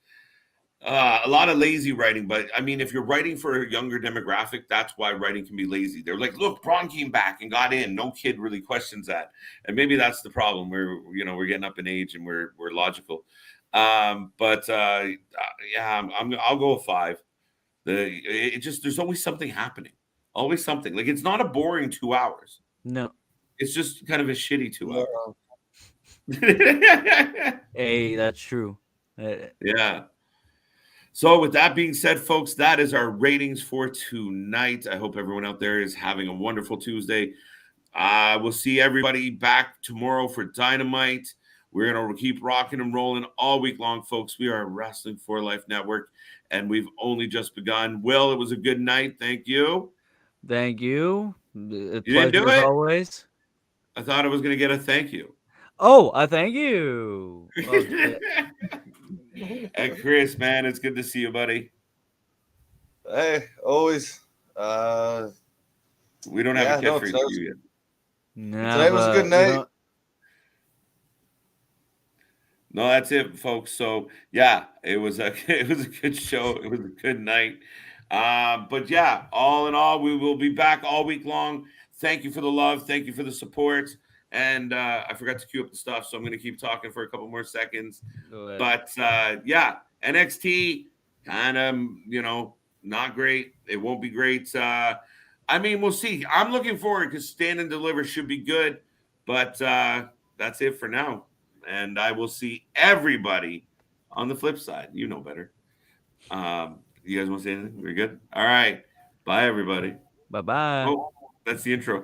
a lot of lazy writing. But I mean, if you're writing for a younger demographic, that's why writing can be lazy. They're like, look, Braun came back and got in. No kid really questions that, and maybe that's the problem. We're getting up in age and we're logical. I'll go a 5. There's always something happening. Always something. Like it's not a boring 2 hours. No. It's just kind of a shitty 2 hours. Hey, that's true. Yeah. So with that being said, folks, that is our ratings for tonight. I hope everyone out there is having a wonderful Tuesday. We'll see everybody back tomorrow for Dynamite. We're going to keep rocking and rolling all week long, folks. We are Wrestling for Life Network, and we've only just begun. Will, it was a good night. Thank you. Thank you. You didn't do it? Always. I thought I was going to get a thank you. Oh, a thank you. And Chris, man, it's good to see you, buddy. Hey, always. We don't have a kid for you yet. Today was a good night. No, that's it, folks. So yeah, it was a good show. It was a good night. But yeah, all in all, we will be back all week long. Thank you for the love. Thank you for the support. And I forgot to cue up the stuff, so I'm going to keep talking for a couple more seconds. But yeah, NXT kind of, not great. It won't be great. I mean, we'll see. I'm looking forward because Stand and Deliver should be good. But that's it for now. And I will see everybody on the flip side. You know better. You guys want to say anything? We're good? All right. Bye, everybody. Bye-bye. Oh, that's the intro.